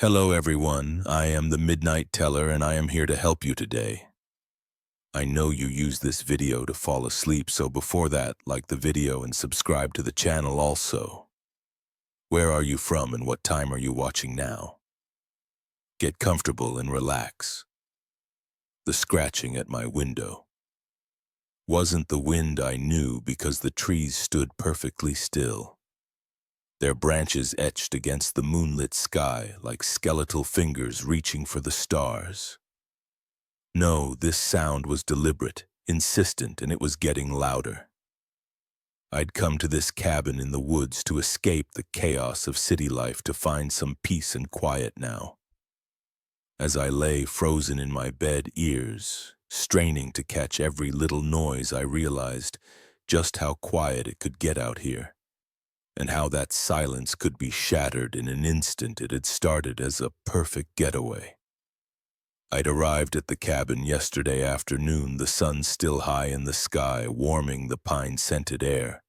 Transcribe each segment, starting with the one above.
Hello everyone, I am the Midnight Teller and I am here to help you today. I know you use this video to fall asleep, so before that, like the video and subscribe to the channel also. Where are you from and what time are you watching now? Get comfortable and relax. The scratching at my window wasn't the wind I knew because the trees stood perfectly still. Their branches etched against the moonlit sky like skeletal fingers reaching for the stars. No, this sound was deliberate, insistent, and it was getting louder. I'd come to this cabin in the woods to escape the chaos of city life, to find some peace and quiet now. As I lay frozen in my bed, ears straining to catch every little noise, I realized just how quiet it could get out here, and how that silence could be shattered in an instant. It had started as a perfect getaway. I'd arrived at the cabin yesterday afternoon, the sun still high in the sky, warming the pine-scented air.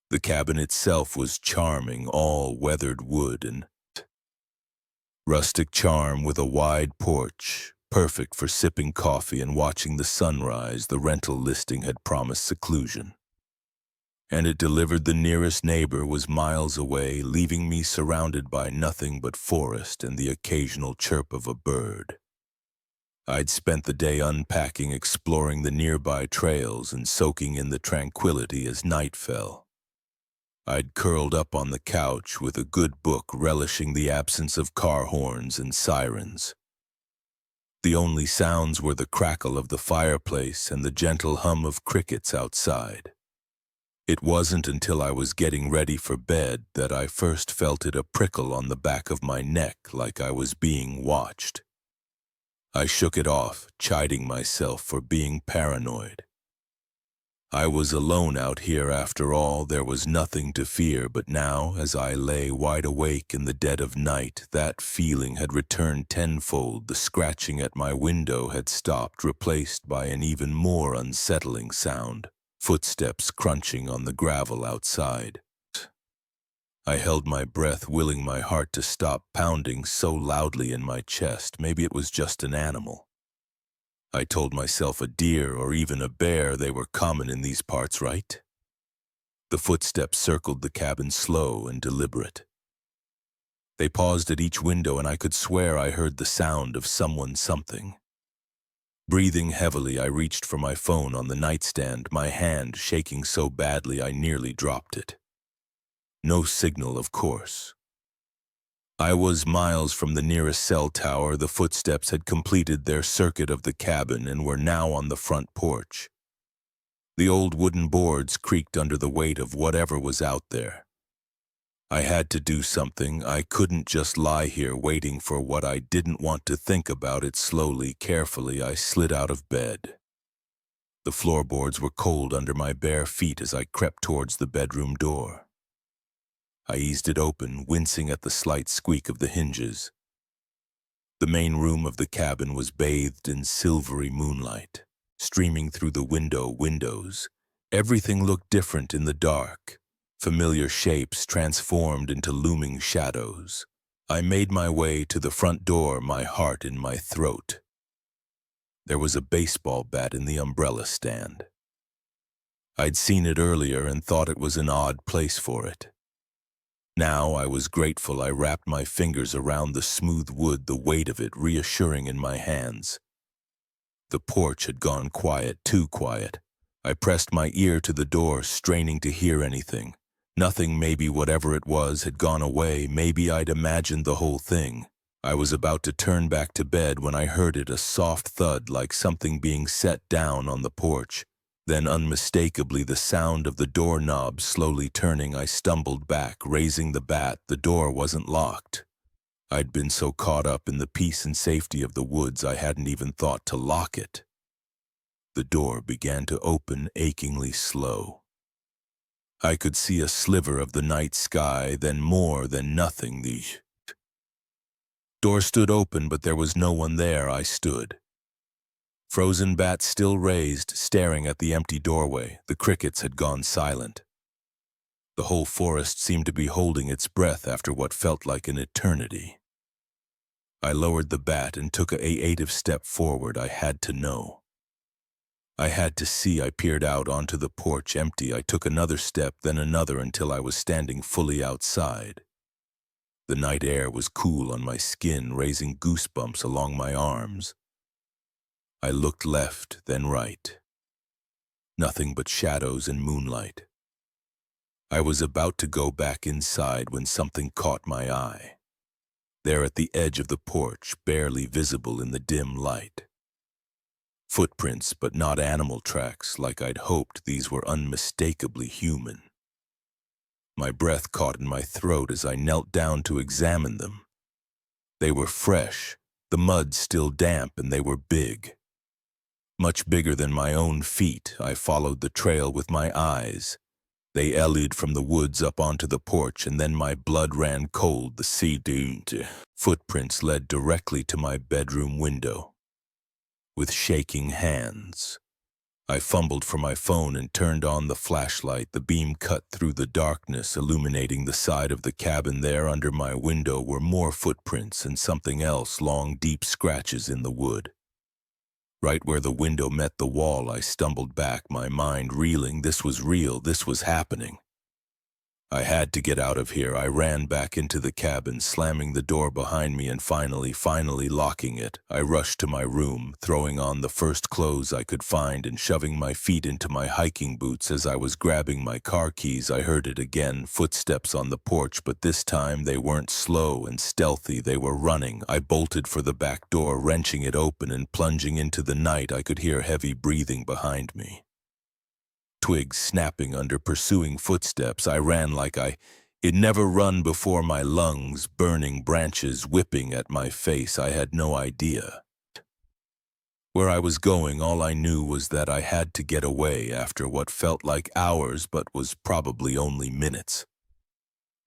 The cabin itself was charming, all weathered wood and rustic charm, with a wide porch, perfect for sipping coffee and watching the sunrise. The rental listing had promised seclusion, and it delivered. The nearest neighbor was miles away, leaving me surrounded by nothing but forest and the occasional chirp of a bird. I'd spent the day unpacking, exploring the nearby trails and soaking in the tranquility as night fell. I'd curled up on the couch with a good book, relishing the absence of car horns and sirens. The only sounds were the crackle of the fireplace and the gentle hum of crickets outside. It wasn't until I was getting ready for bed that I first felt it, a prickle on the back of my neck, like I was being watched. I shook it off, chiding myself for being paranoid. I was alone out here after all. There was nothing to fear, but now, as I lay wide awake in the dead of night, that feeling had returned tenfold. The scratching at my window had stopped, replaced by an even more unsettling sound, footsteps crunching on the gravel outside. I held my breath, willing my heart to stop pounding so loudly in my chest. Maybe it was just an animal. I told myself a deer or even a bear. They were common in these parts, right? The footsteps circled the cabin, slow and deliberate. They paused at each window, and I could swear I heard the sound of someone, something. Breathing heavily, I reached for my phone on the nightstand, my hand shaking so badly I nearly dropped it. No signal, of course. I was miles from the nearest cell tower. The footsteps had completed their circuit of the cabin and were now on the front porch. The old wooden boards creaked under the weight of whatever was out there. I had to do something. I couldn't just lie here waiting for what I didn't want to think about it. Slowly, carefully, I slid out of bed. The floorboards were cold under my bare feet as I crept towards the bedroom door. I eased it open, wincing at the slight squeak of the hinges. The main room of the cabin was bathed in silvery moonlight, streaming through the windows. Everything looked different in the dark, familiar shapes transformed into looming shadows. I made my way to the front door, my heart in my throat. There was a baseball bat in the umbrella stand. I'd seen it earlier and thought it was an odd place for it. Now I was grateful. I wrapped my fingers around the smooth wood, the weight of it reassuring in my hands. The porch had gone quiet, too quiet. I pressed my ear to the door, straining to hear anything. Nothing. Maybe whatever it was had gone away. Maybe I'd imagined the whole thing. I was about to turn back to bed when I heard it, a soft thud like something being set down on the porch. Then unmistakably the sound of the doorknob slowly turning. I stumbled back, raising the bat. The door wasn't locked. I'd been so caught up in the peace and safety of the woods I hadn't even thought to lock it. The door began to open, achingly slow. I could see a sliver of the night sky, then more, then nothing. The door stood open, but there was no one there. I stood, frozen, bat still raised, staring at the empty doorway. The crickets had gone silent. The whole forest seemed to be holding its breath after what felt like an eternity. I lowered the bat and took a creative step forward. I had to know. I had to see. I peered out onto the porch, empty. I took another step, then another, until I was standing fully outside. The night air was cool on my skin, raising goosebumps along my arms. I looked left, then right. Nothing but shadows and moonlight. I was about to go back inside when something caught my eye. There at the edge of the porch, barely visible in the dim light. Footprints, but not animal tracks, like I'd hoped. These were unmistakably human. My breath caught in my throat as I knelt down to examine them. They were fresh, the mud still damp, and they were big. Much bigger than my own feet. I followed the trail with my eyes. They eluded from the woods up onto the porch, and then my blood ran cold. The sea dune footprints led directly to my bedroom window. With shaking hands, I fumbled for my phone and turned on the flashlight. The beam cut through the darkness, illuminating the side of the cabin. There under my window were more footprints and something else, long, deep scratches in the wood. Right where the window met the wall, I stumbled back, my mind reeling. This was real. This was happening. I had to get out of here. I ran back into the cabin, slamming the door behind me and finally locking it. I rushed to my room, throwing on the first clothes I could find and shoving my feet into my hiking boots. As I was grabbing my car keys, I heard it again, footsteps on the porch, but this time they weren't slow and stealthy. They were running. I bolted for the back door, wrenching it open and plunging into the night. I could hear heavy breathing behind me. Twigs snapping under pursuing footsteps. I ran like I'd never run before. My lungs burning, branches whipping at my face. I had no idea where I was going. All I knew was that I had to get away after what felt like hours but was probably only minutes.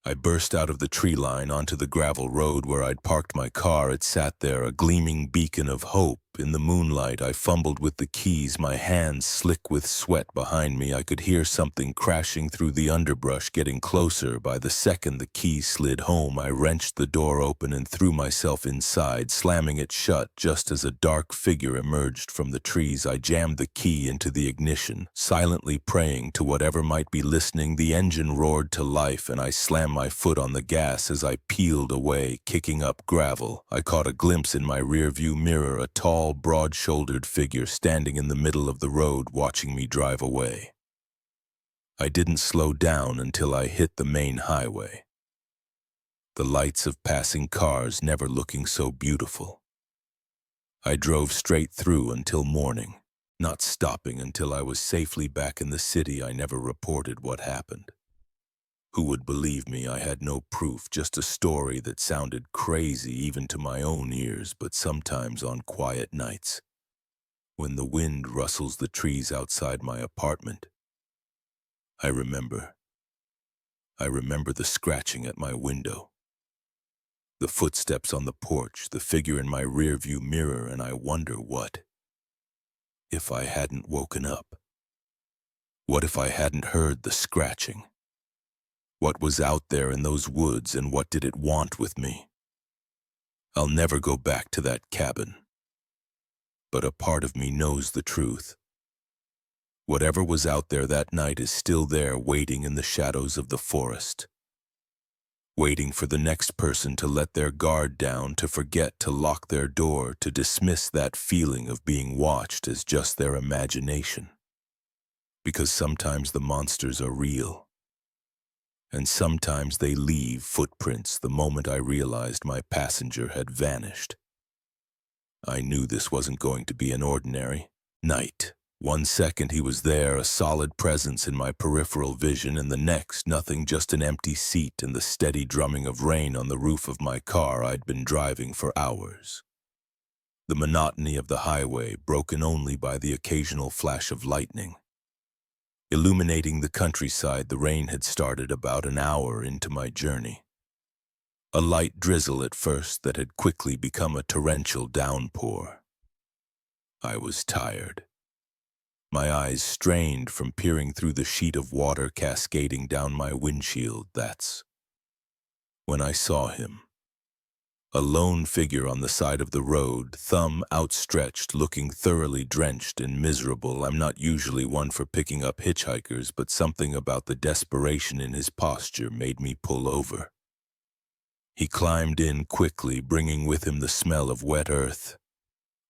I burst out of the tree line onto the gravel road where I'd parked my car. It sat there, a gleaming beacon of hope. In the moonlight, I fumbled with the keys, my hands slick with sweat. Behind me, I could hear something crashing through the underbrush, getting closer. By the second the keys slid home, I wrenched the door open and threw myself inside, slamming it shut. Just as a dark figure emerged from the trees, I jammed the key into the ignition, silently praying to whatever might be listening. The engine roared to life, and I slammed my foot on the gas as I peeled away, kicking up gravel. I caught a glimpse in my rearview mirror, a tall, broad-shouldered figure standing in the middle of the road, watching me drive away. I didn't slow down until I hit the main highway. The lights of passing cars never looking so beautiful. I drove straight through until morning, not stopping until I was safely back in the city. I never reported what happened. Who would believe me? I had no proof, just a story that sounded crazy even to my own ears. But sometimes on quiet nights, when the wind rustles the trees outside my apartment, I remember the scratching at my window, the footsteps on the porch, the figure in my rearview mirror, and I wonder, what if I hadn't woken up? What if I hadn't heard the scratching? What was out there in those woods, and what did it want with me? I'll never go back to that cabin, but a part of me knows the truth. Whatever was out there that night is still there, waiting in the shadows of the forest, waiting for the next person to let their guard down, to forget to lock their door, to dismiss that feeling of being watched as just their imagination. Because sometimes the monsters are real, and sometimes they leave footprints. The moment I realized my passenger had vanished, I knew this wasn't going to be an ordinary night. 1 second he was there, a solid presence in my peripheral vision, and the next, nothing, just an empty seat and the steady drumming of rain on the roof of my car. I'd been driving for hours. The monotony of the highway, broken only by the occasional flash of lightning, illuminating the countryside. The rain had started about an hour into my journey. A light drizzle at first that had quickly become a torrential downpour. I was tired, my eyes strained from peering through the sheet of water cascading down my windshield. That's when I saw him. A lone figure on the side of the road, thumb outstretched, looking thoroughly drenched and miserable. I'm not usually one for picking up hitchhikers, but something about the desperation in his posture made me pull over. He climbed in quickly, bringing with him the smell of wet earth,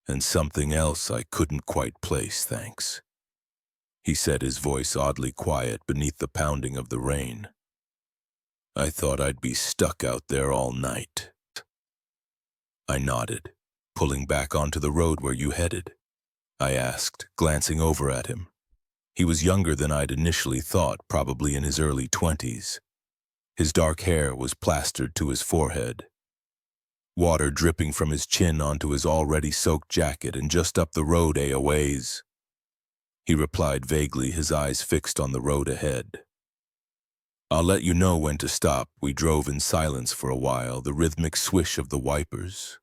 and something else I couldn't quite place, thanks. He said, his voice oddly quiet beneath the pounding of the rain. I thought I'd be stuck out there all night. I nodded. Pulling back onto the road where you headed? I asked, glancing over at him. He was younger than I'd initially thought, probably in his early 20s. His dark hair was plastered to his forehead, water dripping from his chin onto his already soaked jacket, and just up the road a ways. He replied vaguely, his eyes fixed on the road ahead. I'll let you know when to stop. We drove in silence for a while, the rhythmic swish of the wipers.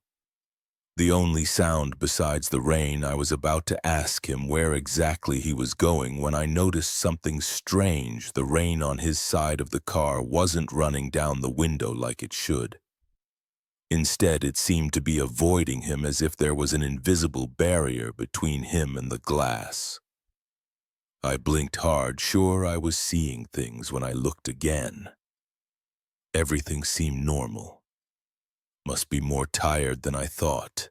The only sound besides the rain. I was about to ask him where exactly he was going when I noticed something strange. The rain on his side of the car wasn't running down the window like it should. Instead, it seemed to be avoiding him, as if there was an invisible barrier between him and the glass. I blinked hard, sure I was seeing things, when I looked again. Everything seemed normal. Must be more tired than I thought.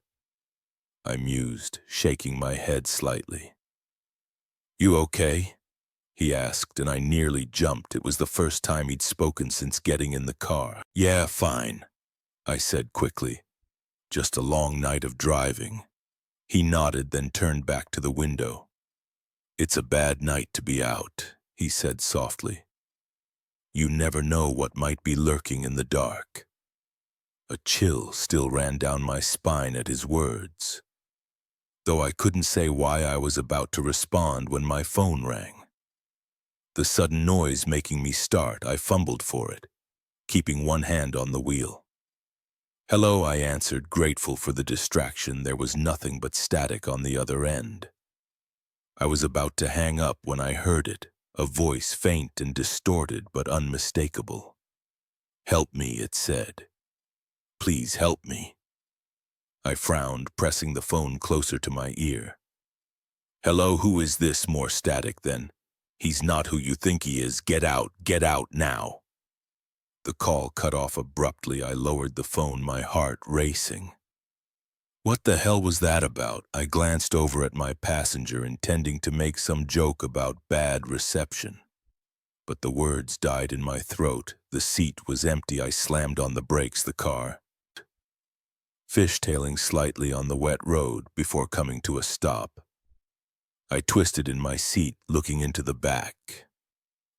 I mused, shaking my head slightly. You okay? He asked, and I nearly jumped. It was the first time he'd spoken since getting in the car. Yeah, fine, I said quickly. Just a long night of driving. He nodded, then turned back to the window. It's a bad night to be out, he said softly. You never know what might be lurking in the dark. A chill still ran down my spine at his words, though I couldn't say why I was about to respond when my phone rang. The sudden noise making me start, I fumbled for it, keeping one hand on the wheel. Hello, I answered, grateful for the distraction. There was nothing but static on the other end. I was about to hang up when I heard it, a voice faint and distorted but unmistakable. Help me, it said. Please help me. I frowned, pressing the phone closer to my ear. Hello, who is this? More static then. He's not who you think he is. Get out now. The call cut off abruptly. I lowered the phone, my heart racing. What the hell was that about? I glanced over at my passenger, intending to make some joke about bad reception. But the words died in my throat. The seat was empty. I slammed on the brakes, the car fishtailing slightly on the wet road before coming to a stop. I twisted in my seat, looking into the back,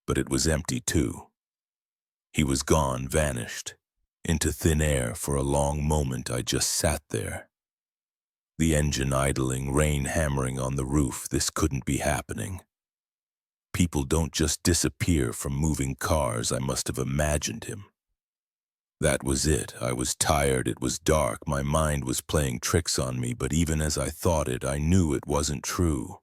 but it was empty too. He was gone, vanished, into thin air. For a long moment I just sat there. The engine idling, rain hammering on the roof. This couldn't be happening. People don't just disappear from moving cars. I must have imagined him. That was it. I was tired. It was dark. My mind was playing tricks on me, but even as I thought it, I knew it wasn't true.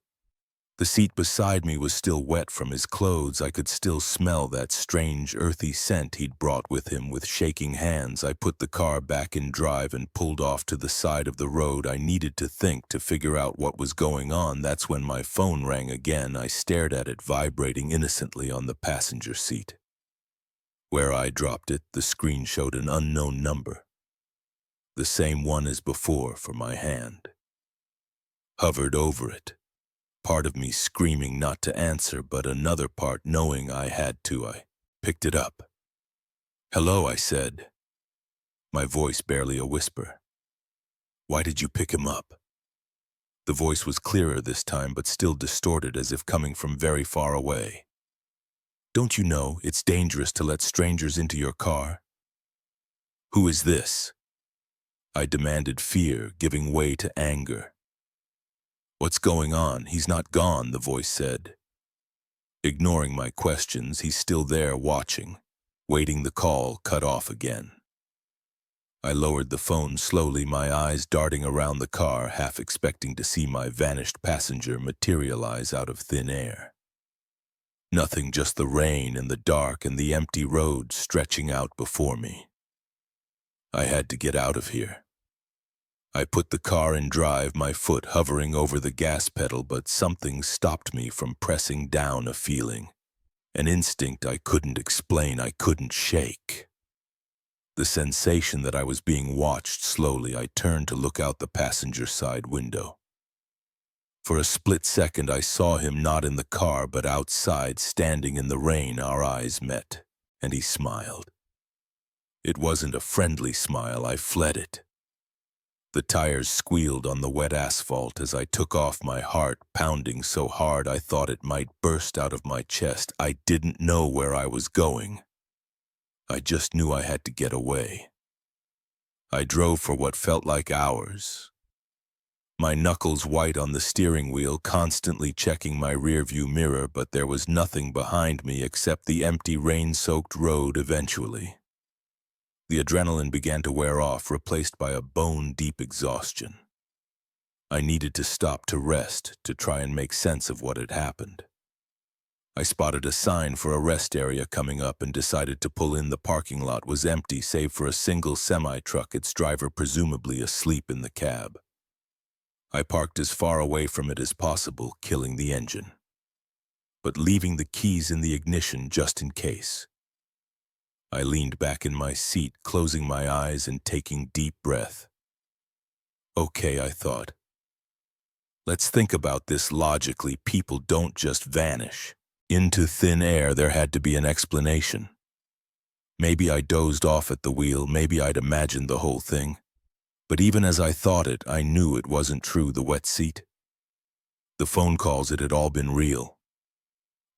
The seat beside me was still wet from his clothes. I could still smell that strange, earthy scent he'd brought with him. With shaking hands, I put the car back in drive and pulled off to the side of the road. I needed to think, to figure out what was going on. That's when my phone rang again. I stared at it, vibrating innocently on the passenger seat. Where I dropped it, the screen showed an unknown number. The same one as before for my hand. Hovered over it. Part of me screaming not to answer, but another part knowing I had to. I picked it up. Hello, I said, my voice barely a whisper. Why did you pick him up? The voice was clearer this time, but still distorted, as if coming from very far away. Don't you know it's dangerous to let strangers into your car? Who is this? I demanded, fear giving way to anger. What's going on? He's not gone, the voice said. Ignoring my questions, he's still there watching, waiting. The call cut off again. I lowered the phone slowly, my eyes darting around the car, half expecting to see my vanished passenger materialize out of thin air. Nothing, just the rain and the dark and the empty road stretching out before me. I had to get out of here. I put the car in drive, my foot hovering over the gas pedal, but something stopped me from pressing down, a feeling, an instinct I couldn't explain, I couldn't shake. The sensation that I was being watched. Slowly, I turned to look out the passenger side window. For a split second, I saw him not in the car, but outside, standing in the rain. Our eyes met, and he smiled. It wasn't a friendly smile, I fled it. The tires squealed on the wet asphalt as I took off, my heart pounding so hard I thought it might burst out of my chest. I didn't know where I was going. I just knew I had to get away. I drove for what felt like hours, my knuckles white on the steering wheel, constantly checking my rearview mirror, but there was nothing behind me except the empty, rain-soaked road. Eventually, the adrenaline began to wear off, replaced by a bone-deep exhaustion. I needed to stop, to rest, to try and make sense of what had happened. I spotted a sign for a rest area coming up and decided to pull in. The parking lot was empty, save for a single semi-truck, its driver presumably asleep in the cab. I parked as far away from it as possible, killing the engine, but leaving the keys in the ignition just in case. I leaned back in my seat, closing my eyes and taking deep breath. Okay, I thought. Let's think about this logically. People don't just vanish into thin air. There had to be an explanation. Maybe I dozed off at the wheel, maybe I'd imagined the whole thing. But even as I thought it, I knew it wasn't true. The wet seat, the phone calls, it had all been real.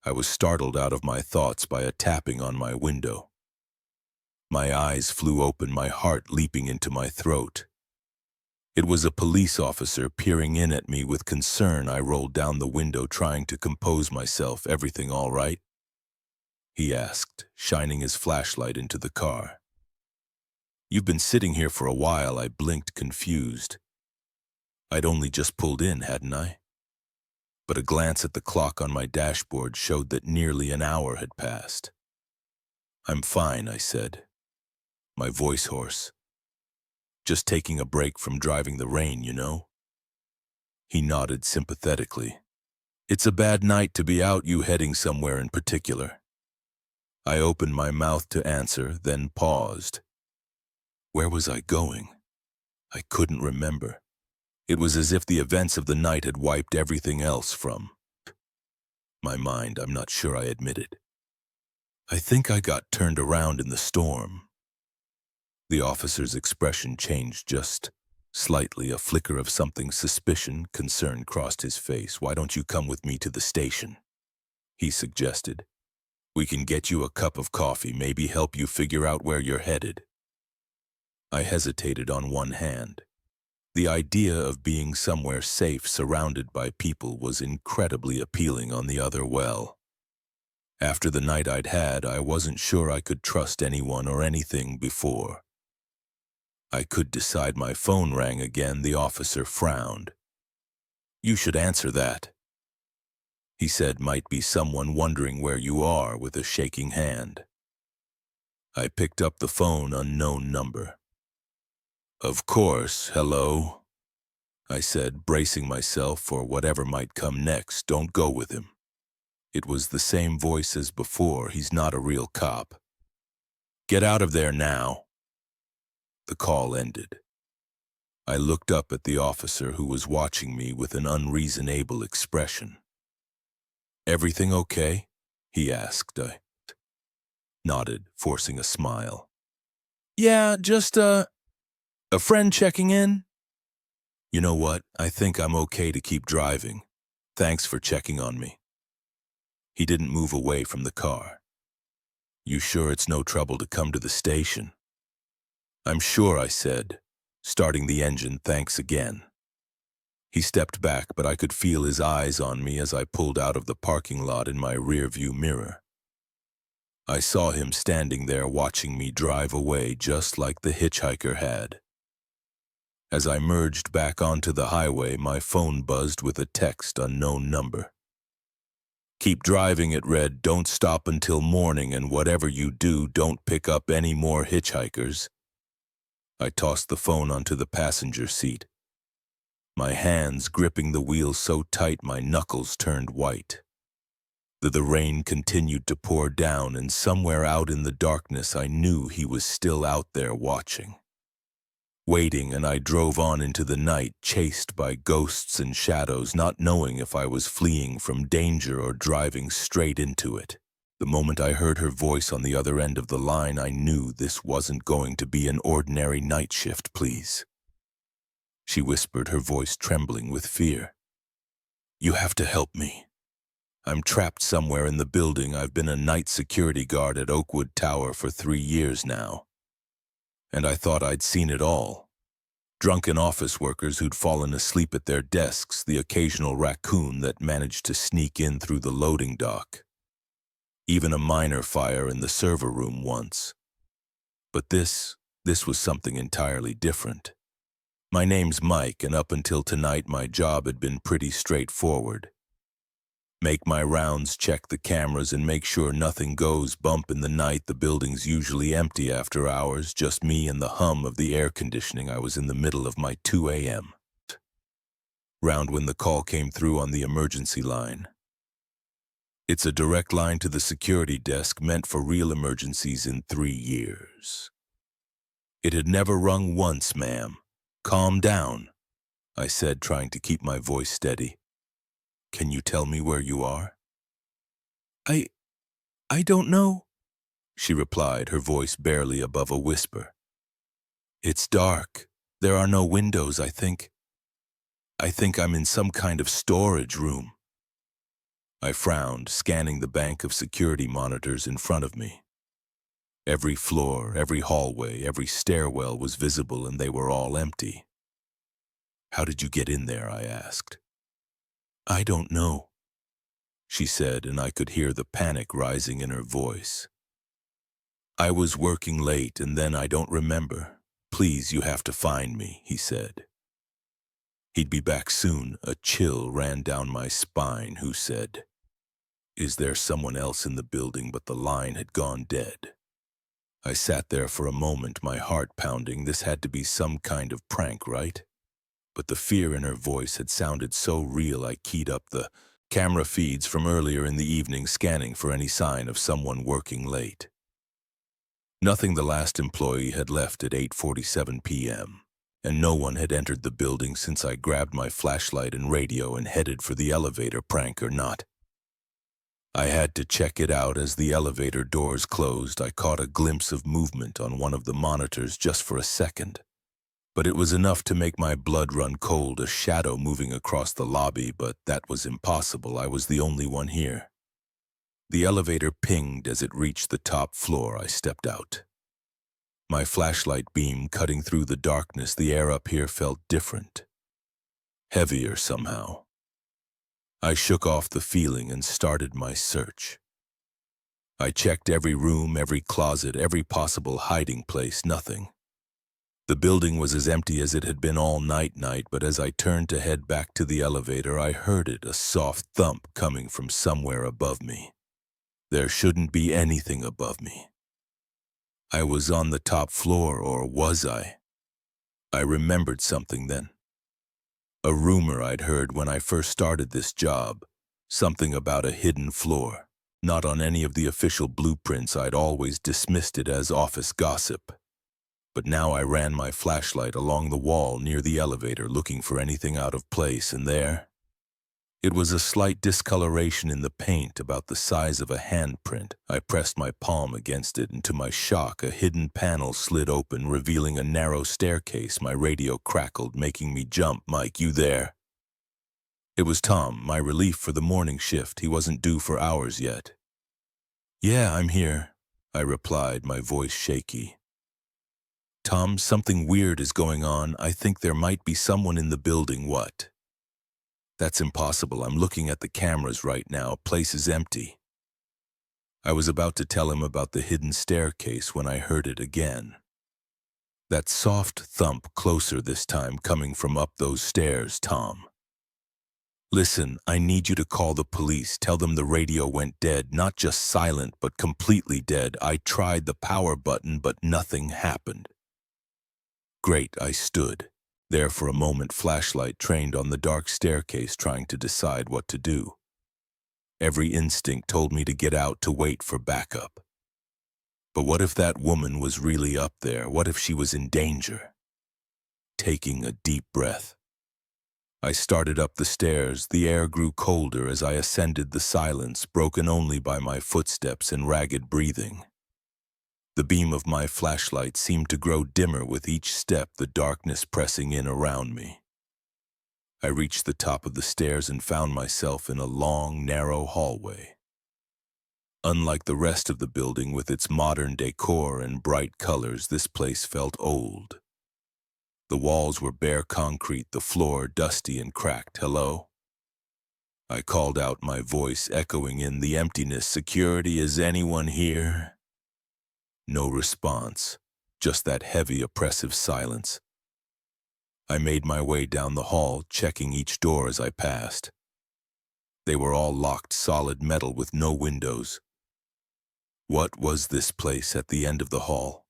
I was startled out of my thoughts by a tapping on my window. My eyes flew open, my heart leaping into my throat. It was a police officer peering in at me with concern. I rolled down the window, trying to compose myself. Everything all right? He asked, shining his flashlight into the car. You've been sitting here for a while. I blinked, confused. I'd only just pulled in, hadn't I? But a glance at the clock on my dashboard showed that nearly an hour had passed. I'm fine, I said, my voice hoarse. Just taking a break from driving the rain, you know? He nodded sympathetically. It's a bad night to be out. You heading somewhere in particular? I opened my mouth to answer, then paused. Where was I going? I couldn't remember. It was as if the events of the night had wiped everything else from my mind. I'm not sure, I admitted. I think I got turned around in the storm. The officer's expression changed just slightly. A flicker of something, suspicion, concern crossed his face. Why don't you come with me to the station? He suggested. We can get you a cup of coffee, maybe help you figure out where you're headed. I hesitated. On one hand, the idea of being somewhere safe, surrounded by people, was incredibly appealing. On the other, well, after the night I'd had, I wasn't sure I could trust anyone or anything before I could decide. My phone rang again. The officer frowned. You should answer that, he said. Might be someone wondering where you are, with a shaking hand. I picked up the phone. Unknown number. Of course, hello, I said, bracing myself for whatever might come next. Don't go with him. It was the same voice as before. He's not a real cop. Get out of there now. The call ended. I looked up at the officer, who was watching me with an unreasonable expression. Everything okay? He asked. I nodded, forcing a smile. Yeah, just, a friend checking in. You know what? I think I'm okay to keep driving. Thanks for checking on me. He didn't move away from the car. You sure it's no trouble to come to the station? I'm sure, I said, starting the engine. Thanks again. He stepped back, but I could feel his eyes on me as I pulled out of the parking lot. In my rearview mirror, I saw him standing there watching me drive away, just like the hitchhiker had. As I merged back onto the highway, my phone buzzed with a text. Unknown number. Keep driving, it read. Don't stop until morning, and whatever you do, don't pick up any more hitchhikers. I tossed the phone onto the passenger seat, my hands gripping the wheel so tight my knuckles turned white. The rain continued to pour down, and somewhere out in the darkness I knew he was still out there watching. Waiting, and I drove on into the night, chased by ghosts and shadows, not knowing if I was fleeing from danger or driving straight into it. The moment I heard her voice on the other end of the line, I knew this wasn't going to be an ordinary night shift, please. She whispered, her voice trembling with fear. "You have to help me. I'm trapped somewhere in the building. I've been a night security guard at Oakwood Tower for 3 years now. And I thought I'd seen it all. Drunken office workers who'd fallen asleep at their desks, the occasional raccoon that managed to sneak in through the loading dock. Even a minor fire in the server room once. But this was something entirely different. My name's Mike, and up until tonight my job had been pretty straightforward. Make my rounds, check the cameras, and make sure nothing goes bump in the night. The building's usually empty after hours, just me and the hum of the air conditioning. I was in the middle of my 2 a.m. round when the call came through on the emergency line. It's a direct line to the security desk meant for real emergencies in 3 years. It had never rung once, ma'am. Calm down, I said, trying to keep my voice steady. Can you tell me where you are? I don't know, she replied, her voice barely above a whisper. It's dark. There are no windows, I think. I'm in some kind of storage room. I frowned, scanning the bank of security monitors in front of me. Every floor, every hallway, every stairwell was visible, and they were all empty. How did you get in there? I asked. I don't know, she said, and I could hear the panic rising in her voice. I was working late, and then I don't remember. Please, you have to find me, he said. He'd be back soon. A chill ran down my spine. Who said? Is there someone else in the building? But the line had gone dead. I sat there for a moment, my heart pounding. This had to be some kind of prank, right? But the fear in her voice had sounded so real I keyed up the camera feeds from earlier in the evening, scanning for any sign of someone working late. Nothing. The last employee had left at 8:47 p.m., and no one had entered the building since I grabbed my flashlight and radio and headed for the elevator. Prank or not, I had to check it out. As the elevator doors closed, I caught a glimpse of movement on one of the monitors just for a second. But it was enough to make my blood run cold, a shadow moving across the lobby, but that was impossible. I was the only one here. The elevator pinged as it reached the top floor. I stepped out. My flashlight beam cutting through the darkness. The air up here felt different, heavier somehow. I shook off the feeling and started my search. I checked every room, every closet, every possible hiding place. Nothing. The building was as empty as it had been all night, but as I turned to head back to the elevator, I heard it, a soft thump coming from somewhere above me. There shouldn't be anything above me. I was on the top floor, or was I? I remembered something then. A rumor I'd heard when I first started this job, something about a hidden floor. Not on any of the official blueprints. I'd always dismissed it as office gossip. But now I ran my flashlight along the wall near the elevator, looking for anything out of place, and there, it was a slight discoloration in the paint, about the size of a handprint. I pressed my palm against it, and to my shock, a hidden panel slid open, revealing a narrow staircase. My radio crackled, making me jump. Mike, you there? It was Tom, my relief for the morning shift. He wasn't due for hours yet. Yeah, I'm here, I replied, my voice shaky. Tom, something weird is going on. I think there might be someone in the building. What? That's impossible. I'm looking at the cameras right now. Place is empty. I was about to tell him about the hidden staircase when I heard it again. That soft thump, closer this time, coming from up those stairs. Tom. Listen, I need you to call the police. Tell them the radio went dead. Not just silent, but completely dead. I tried the power button, but nothing happened. Great, I stood, there for a moment, flashlight trained on the dark staircase, trying to decide what to do. Every instinct told me to get out, to wait for backup. But what if that woman was really up there? What if she was in danger? Taking a deep breath, I started up the stairs. The air grew colder as I ascended, the silence broken only by my footsteps and ragged breathing. The beam of my flashlight seemed to grow dimmer with each step, the darkness pressing in around me. I reached the top of the stairs and found myself in a long, narrow hallway. Unlike the rest of the building with its modern decor and bright colors, this place felt old. The walls were bare concrete, the floor dusty and cracked. "Hello?" I called out, my voice echoing in the emptiness. "Security, is anyone here?" No response, just that heavy, oppressive silence. I made my way down the hall, checking each door as I passed. They were all locked, solid metal with no windows. What was this place at the end of the hall?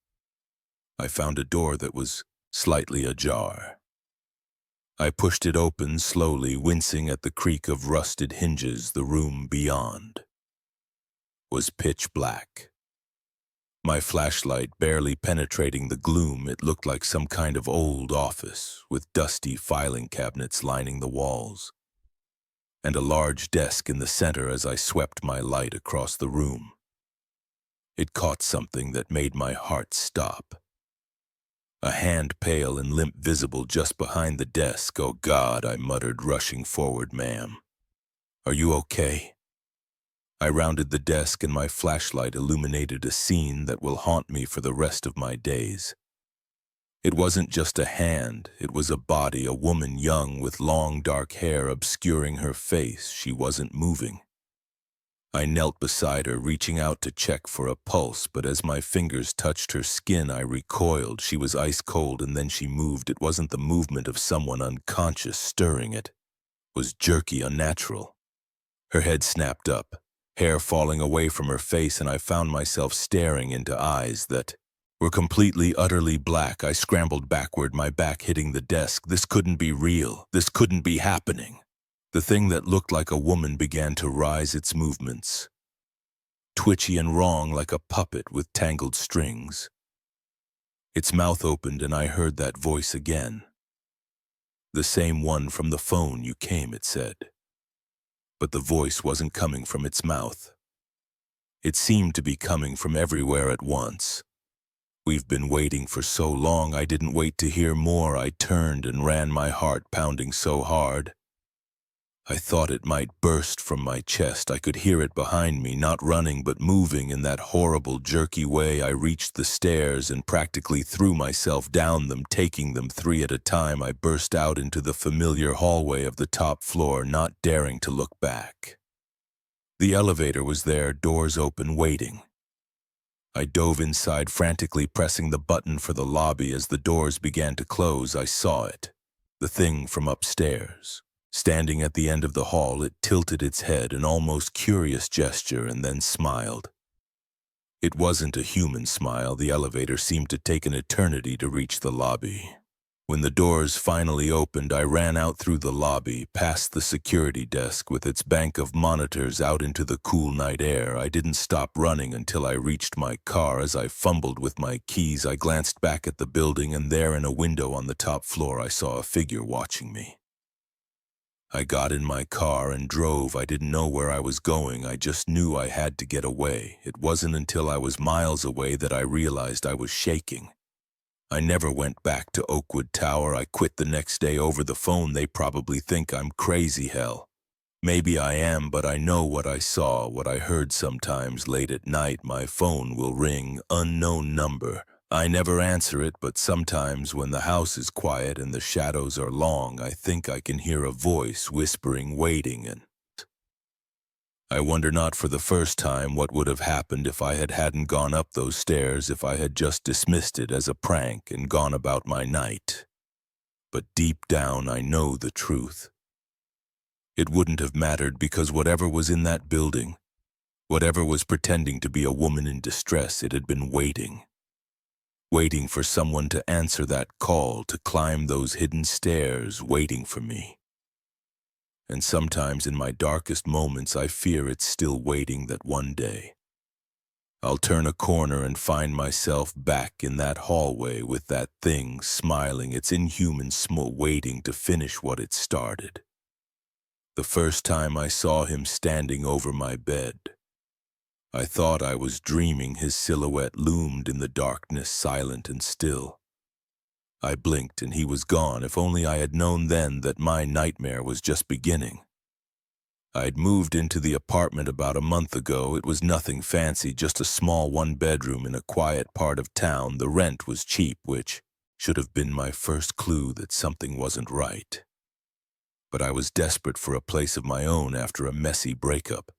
I found a door that was slightly ajar. I pushed it open slowly, wincing at the creak of rusted hinges. The room beyond was pitch black. My flashlight barely penetrating the gloom. It looked like some kind of old office, with dusty filing cabinets lining the walls, and a large desk in the center. As I swept my light across the room, it caught something that made my heart stop. A hand, pale and limp, visible just behind the desk. "Oh God," I muttered, rushing forward. "Ma'am, are you okay?" I rounded the desk and my flashlight illuminated a scene that will haunt me for the rest of my days. It wasn't just a hand, it was a body, a woman, young, with long dark hair obscuring her face. She wasn't moving. I knelt beside her, reaching out to check for a pulse, but as my fingers touched her skin, I recoiled. She was ice cold, and then she moved. It wasn't the movement of someone unconscious stirring it. It was jerky, unnatural. Her head snapped up, hair falling away from her face, and I found myself staring into eyes that were completely, utterly black. I scrambled backward, my back hitting the desk. This couldn't be real. This couldn't be happening. The thing that looked like a woman began to rise, its movements twitchy and wrong, like a puppet with tangled strings. Its mouth opened and I heard that voice again. "The same one from the phone you came," it said. But the voice wasn't coming from its mouth. It seemed to be coming from everywhere at once. "We've been waiting for so long." I didn't wait to hear more. I turned and ran, my heart pounding so hard I thought it might burst from my chest. I could hear it behind me, not running but moving in that horrible, jerky way. I reached the stairs and practically threw myself down them, taking them 3 at a time. I burst out into the familiar hallway of the top floor, not daring to look back. The elevator was there, doors open, waiting. I dove inside, frantically pressing the button for the lobby. As the doors began to close, I saw it, the thing from upstairs. Standing at the end of the hall, it tilted its head, an almost curious gesture, and then smiled. It wasn't a human smile. The elevator seemed to take an eternity to reach the lobby. When the doors finally opened, I ran out through the lobby, past the security desk with its bank of monitors, out into the cool night air. I didn't stop running until I reached my car. As I fumbled with my keys, I glanced back at the building, and there in a window on the top floor, I saw a figure watching me. I got in my car and drove. I didn't know where I was going. I just knew I had to get away. It wasn't until I was miles away that I realized I was shaking. I never went back to Oakwood Tower. I quit the next day over the phone. They probably think I'm crazy. Hell, maybe I am, but I know what I saw, what I heard. Sometimes late at night, my phone will ring, unknown number. I never answer it, but sometimes when the house is quiet and the shadows are long, I think I can hear a voice whispering, waiting, and I wonder, not for the first time, what would have happened if I hadn't gone up those stairs, if I had just dismissed it as a prank and gone about my night. But deep down, I know the truth. It wouldn't have mattered, because whatever was in that building, whatever was pretending to be a woman in distress, it had been waiting. waiting for someone to answer that call, to climb those hidden stairs, waiting for me. And sometimes in my darkest moments, I fear it's still waiting, that one day I'll turn a corner and find myself back in that hallway with that thing smiling its inhuman smile, waiting to finish what it started. The first time I saw him standing over my bed, I thought I was dreaming. His silhouette loomed in the darkness, silent and still. I blinked and he was gone. If only I had known then that my nightmare was just beginning. I'd moved into the apartment about a month ago. It was nothing fancy, just a small one-bedroom in a quiet part of town. The rent was cheap, which should have been my first clue that something wasn't right. But I was desperate for a place of my own after a messy breakup.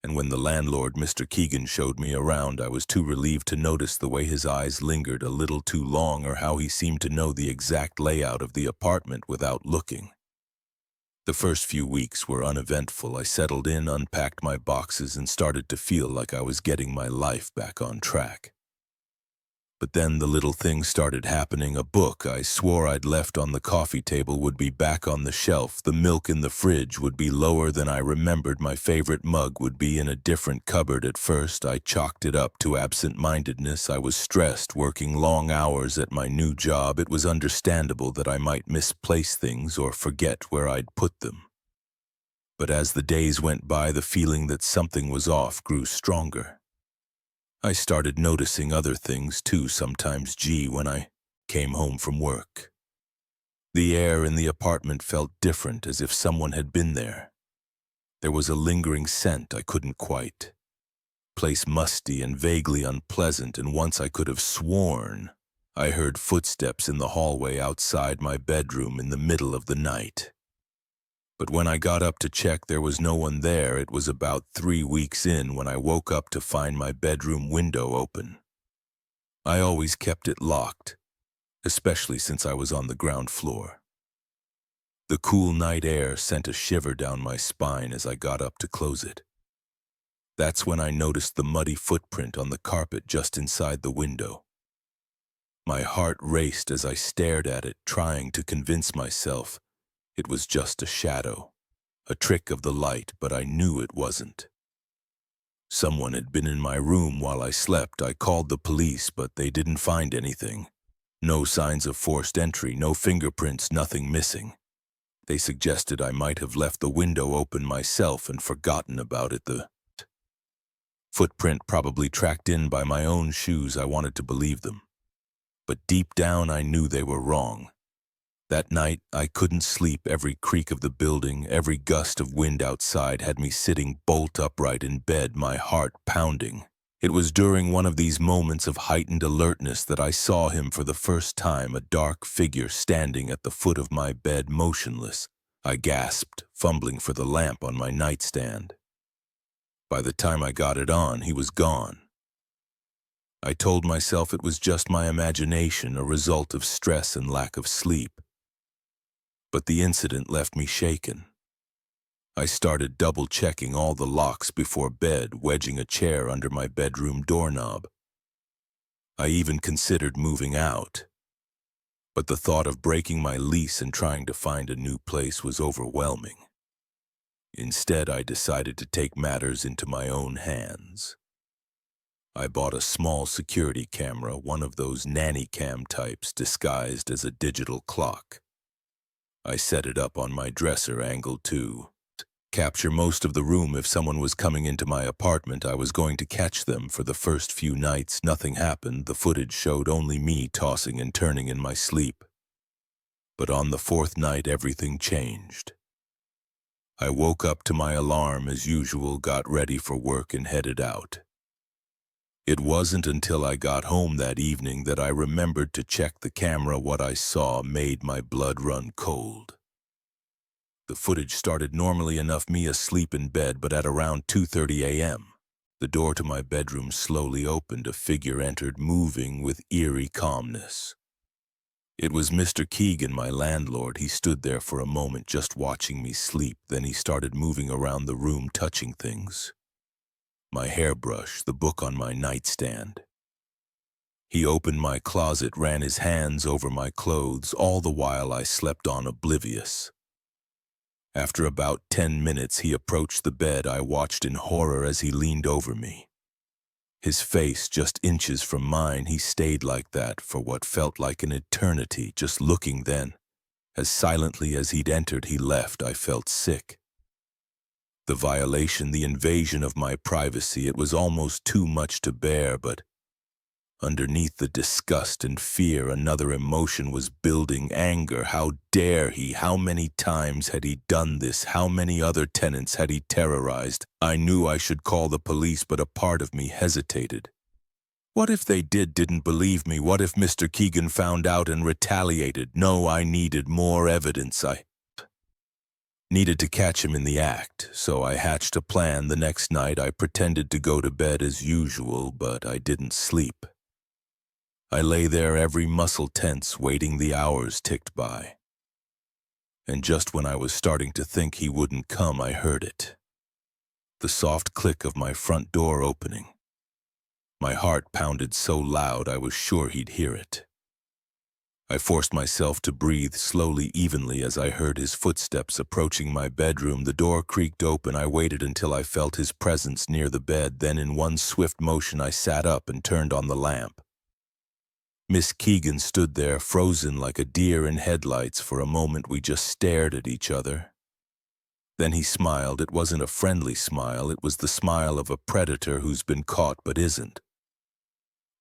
And when the landlord, Mr. Keegan, showed me around, I was too relieved to notice the way his eyes lingered a little too long, or how he seemed to know the exact layout of the apartment without looking. The first few weeks were uneventful. I settled in, unpacked my boxes, and started to feel like I was getting my life back on track. But then the little things started happening. A book I swore I'd left on the coffee table would be back on the shelf. The milk in the fridge would be lower than I remembered. My favorite mug would be in a different cupboard. At first, I chalked it up to absent-mindedness. I was stressed, working long hours at my new job. It was understandable that I might misplace things or forget where I'd put them. But as the days went by, the feeling that something was off grew stronger. I started noticing other things too, sometimes when I came home from work. The air in the apartment felt different, as if someone had been there. There was a lingering scent I couldn't quite place, musty and vaguely unpleasant, and once I could have sworn I heard footsteps in the hallway outside my bedroom in the middle of the night. But when I got up to check, there was no one there. It was about 3 weeks in when I woke up to find my bedroom window open. I always kept it locked, especially since I was on the ground floor. The cool night air sent a shiver down my spine as I got up to close it. That's when I noticed the muddy footprint on the carpet just inside the window. My heart raced as I stared at it, trying to convince myself it was just a shadow, a trick of the light, but I knew it wasn't. Someone had been in my room while I slept. I called the police, but they didn't find anything. No signs of forced entry, no fingerprints, nothing missing. They suggested I might have left the window open myself and forgotten about it. The footprint probably tracked in by my own shoes. I wanted to believe them, but deep down I knew they were wrong. That night, I couldn't sleep. Every creak of the building, every gust of wind outside had me sitting bolt upright in bed, my heart pounding. It was during one of these moments of heightened alertness that I saw him for the first time, a dark figure standing at the foot of my bed, motionless. I gasped, fumbling for the lamp on my nightstand. By the time I got it on, he was gone. I told myself it was just my imagination, a result of stress and lack of sleep. But the incident left me shaken. I started double-checking all the locks before bed, wedging a chair under my bedroom doorknob. I even considered moving out. But the thought of breaking my lease and trying to find a new place was overwhelming. Instead, I decided to take matters into my own hands. I bought a small security camera, one of those nanny cam types disguised as a digital clock. I set it up on my dresser, angled to capture most of the room. If someone was coming into my apartment, I was going to catch them. For the first few nights, nothing happened. The footage showed only me tossing and turning in my sleep. But on the 4th night, everything changed. I woke up to my alarm as usual, got ready for work, and headed out. It wasn't until I got home that evening that I remembered to check the camera. What I saw made my blood run cold. The footage started normally enough, me asleep in bed, but at around 2:30 a.m., the door to my bedroom slowly opened. A figure entered, moving with eerie calmness. It was Mr. Keegan, my landlord. He stood there for a moment, just watching me sleep. Then he started moving around the room, touching things. My hairbrush, the book on my nightstand. He opened my closet, ran his hands over my clothes, all the while I slept on oblivious. After about 10 minutes, he approached the bed. I watched in horror as he leaned over me. His face just inches from mine. He stayed like that for what felt like an eternity, just looking then. As silently as he'd entered, he left. I felt sick. The violation, the invasion of my privacy, it was almost too much to bear, but underneath the disgust and fear, another emotion was building. Anger. How dare he? How many times had he done this? How many other tenants had he terrorized? I knew I should call the police, but a part of me hesitated. What if they didn't believe me? What if Mr. Keegan found out and retaliated? No, I needed more evidence. I needed to catch him in the act, so I hatched a plan. The next night I pretended to go to bed as usual, but I didn't sleep. I lay there, every muscle tense, waiting. The hours ticked by. And just when I was starting to think he wouldn't come, I heard it. The soft click of my front door opening. My heart pounded so loud I was sure he'd hear it. I forced myself to breathe slowly, evenly, as I heard his footsteps approaching my bedroom. The door creaked open. I waited until I felt his presence near the bed. Then in one swift motion I sat up and turned on the lamp. Miss Keegan stood there, frozen like a deer in headlights. For a moment we just stared at each other. Then he smiled. It wasn't a friendly smile. It was the smile of a predator who's been caught but isn't.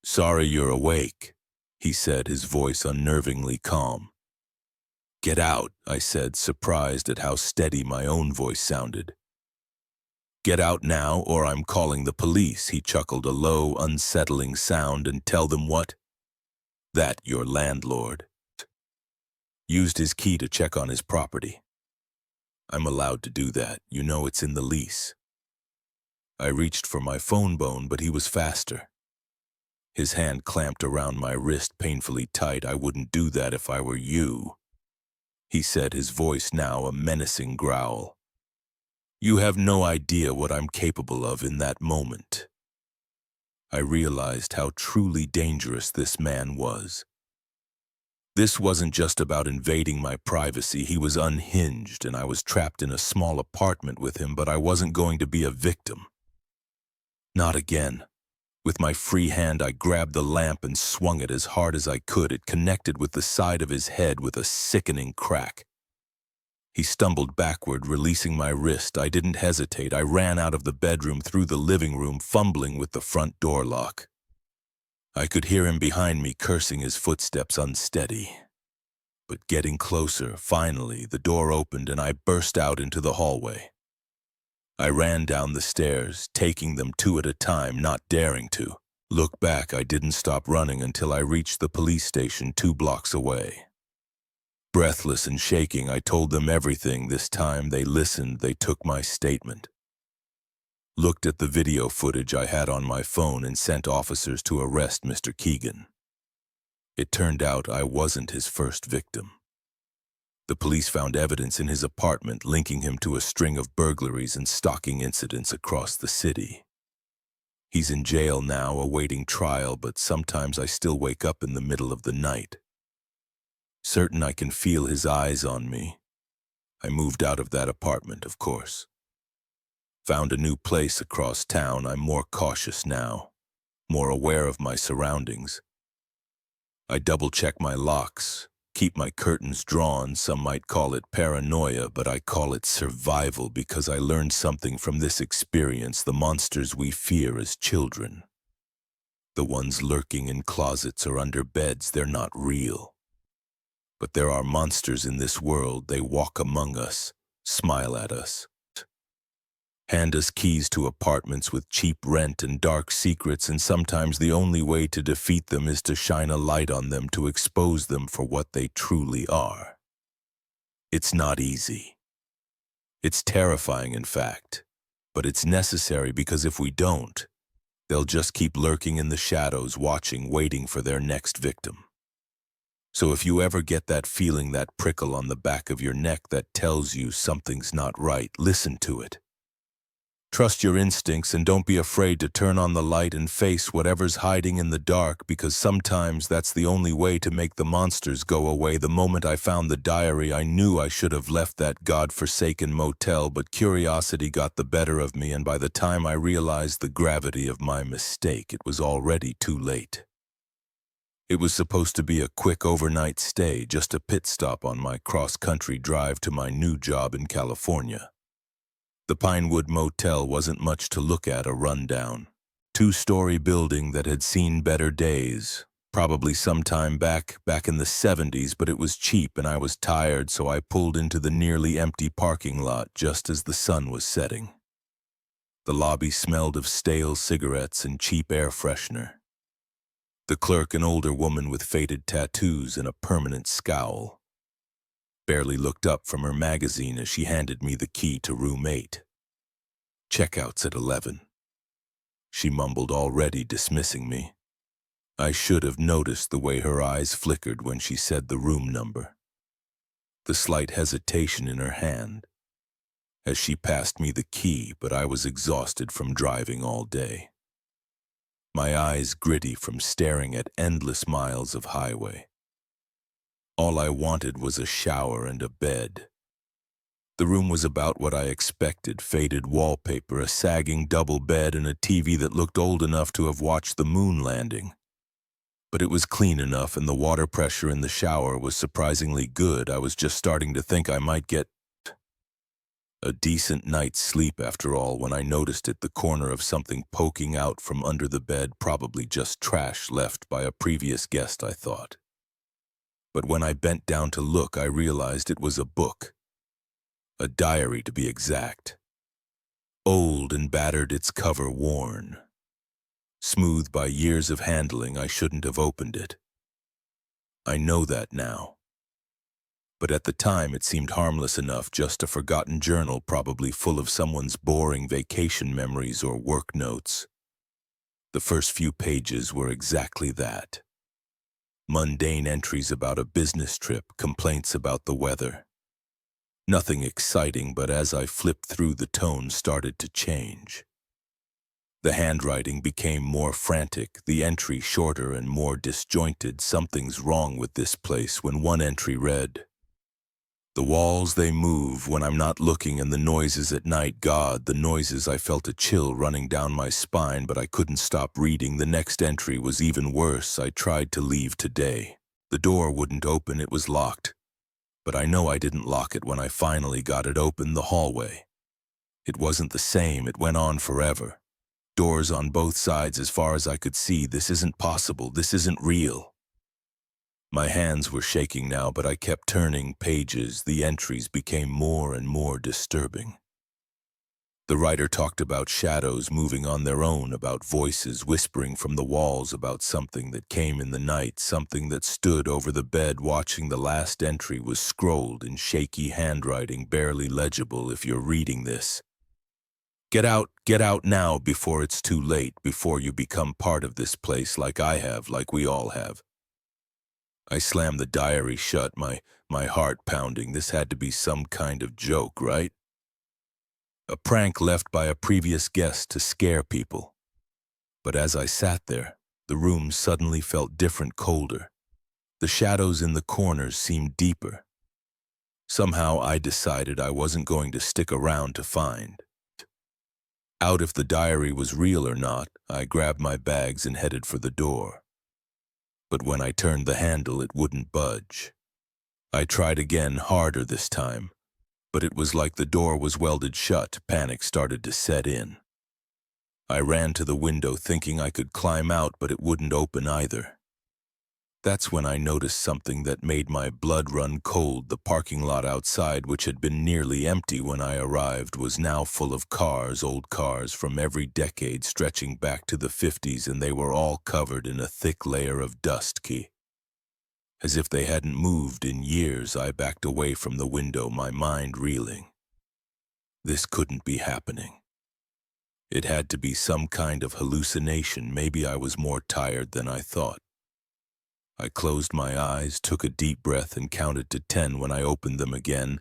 "Sorry you're awake," he said, his voice unnervingly calm. "Get out," I said, surprised at how steady my own voice sounded. "Get out now, or I'm calling the police." He chuckled, a low, unsettling sound. "And tell them what?" "That your landlord used his key to check on his property." "I'm allowed to do that. You know it's in the lease." I reached for my phone bone, but he was faster. His hand clamped around my wrist painfully tight. "I wouldn't do that if I were you," he said, his voice now a menacing growl. "You have no idea what I'm capable of." In that moment, I realized how truly dangerous this man was. This wasn't just about invading my privacy. He was unhinged, and I was trapped in a small apartment with him, but I wasn't going to be a victim. Not again. With my free hand, I grabbed the lamp and swung it as hard as I could. It connected with the side of his head with a sickening crack. He stumbled backward, releasing my wrist. I didn't hesitate. I ran out of the bedroom, through the living room, fumbling with the front door lock. I could hear him behind me, cursing, his footsteps unsteady. But getting closer, finally, the door opened and I burst out into the hallway. I ran down the stairs, taking them two at a time, not daring to look back. I didn't stop running until I reached the police station 2 blocks away. Breathless and shaking, I told them everything. This time they listened. They took my statement, looked at the video footage I had on my phone, and sent officers to arrest Mr. Keegan. It turned out I wasn't his first victim. The police found evidence in his apartment linking him to a string of burglaries and stalking incidents across the city. He's in jail now, awaiting trial, but sometimes I still wake up in the middle of the night, certain I can feel his eyes on me. I moved out of that apartment, of course. Found a new place across town. I'm more cautious now, more aware of my surroundings. I double-check my locks, keep my curtains drawn. Some might call it paranoia, but I call it survival, because I learned something from this experience. The monsters we fear as children, the ones lurking in closets or under beds, they're not real. But there are monsters in this world. They walk among us, smile at us, hand us keys to apartments with cheap rent and dark secrets, and sometimes the only way to defeat them is to shine a light on them, to expose them for what they truly are. It's not easy. It's terrifying, in fact, but it's necessary, because if we don't, they'll just keep lurking in the shadows, watching, waiting for their next victim. So if you ever get that feeling, that prickle on the back of your neck that tells you something's not right, listen to it. Trust your instincts and don't be afraid to turn on the light and face whatever's hiding in the dark, because sometimes that's the only way to make the monsters go away. The moment I found the diary, I knew I should have left that god-forsaken motel, but curiosity got the better of me, and by the time I realized the gravity of my mistake, it was already too late. It was supposed to be a quick overnight stay, just a pit stop on my cross-country drive to my new job in California. The Pinewood Motel wasn't much to look at, a rundown, two-story building that had seen better days, probably sometime back in the 70s, but it was cheap and I was tired, so I pulled into the nearly empty parking lot just as the sun was setting. The lobby smelled of stale cigarettes and cheap air freshener. The clerk, an older woman with faded tattoos and a permanent scowl, barely looked up from her magazine as she handed me the key to room 8. Checkout's at 11. She mumbled, already dismissing me. I should have noticed the way her eyes flickered when she said the room number. The slight hesitation in her hand as she passed me the key, but I was exhausted from driving all day. My eyes gritty from staring at endless miles of highway. All I wanted was a shower and a bed. The room was about what I expected: faded wallpaper, a sagging double bed, and a TV that looked old enough to have watched the moon landing. But it was clean enough, and the water pressure in the shower was surprisingly good. I was just starting to think I might get a decent night's sleep after all when I noticed the corner of something poking out from under the bed, probably just trash left by a previous guest, I thought. But when I bent down to look, I realized it was a book. A diary, to be exact. Old and battered, its cover worn. Smooth by years of handling, I shouldn't have opened it. I know that now. But at the time it seemed harmless enough, just a forgotten journal, probably full of someone's boring vacation memories or work notes. The first few pages were exactly that. Mundane entries about a business trip, complaints about the weather. Nothing exciting, but as I flipped through, the tone started to change. The handwriting became more frantic, the entry shorter and more disjointed. Something's wrong with this place. When one entry read, "The walls, they move when I'm not looking, and the noises at night, God, the noises." I felt a chill running down my spine, but I couldn't stop reading. The next entry was even worse. "I tried to leave today. The door wouldn't open, it was locked. But I know I didn't lock it when I finally got it open. The hallway. It wasn't the same. It went on forever. Doors on both sides as far as I could see. This isn't possible. This isn't real." My hands were shaking now, but I kept turning pages. The entries became more and more disturbing. The writer talked about shadows moving on their own, about voices whispering from the walls, about something that came in the night, something that stood over the bed watching. The last entry was scrolled in shaky handwriting, barely legible if you're reading this. Get out now before it's too late, before you become part of this place like I have, like we all have." I slammed the diary shut, my heart pounding. This had to be some kind of joke, right? A prank left by a previous guest to scare people. But as I sat there, the room suddenly felt different, colder. The shadows in the corners seemed deeper. Somehow I decided I wasn't going to stick around to find out if the diary was real or not. I grabbed my bags and headed for the door. But when I turned the handle, it wouldn't budge. I tried again, harder this time. But it was like the door was welded shut. Panic started to set in. I ran to the window thinking I could climb out, but it wouldn't open either. That's when I noticed something that made my blood run cold. The parking lot outside, which had been nearly empty when I arrived, was now full of cars, old cars from every decade stretching back to the 50s, and they were all covered in a thick layer of dust. As if they hadn't moved in years, I backed away from the window, my mind reeling. This couldn't be happening. It had to be some kind of hallucination. Maybe I was more tired than I thought. I closed my eyes, took a deep breath, and counted to 10. When I opened them again,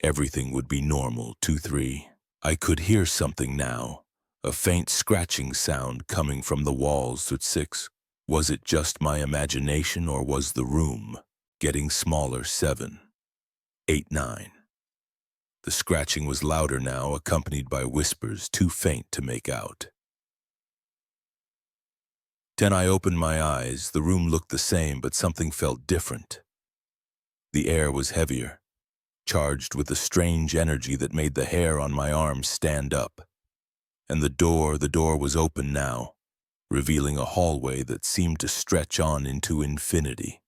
everything would be normal. 2, 3. I could hear something now, a faint scratching sound coming from the walls at 6. Was it just my imagination or was the room getting smaller? 7, 8, 9. The scratching was louder now, accompanied by whispers too faint to make out. 10. I opened my eyes. The room looked the same, but something felt different. The air was heavier, charged with a strange energy that made the hair on my arms stand up. And the door was open now, revealing a hallway that seemed to stretch on into infinity.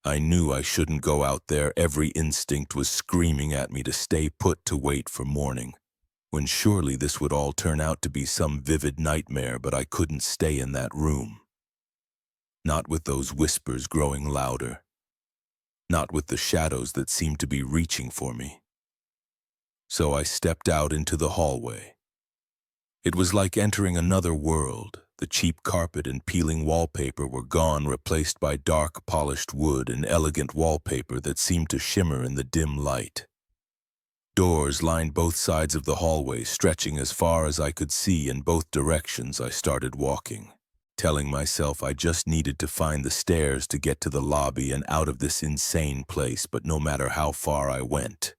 I knew I shouldn't go out there. Every instinct was screaming at me to stay put, to wait for morning, when surely this would all turn out to be some vivid nightmare. But I couldn't stay in that room. Not with those whispers growing louder. Not with the shadows that seemed to be reaching for me. So I stepped out into the hallway. It was like entering another world. The cheap carpet and peeling wallpaper were gone, replaced by dark, polished wood and elegant wallpaper that seemed to shimmer in the dim light. Doors lined both sides of the hallway, stretching as far as I could see in both directions. I started walking, telling myself I just needed to find the stairs to get to the lobby and out of this insane place. But no matter how far I went,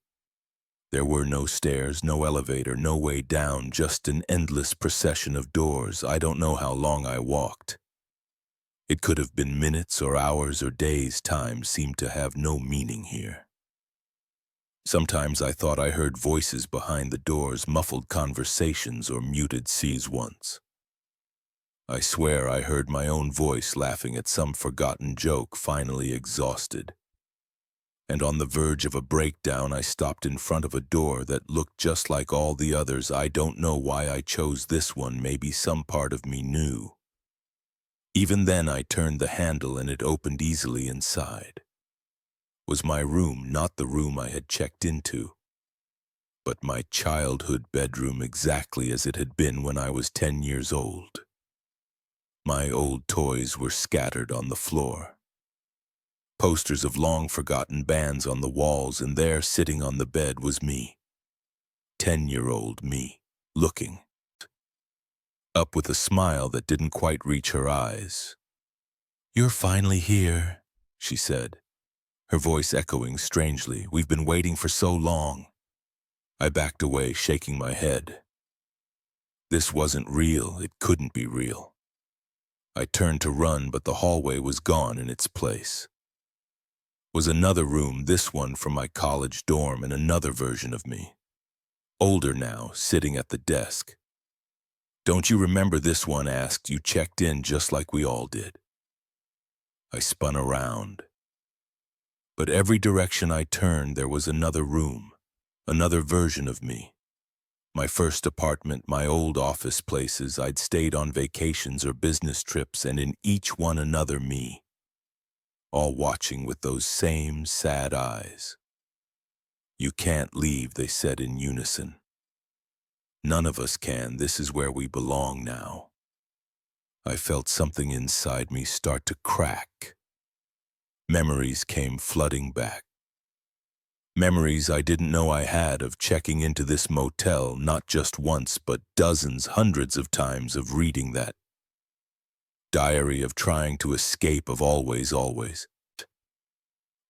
there were no stairs, no elevator, no way down, just an endless procession of doors. I don't know how long I walked. It could have been minutes or hours or days. Time seemed to have no meaning here. Sometimes I thought I heard voices behind the doors, muffled conversations or muted seas. Once, I swear I heard my own voice laughing at some forgotten joke. Finally exhausted and on the verge of a breakdown, I stopped in front of a door that looked just like all the others. I don't know why I chose this one. Maybe some part of me knew. Even then, I turned the handle and it opened easily. Inside was my room, not the room I had checked into, but my childhood bedroom, exactly as it had been when I was 10 years old. My old toys were scattered on the floor. Posters of long-forgotten bands on the walls, and there, sitting on the bed, was me. 10-year-old me, looking up with a smile that didn't quite reach her eyes. "You're finally here," she said, her voice echoing strangely. "We've been waiting for so long." I backed away, shaking my head. This wasn't real. It couldn't be real. I turned to run, but the hallway was gone. In its place was another room, this one from my college dorm, and another version of me. Older now, sitting at the desk. "Don't you remember this one?" asked. "You checked in just like we all did." I spun around. But every direction I turned, there was another room, another version of me. My first apartment, my old office places, I'd stayed on vacations or business trips, and in each one another me. All watching with those same sad eyes. "You can't leave," they said in unison. "None of us can. This is where we belong now." I felt something inside me start to crack. Memories came flooding back. Memories I didn't know I had of checking into this motel, not just once, but dozens, hundreds of times, of reading that diary, of trying to escape, of always.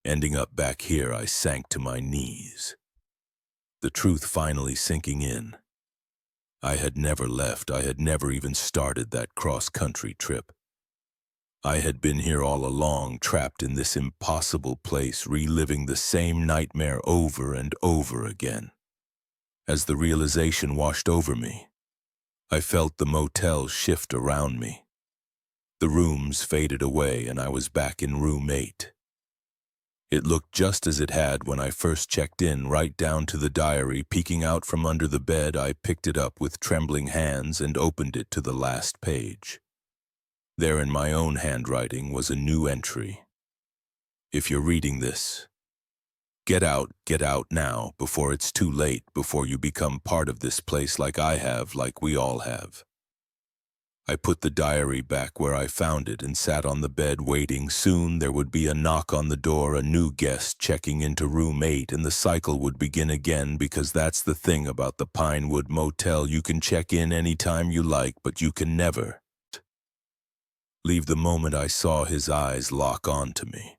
Ending up back here, I sank to my knees. The truth finally sinking in. I had never left. I had never even started that cross-country trip. I had been here all along, trapped in this impossible place, reliving the same nightmare over and over again. As the realization washed over me, I felt the motel shift around me. The rooms faded away, and I was back in room 8. It looked just as it had when I first checked in, right down to the diary. Peeking out from under the bed, I picked it up with trembling hands and opened it to the last page. There, in my own handwriting, was a new entry. "If you're reading this, get out now, before it's too late, before you become part of this place like I have, like we all have." I put the diary back where I found it and sat on the bed waiting. Soon there would be a knock on the door, a new guest checking into room 8, and the cycle would begin again, because that's the thing about the Pinewood Motel. You can check in anytime you like, but you can never leave. The moment I saw his eyes lock onto me,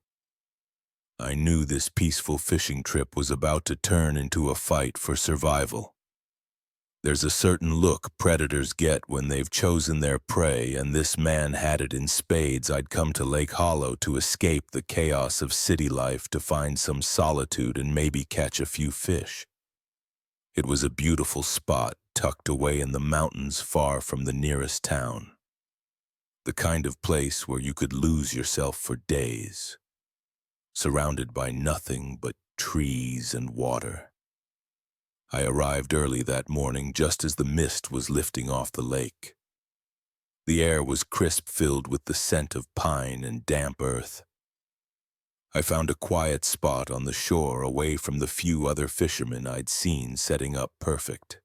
I knew this peaceful fishing trip was about to turn into a fight for survival. There's a certain look predators get when they've chosen their prey, and this man had it in spades. I'd come to Lake Hollow to escape the chaos of city life, to find some solitude and maybe catch a few fish. It was a beautiful spot tucked away in the mountains far from the nearest town. The kind of place where you could lose yourself for days, surrounded by nothing but trees and water. I arrived early that morning, just as the mist was lifting off the lake. The air was crisp, filled with the scent of pine and damp earth. I found a quiet spot on the shore, away from the few other fishermen I'd seen setting up perfect.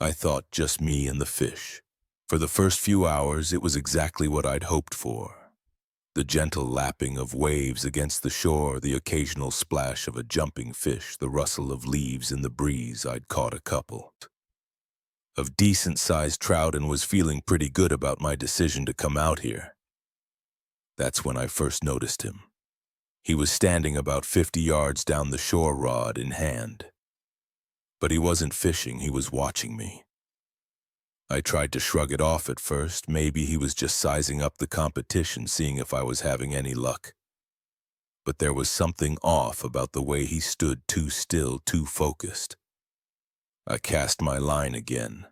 I thought just me and the fish. For the first few hours, it was exactly what I'd hoped for. The gentle lapping of waves against the shore, the occasional splash of a jumping fish, the rustle of leaves in the breeze. I'd caught a couple of decent-sized trout and was feeling pretty good about my decision to come out here. That's when I first noticed him. He was standing about 50 yards down the shore, rod in hand. But he wasn't fishing, he was watching me. I tried to shrug it off at first. Maybe he was just sizing up the competition, seeing if I was having any luck. But there was something off about the way he stood, too still, too focused. I cast my line again,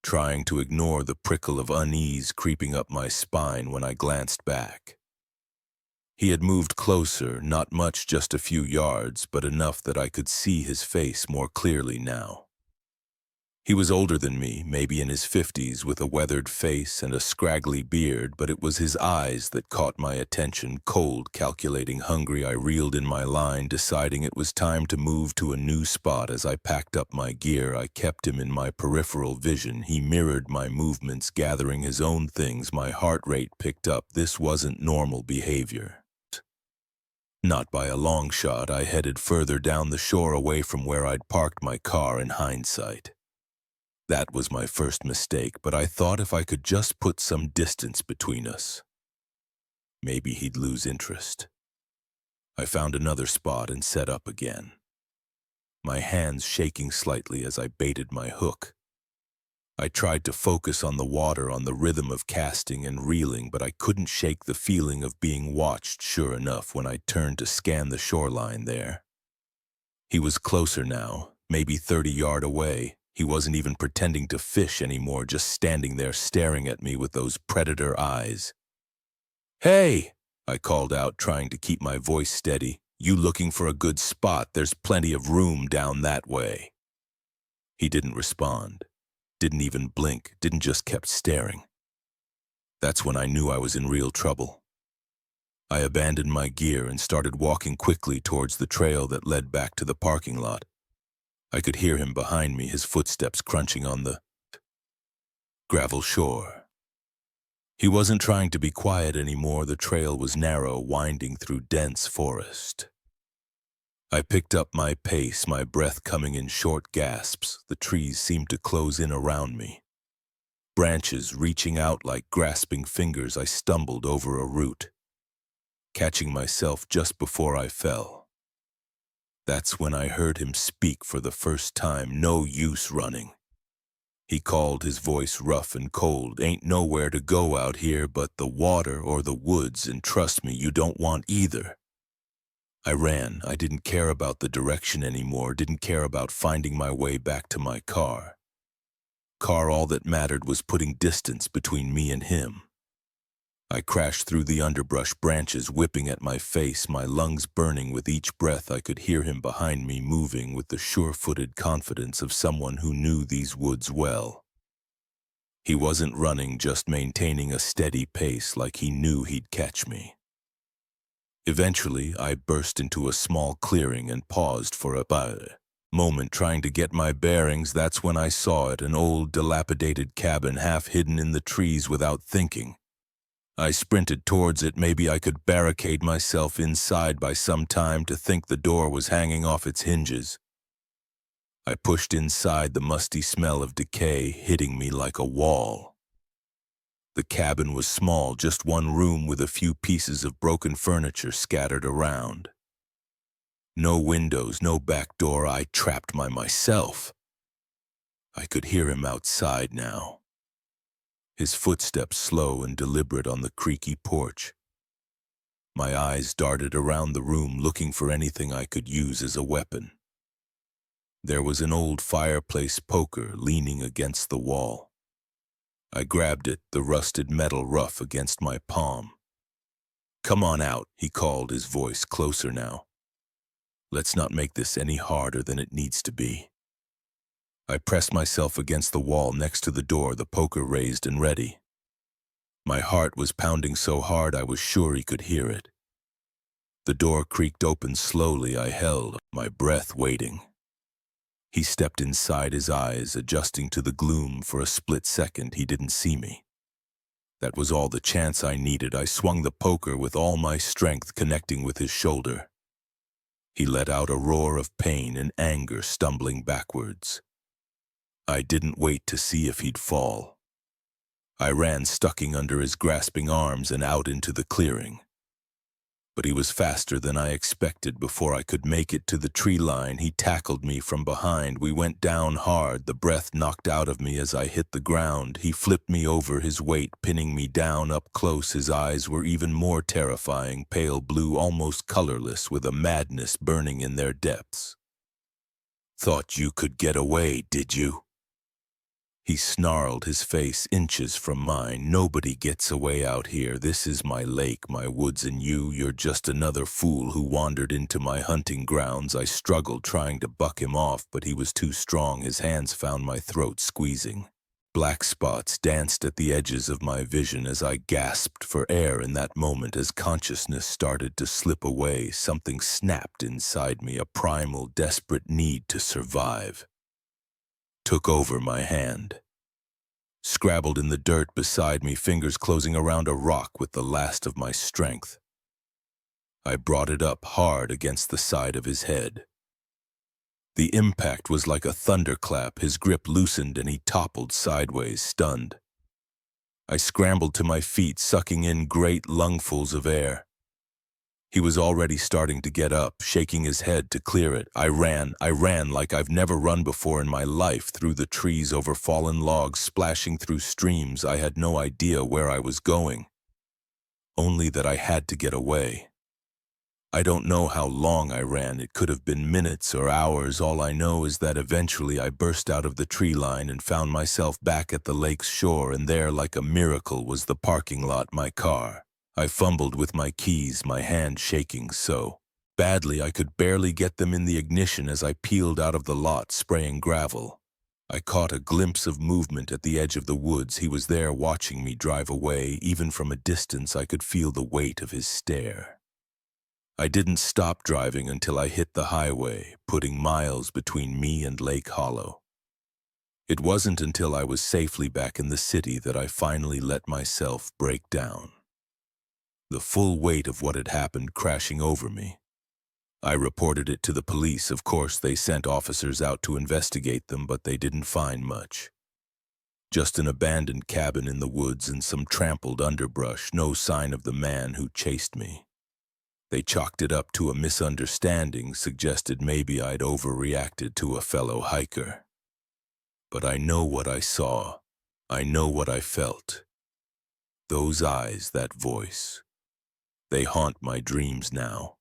trying to ignore the prickle of unease creeping up my spine when I glanced back. He had moved closer, not much, just a few yards, but enough that I could see his face more clearly now. He was older than me, maybe in his 50s, with a weathered face and a scraggly beard, but it was his eyes that caught my attention. Cold, calculating, hungry. I reeled in my line, deciding it was time to move to a new spot. As I packed up my gear, I kept him in my peripheral vision. He mirrored my movements, gathering his own things. My heart rate picked up. This wasn't normal behavior. Not by a long shot. I headed further down the shore, away from where I'd parked my car. In hindsight, that was my first mistake, but I thought if I could just put some distance between us, maybe he'd lose interest. I found another spot and set up again, my hands shaking slightly as I baited my hook. I tried to focus on the water, on the rhythm of casting and reeling, but I couldn't shake the feeling of being watched. Sure enough, when I turned to scan the shoreline, there he was, closer now, maybe 30 yards away. He wasn't even pretending to fish anymore, just standing there staring at me with those predator eyes. "Hey!" I called out, trying to keep my voice steady. "You looking for a good spot? There's plenty of room down that way." He didn't respond, didn't even blink, just kept staring. That's when I knew I was in real trouble. I abandoned my gear and started walking quickly towards the trail that led back to the parking lot. I could hear him behind me, his footsteps crunching on the gravel shore. He wasn't trying to be quiet anymore. The trail was narrow, winding through dense forest. I picked up my pace, my breath coming in short gasps. The trees seemed to close in around me, branches reaching out like grasping fingers. I stumbled over a root, catching myself just before I fell. That's when I heard him speak for the first time. "No use running," he called, his voice rough and cold. "Ain't nowhere to go out here but the water or the woods, and trust me, you don't want either." I ran. I didn't care about the direction anymore, didn't care about finding my way back to my car. All that mattered was putting distance between me and him. I crashed through the underbrush, branches whipping at my face, my lungs burning with each breath. I could hear him behind me, moving with the sure-footed confidence of someone who knew these woods well. He wasn't running, just maintaining a steady pace, like he knew he'd catch me. Eventually, I burst into a small clearing and paused for a bite. moment trying to get my bearings, that's when I saw it, an old, dilapidated cabin half hidden in the trees. Without thinking, I sprinted towards it. Maybe I could barricade myself inside by some time to think the door was hanging off its hinges. I pushed inside, the musty smell of decay hitting me like a wall. The cabin was small, just one room with a few pieces of broken furniture scattered around. No windows, no back door. I trapped myself. I could hear him outside now. His footsteps slow and deliberate on the creaky porch. My eyes darted around the room, looking for anything I could use as a weapon. There was an old fireplace poker leaning against the wall. I grabbed it, the rusted metal rough against my palm. "Come on out," he called, his voice closer now. "Let's not make this any harder than it needs to be." I pressed myself against the wall next to the door, the poker raised and ready. My heart was pounding so hard I was sure he could hear it. The door creaked open slowly. I held my breath, waiting. He stepped inside, his eyes adjusting to the gloom. For a split second, he didn't see me. That was all the chance I needed. I swung the poker with all my strength, connecting with his shoulder. He let out a roar of pain and anger, stumbling backwards. I didn't wait to see if he'd fall. I ran, stucking under his grasping arms, and out into the clearing. But he was faster than I expected. Before I could make it to the tree line, he tackled me from behind. We went down hard, the breath knocked out of me as I hit the ground. He flipped me over, his weight pinning me down. Up close, his eyes were even more terrifying, pale blue, almost colorless, with a madness burning in their depths. "Thought you could get away, did you?" He snarled, his face inches from mine. "Nobody gets away out here. This is my lake, my woods, and you're just another fool who wandered into my hunting grounds." I struggled, trying to buck him off, but he was too strong. His hands found my throat, squeezing. Black spots danced at the edges of my vision as I gasped for air. In that moment, as consciousness started to slip away, something snapped inside me. A primal, desperate need to survive took over my hand. Scrabbled in the dirt beside me, fingers closing around a rock with the last of my strength. I brought it up hard against the side of his head. The impact was like a thunderclap. His grip loosened and he toppled sideways, stunned. I scrambled to my feet, sucking in great lungfuls of air. He was already starting to get up, shaking his head to clear it. I ran like I've never run before in my life, through the trees, over fallen logs, splashing through streams. I had no idea where I was going, only that I had to get away. I don't know how long I ran. It could have been minutes or hours. All I know is that eventually I burst out of the tree line and found myself back at the lake's shore, and there, like a miracle, was the parking lot, my car. I fumbled with my keys, my hand shaking so badly I could barely get them in the ignition as I peeled out of the lot, spraying gravel. I caught a glimpse of movement at the edge of the woods. He was there, watching me drive away. Even from a distance, I could feel the weight of his stare. I didn't stop driving until I hit the highway, putting miles between me and Lake Hollow. It wasn't until I was safely back in the city that I finally let myself break down. The full weight of what had happened crashing over me. I reported it to the police. Of course, they sent officers out to investigate them, but they didn't find much. Just an abandoned cabin in the woods and some trampled underbrush, no sign of the man who chased me. They chalked it up to a misunderstanding, suggested maybe I'd overreacted to a fellow hiker. But I know what I saw. I know what I felt. Those eyes, that voice. They haunt my dreams now.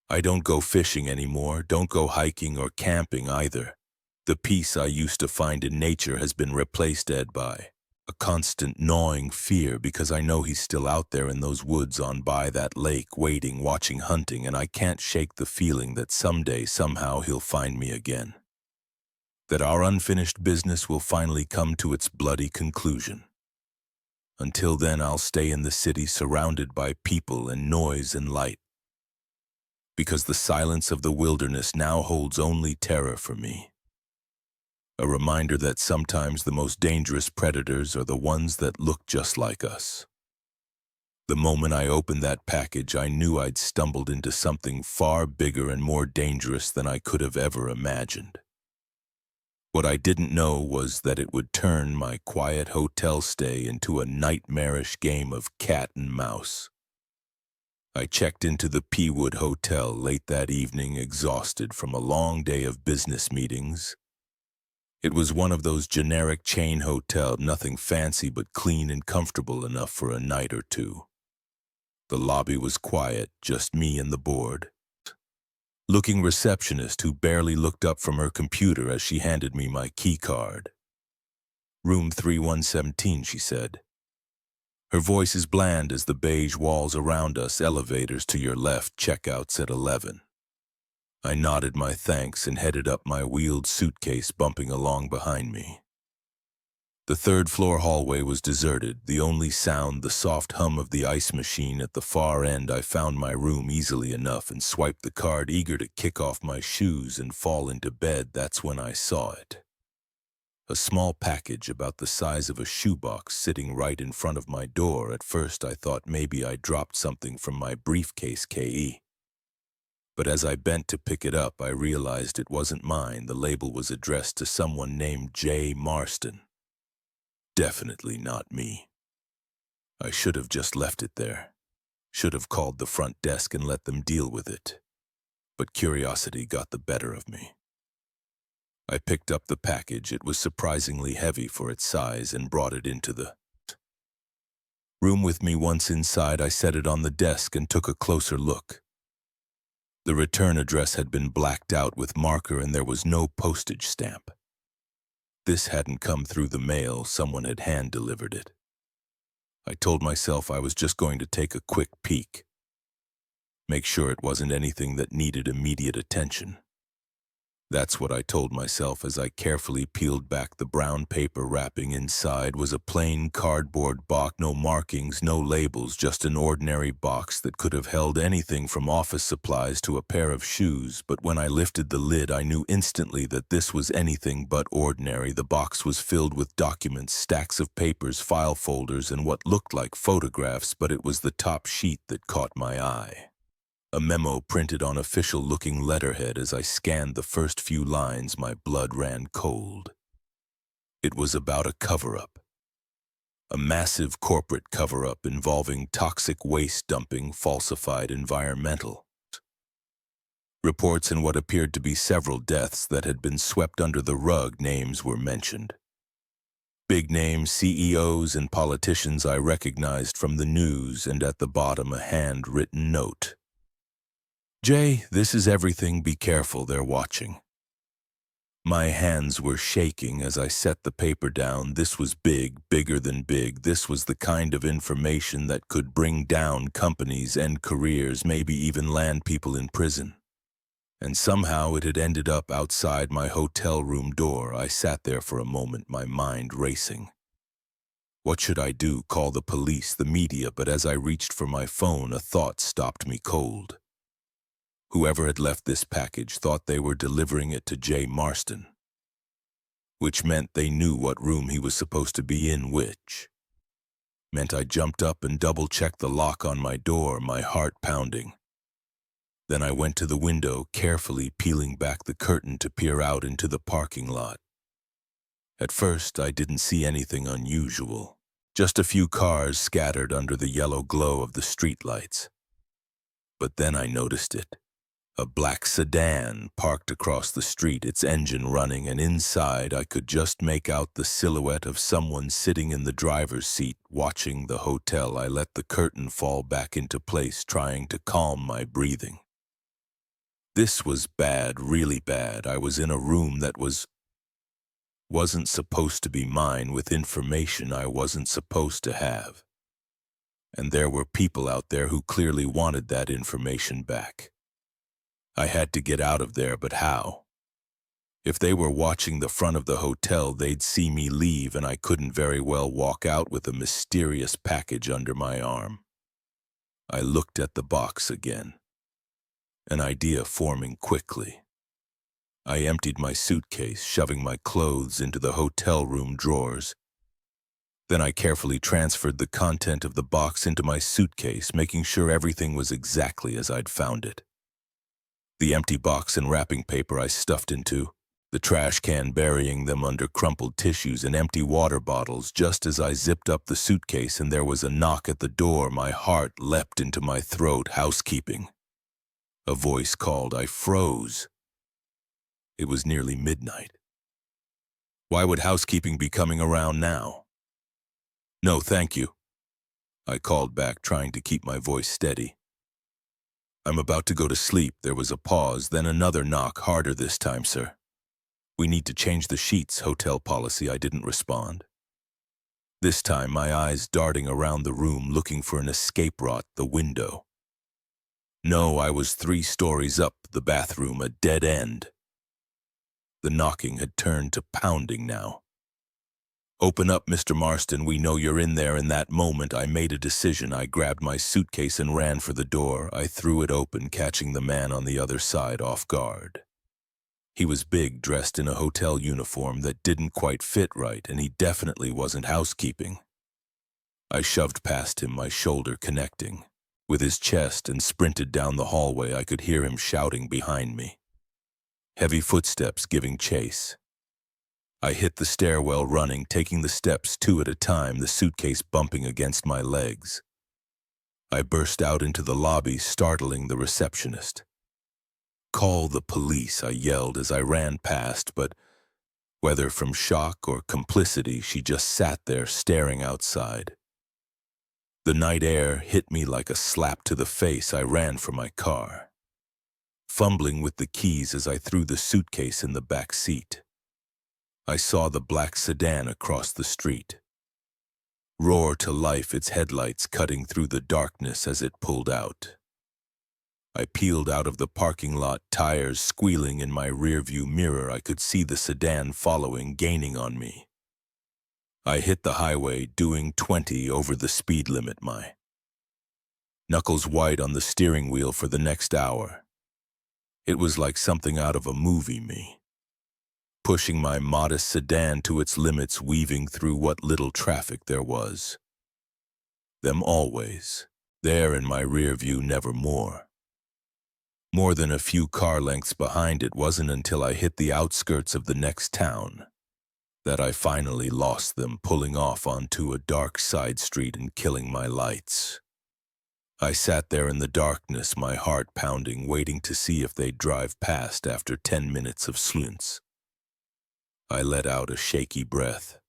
I don't go fishing anymore, don't go hiking or camping either. The peace I used to find in nature has been replaced by a constant gnawing fear, because I know he's still out there in those woods on by that lake, waiting, watching, hunting, and I can't shake the feeling that someday, somehow, he'll find me again. That our unfinished business will finally come to its bloody conclusion. Until then, I'll stay in the city, surrounded by people and noise and light. because the silence of the wilderness now holds only terror for me. A reminder that sometimes the most dangerous predators are the ones that look just like us. The moment I opened that package, I knew I'd stumbled into something far bigger and more dangerous than I could have ever imagined. What I didn't know was that it would turn my quiet hotel stay into a nightmarish game of cat and mouse. I checked into the Peawood Hotel late that evening, exhausted from a long day of business meetings. It was one of those generic chain hotels, nothing fancy but clean and comfortable enough for a night or two. The lobby was quiet, just me and the bored-looking receptionist who barely looked up from her computer as she handed me my key card. "Room 3117, she said. Her voice as bland as the beige walls around us. "Elevators to your left, checkouts at 11. I nodded my thanks and headed up my wheeled suitcase, bumping along behind me. The third-floor hallway was deserted, the only sound the soft hum of the ice machine at the far end. I found my room easily enough and swiped the card, eager to kick off my shoes and fall into bed. That's when I saw it. A small package about the size of a shoebox sitting right in front of my door. At first I thought maybe I dropped something from my briefcase, but as I bent to pick it up, I realized it wasn't mine. The label was addressed to someone named J. Marston. Definitely not me. I should have just left it there. Should have called the front desk and let them deal with it. But curiosity got the better of me. I picked up the package. It was surprisingly heavy for its size and brought it into the room with me. Once inside, I set it on the desk and took a closer look. The return address had been blacked out with marker and there was no postage stamp. This hadn't come through the mail. Someone had hand-delivered it. I told myself I was just going to take a quick peek. Make sure it wasn't anything that needed immediate attention. That's what I told myself as I carefully peeled back the brown paper wrapping. Inside was a plain cardboard box, no markings, no labels, just an ordinary box that could have held anything from office supplies to a pair of shoes. But when I lifted the lid, I knew instantly that this was anything but ordinary. The box was filled with documents, stacks of papers, file folders, and what looked like photographs, but it was the top sheet that caught my eye. A memo printed on official-looking letterhead. As I scanned the first few lines, my blood ran cold. It was about a cover-up. A massive corporate cover-up involving toxic waste dumping, falsified environmental reports, and what appeared to be several deaths that had been swept under the rug. Names were mentioned. Big name CEOs and politicians I recognized from the news, and at the bottom a handwritten note. "Jay, this is everything. Be careful, they're watching." My hands were shaking as I set the paper down. This was big, bigger than big. This was the kind of information that could bring down companies, end careers, maybe even land people in prison. And somehow it had ended up outside my hotel room door. I sat there for a moment, my mind racing. What should I do? Call the police, the media? But as I reached for my phone, a thought stopped me cold. Whoever had left this package thought they were delivering it to J. Marston, which meant they knew what room he was supposed to be in, which meant I jumped up and double-checked the lock on my door, my heart pounding. Then I went to the window, carefully peeling back the curtain to peer out into the parking lot. At first, I didn't see anything unusual, just a few cars scattered under the yellow glow of the streetlights. But then I noticed it. A black sedan parked across the street, its engine running, and inside I could just make out the silhouette of someone sitting in the driver's seat, watching the hotel. I let the curtain fall back into place, trying to calm my breathing. This was bad, really bad. I was in a room that wasn't supposed to be mine, with information I wasn't supposed to have. And there were people out there who clearly wanted that information back. I had to get out of there, but how? If they were watching the front of the hotel, they'd see me leave, and I couldn't very well walk out with a mysterious package under my arm. I looked at the box again. an idea forming quickly. I emptied my suitcase, shoving my clothes into the hotel room drawers. Then I carefully transferred the content of the box into my suitcase, making sure everything was exactly as I'd found it. The empty box and wrapping paper I stuffed into, the trash can burying them under crumpled tissues and empty water bottles. Just as I zipped up the suitcase and there was a knock at the door, my heart leapt into my throat. Housekeeping. A voice called. I froze. It was nearly midnight. Why would housekeeping be coming around now? No, thank you, I called back, trying to keep my voice steady. I'm about to go to sleep. There was a pause, then another knock, harder this time, sir. We need to change the sheets, hotel policy. I didn't respond. This time, my eyes darting around the room, looking for an escape route, the window. No, I was 3 stories up, the bathroom, a dead end. The knocking had turned to pounding now. Open up, Mr. Marston, we know you're in there. In that moment, I made a decision. I grabbed my suitcase and ran for the door. I threw it open, catching the man on the other side off guard. He was big, dressed in a hotel uniform that didn't quite fit right, and he definitely wasn't housekeeping. I shoved past him, my shoulder connecting with his chest, and sprinted down the hallway. I could hear him shouting behind me. Heavy footsteps giving chase. I hit the stairwell running, taking the steps 2 at a time, the suitcase bumping against my legs. I burst out into the lobby, startling the receptionist. Call the police, I yelled as I ran past, but whether from shock or complicity, she just sat there staring outside. The night air hit me like a slap to the face. I ran for my car, fumbling with the keys as I threw the suitcase in the back seat. I saw the black sedan across the street roar to life, its headlights cutting through the darkness as it pulled out. I peeled out of the parking lot, tires squealing in my rearview mirror. I could see the sedan following, gaining on me. I hit the highway, doing 20 over the speed limit, my knuckles white on the steering wheel for the next hour. It was like something out of a movie, me. Pushing my modest sedan to its limits, weaving through what little traffic there was. Them always, there in my rear view, never more. More than a few car lengths behind. It wasn't until I hit the outskirts of the next town that I finally lost them, pulling off onto a dark side street and killing my lights. I sat there in the darkness, my heart pounding, waiting to see if they'd drive past after 10 minutes of slunts. I let out a shaky breath.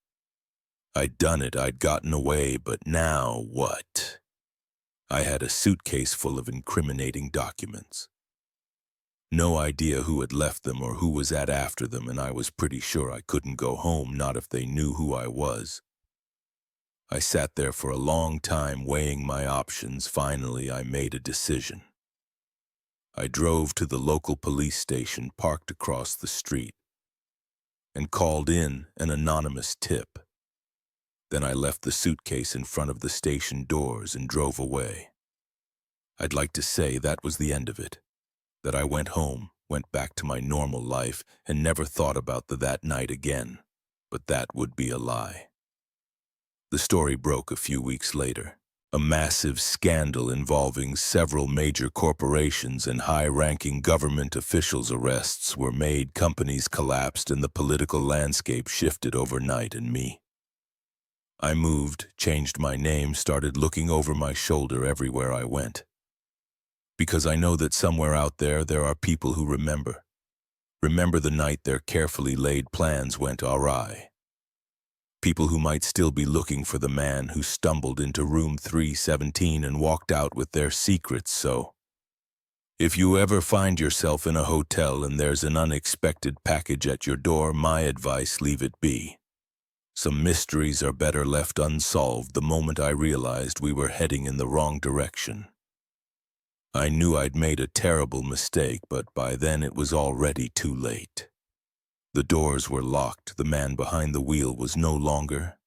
I'd done it, I'd gotten away, but now what? I had a suitcase full of incriminating documents. No idea who had left them or who was after them, and I was pretty sure I couldn't go home, not if they knew who I was. I sat there for a long time, weighing my options. Finally, I made a decision. I drove to the local police station parked across the street and called in an anonymous tip. Then I left the suitcase in front of the station doors and drove away. I'd like to say that was the end of it, that I went home, went back to my normal life, and never thought about that night again. But that would be a lie. The story broke a few weeks later. A massive scandal involving several major corporations and high-ranking government officials' arrests were made. Companies collapsed and the political landscape shifted overnight, and me. I moved, changed my name, started looking over my shoulder everywhere I went. Because I know that somewhere out there are people who remember the night their carefully laid plans went awry. People who might still be looking for the man who stumbled into room 317 and walked out with their secrets. So, if you ever find yourself in a hotel and there's an unexpected package at your door, my advice, leave it be. Some mysteries are better left unsolved. The moment I realized we were heading in the wrong direction, I knew I'd made a terrible mistake, but by then it was already too late. The doors were locked. The man behind the wheel was no longer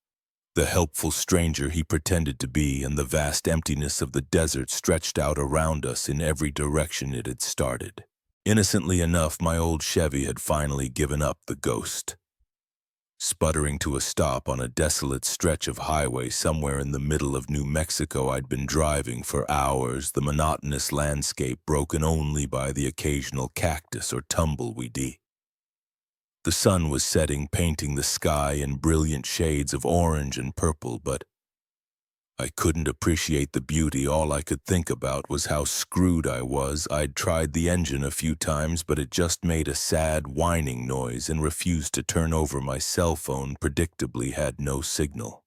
The helpful stranger he pretended to be, and the vast emptiness of the desert stretched out around us in every direction it had started. Innocently enough, my old Chevy had finally given up the ghost. Sputtering to a stop on a desolate stretch of highway somewhere in the middle of New Mexico, I'd been driving for hours, the monotonous landscape broken only by the occasional cactus or tumbleweed. The sun was setting, painting the sky in brilliant shades of orange and purple, but I couldn't appreciate the beauty. All I could think about was how screwed I was. I'd tried the engine a few times, but it just made a sad whining noise and refused to turn over. My cell phone predictably had no signal.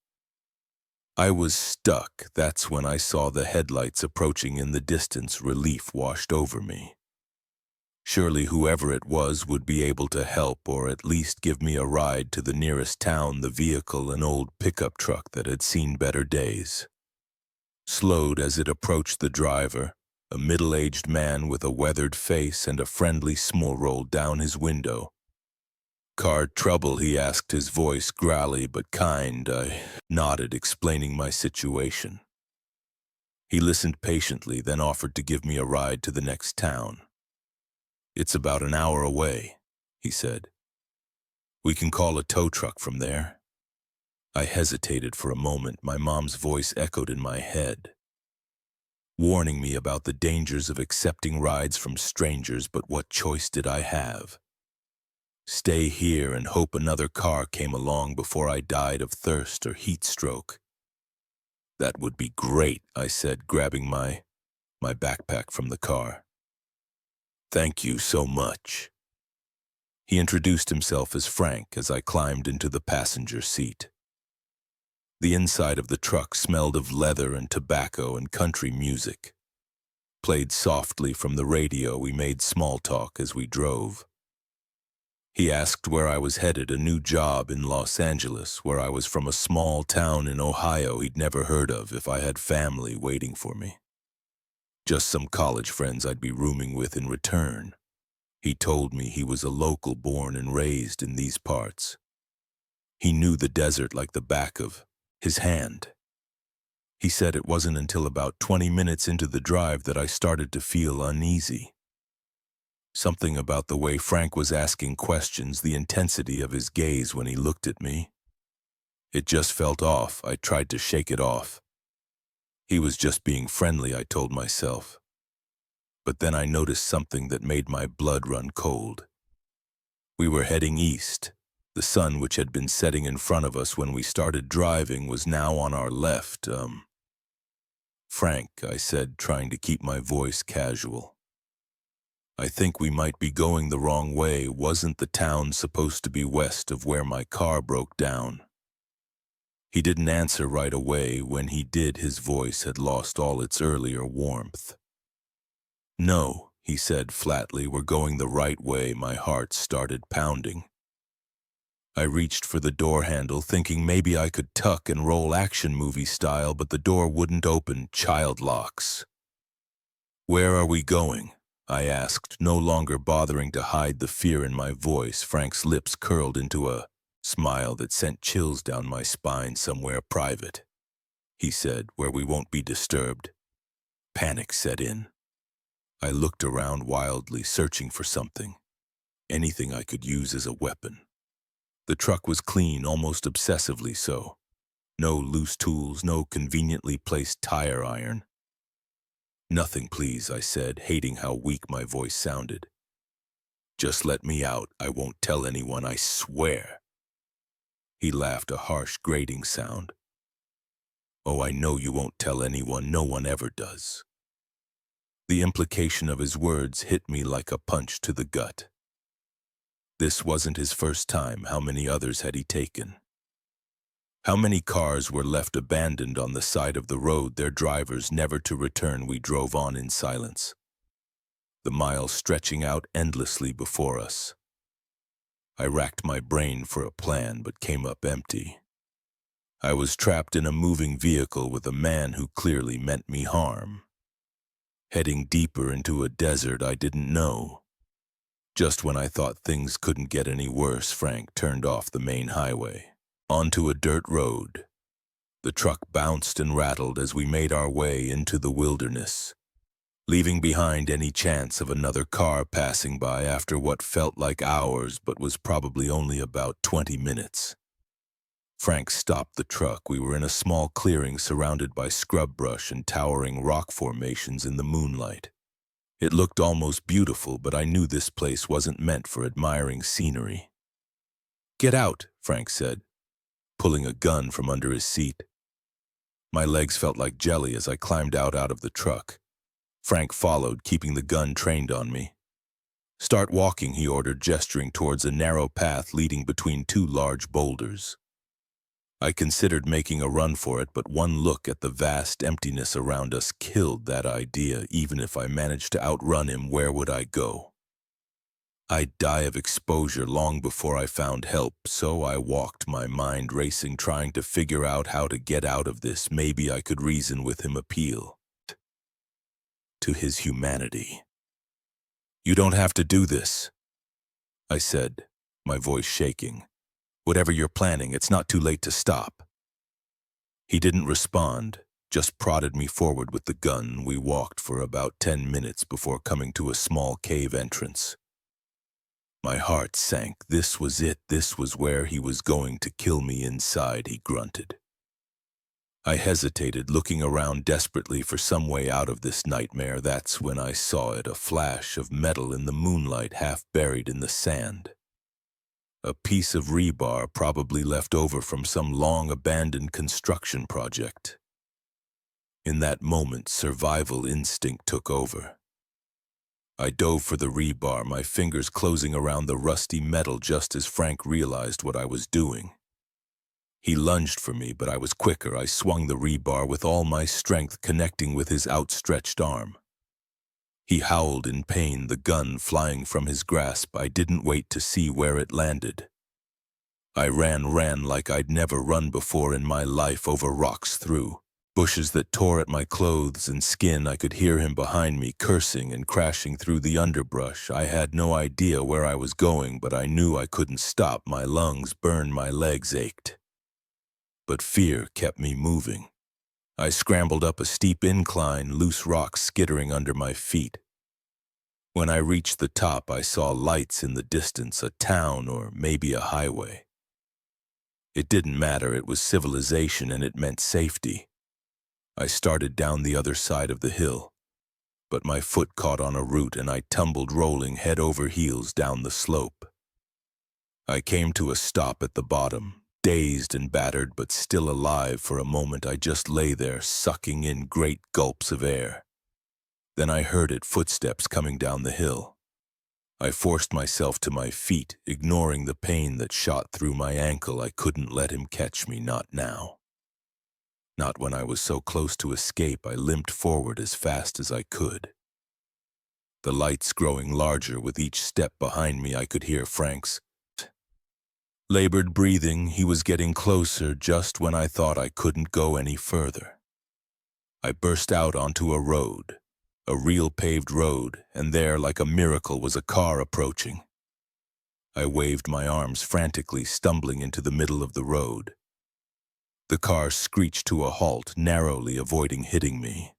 I was stuck. That's when I saw the headlights approaching in the distance. Relief washed over me. Surely whoever it was would be able to help, or at least give me a ride to the nearest town. The vehicle, an old pickup truck that had seen better days, slowed as it approached. The driver, a middle-aged man with a weathered face and a friendly smile, rolled down his window. "Car trouble?" he asked, his voice growly but kind. I nodded, explaining my situation. He listened patiently, then offered to give me a ride to the next town. "It's about an hour away," he said. "We can call a tow truck from there." I hesitated for a moment. My mom's voice echoed in my head, warning me about the dangers of accepting rides from strangers, but what choice did I have? Stay here and hope another car came along before I died of thirst or heat stroke? "That would be great," I said, grabbing my backpack from the car. "Thank you so much." He introduced himself as Frank as I climbed into the passenger seat. The inside of the truck smelled of leather and tobacco, and country music played softly from the radio. We made small talk as we drove. He asked where I was headed. "A new job in Los Angeles," where I was from, a small town in Ohio he'd never heard of. If I had family waiting for me. Just some college friends I'd be rooming with in return. He told me he was a local, born and raised in these parts. He knew the desert like the back of his hand. He said it wasn't until about 20 minutes into the drive that I started to feel uneasy. Something about the way Frank was asking questions, the intensity of his gaze when he looked at me. It just felt off. I tried to shake it off. He was just being friendly, I told myself. But then I noticed something that made my blood run cold. We were heading east. The sun, which had been setting in front of us when we started driving, was now on our left. "Frank," I said, trying to keep my voice casual, "I think we might be going the wrong way. Wasn't the town supposed to be west of where my car broke down?" He didn't answer right away. When he did, his voice had lost all its earlier warmth. "No," he said flatly, "we're going the right way." My heart started pounding. I reached for the door handle, thinking maybe I could tuck and roll action movie style, but the door wouldn't open. Child locks. "Where are we going?" I asked, no longer bothering to hide the fear in my voice. Frank's lips curled into a smile that sent chills down my spine. "Somewhere private," he said, "where we won't be disturbed." Panic set in. I looked around wildly, searching for something, anything I could use as a weapon. The truck was clean, almost obsessively so. No loose tools, no conveniently placed tire iron. "Nothing, please," I said, hating how weak my voice sounded. "Just let me out. I won't tell anyone, I swear." He laughed, a harsh, grating sound. "Oh, I know you won't tell anyone. No one ever does." The implication of his words hit me like a punch to the gut. This wasn't his first time. How many others had he taken? How many cars were left abandoned on the side of the road, their drivers never to return? We drove on in silence, the miles stretching out endlessly before us. I racked my brain for a plan, but came up empty. I was trapped in a moving vehicle with a man who clearly meant me harm, heading deeper into a desert I didn't know. Just when I thought things couldn't get any worse, Frank turned off the main highway, onto a dirt road. The truck bounced and rattled as we made our way into the wilderness, leaving behind any chance of another car passing by after what felt like hours but was probably only about 20 minutes. Frank stopped the truck. We were in a small clearing surrounded by scrub brush and towering rock formations in the moonlight. It looked almost beautiful, but I knew this place wasn't meant for admiring scenery. "Get out," Frank said, pulling a gun from under his seat. My legs felt like jelly as I climbed out of the truck. Frank followed, keeping the gun trained on me. "Start walking," he ordered, gesturing towards a narrow path leading between two large boulders. I considered making a run for it, but one look at the vast emptiness around us killed that idea. Even if I managed to outrun him, where would I go? I'd die of exposure long before I found help, so I walked, my mind racing, trying to figure out how to get out of this. Maybe I could reason with him, appeal to his humanity. "You don't have to do this," I said, my voice shaking. "Whatever you're planning, it's not too late to stop." He didn't respond, just prodded me forward with the gun. We walked for about 10 minutes before coming to a small cave entrance. My heart sank. This was it. This was where he was going to kill me. "Inside," he grunted. I hesitated, looking around desperately for some way out of this nightmare. That's when I saw it, a flash of metal in the moonlight, half buried in the sand. A piece of rebar, probably left over from some long-abandoned construction project. In that moment, survival instinct took over. I dove for the rebar, my fingers closing around the rusty metal just as Frank realized what I was doing. He lunged for me, but I was quicker. I swung the rebar with all my strength, connecting with his outstretched arm. He howled in pain, the gun flying from his grasp. I didn't wait to see where it landed. I ran like I'd never run before in my life, over rocks, through bushes that tore at my clothes and skin. I could hear him behind me, cursing and crashing through the underbrush. I had no idea where I was going, but I knew I couldn't stop. My lungs burned, my legs ached. But fear kept me moving. I scrambled up a steep incline, loose rocks skittering under my feet. When I reached the top, I saw lights in the distance, a town or maybe a highway. It didn't matter, it was civilization and it meant safety. I started down the other side of the hill, but my foot caught on a root and I tumbled, rolling head over heels down the slope. I came to a stop at the bottom, dazed and battered, but still alive. For a moment I just lay there, sucking in great gulps of air. Then I heard it, footsteps coming down the hill. I forced myself to my feet, ignoring the pain that shot through my ankle. I couldn't let him catch me, not now. Not when I was so close to escape. I limped forward as fast as I could. The lights growing larger with each step behind me. I could hear Frank's labored breathing. He was getting closer just when I thought I couldn't go any further. I burst out onto a road, a real paved road, and there, like a miracle, was a car approaching. I waved my arms frantically, stumbling into the middle of the road. The car screeched to a halt, narrowly avoiding hitting me.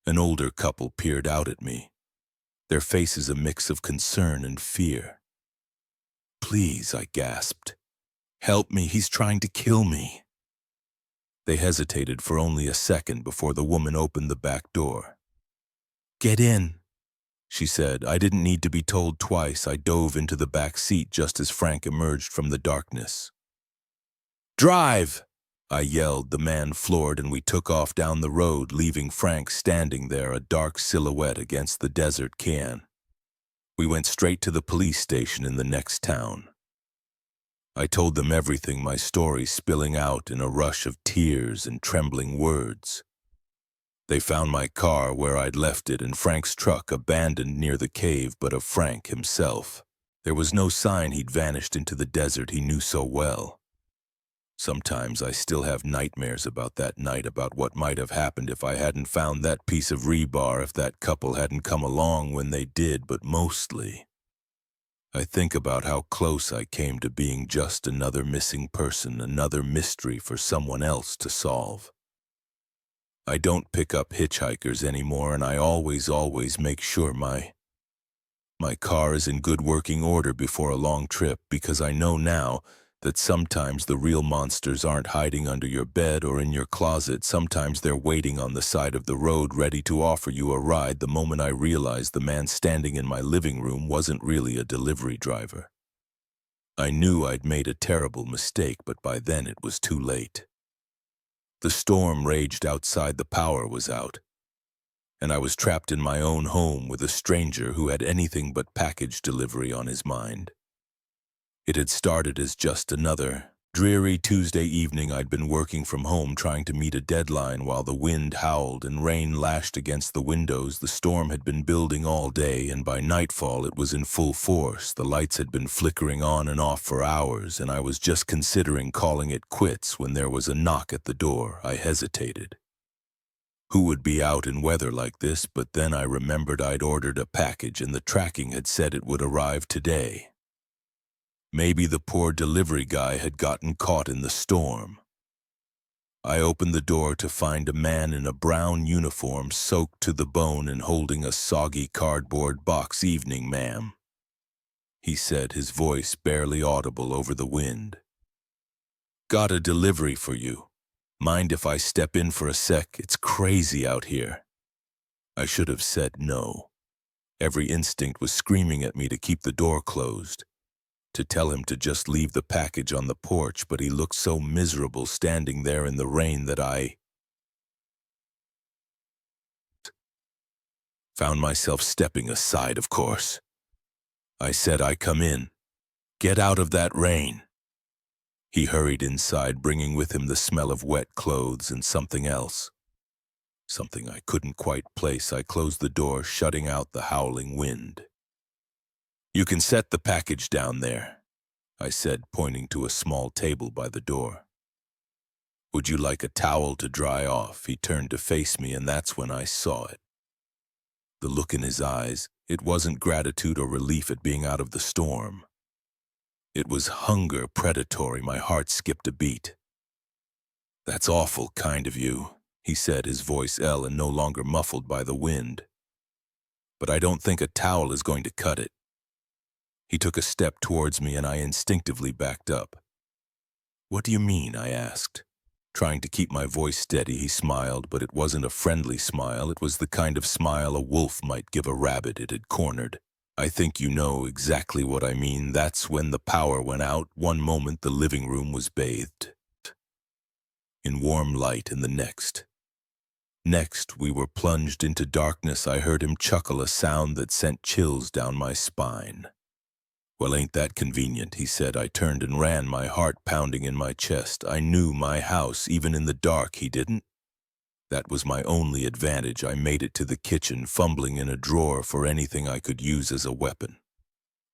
An older couple peered out at me, their faces a mix of concern and fear. "Please," I gasped. "Help me, he's trying to kill me." They hesitated for only a second before the woman opened the back door. "Get in," she said. I didn't need to be told twice. I dove into the back seat just as Frank emerged from the darkness. "Drive!" I yelled. The man floored and we took off down the road, leaving Frank standing there, a dark silhouette against the desert can. We went straight to the police station in the next town. I told them everything, my story spilling out in a rush of tears and trembling words. They found my car where I'd left it and Frank's truck abandoned near the cave, but of Frank himself, there was no sign. He'd vanished into the desert he knew so well. Sometimes I still have nightmares about that night, about what might have happened if I hadn't found that piece of rebar, if that couple hadn't come along when they did, but mostly I think about how close I came to being just another missing person, another mystery for someone else to solve. I don't pick up hitchhikers anymore, and I always make sure my car is in good working order before a long trip, because I know now that sometimes the real monsters aren't hiding under your bed or in your closet. Sometimes they're waiting on the side of the road, ready to offer you a ride. The moment I realized the man standing in my living room wasn't really a delivery driver, I knew I'd made a terrible mistake, but by then it was too late. The storm raged outside, the power was out, and I was trapped in my own home with a stranger who had anything but package delivery on his mind. It had started as just another dreary Tuesday evening. I'd been working from home, trying to meet a deadline while the wind howled and rain lashed against the windows. The storm had been building all day, and by nightfall it was in full force. The lights had been flickering on and off for hours, and I was just considering calling it quits when there was a knock at the door. I hesitated. Who would be out in weather like this? But then I remembered I'd ordered a package and the tracking had said it would arrive today. Maybe the poor delivery guy had gotten caught in the storm. I opened the door to find a man in a brown uniform, soaked to the bone and holding a soggy cardboard box. "Evening, ma'am," he said, his voice barely audible over the wind. "Got a delivery for you. Mind if I step in for a sec? It's crazy out here." I should have said no. Every instinct was screaming at me to keep the door closed, to tell him to just leave the package on the porch, but he looked so miserable standing there in the rain that I found myself stepping aside. Of course. I said, "I come in. Get out of that rain." He hurried inside, bringing with him the smell of wet clothes and something else. Something I couldn't quite place. I closed the door, shutting out the howling wind. "You can set the package down there," I said, pointing to a small table by the door. "Would you like a towel to dry off?" He turned to face me, and that's when I saw it. The look in his eyes, it wasn't gratitude or relief at being out of the storm. It was hunger, predatory. My heart skipped a beat. "That's awful kind of you," he said, his voice ill and no longer muffled by the wind. "But I don't think a towel is going to cut it." He took a step towards me and I instinctively backed up. "What do you mean?" I asked. Trying to keep my voice steady, he smiled, but it wasn't a friendly smile. It was the kind of smile a wolf might give a rabbit it had cornered. "I think you know exactly what I mean. That's when the power went out. One moment the living room was bathed in warm light, and the next we were plunged into darkness." I heard him chuckle, a sound that sent chills down my spine. "Well, ain't that convenient?" he said. I turned and ran, my heart pounding in my chest. I knew my house, even in the dark. He didn't. That was my only advantage. I made it to the kitchen, fumbling in a drawer for anything I could use as a weapon.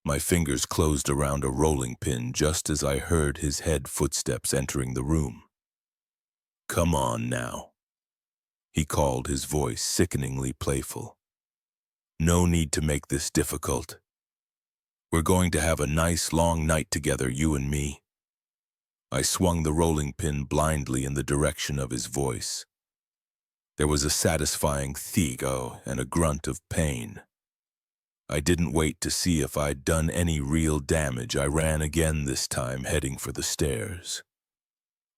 My fingers closed around a rolling pin just as I heard his head footsteps entering the room. "Come on now," he called, his voice sickeningly playful. "No need to make this difficult. We're going to have a nice long night together, you and me." I swung the rolling pin blindly in the direction of his voice. There was a satisfying thig-o and a grunt of pain. I didn't wait to see if I'd done any real damage. I ran again, this time heading for the stairs.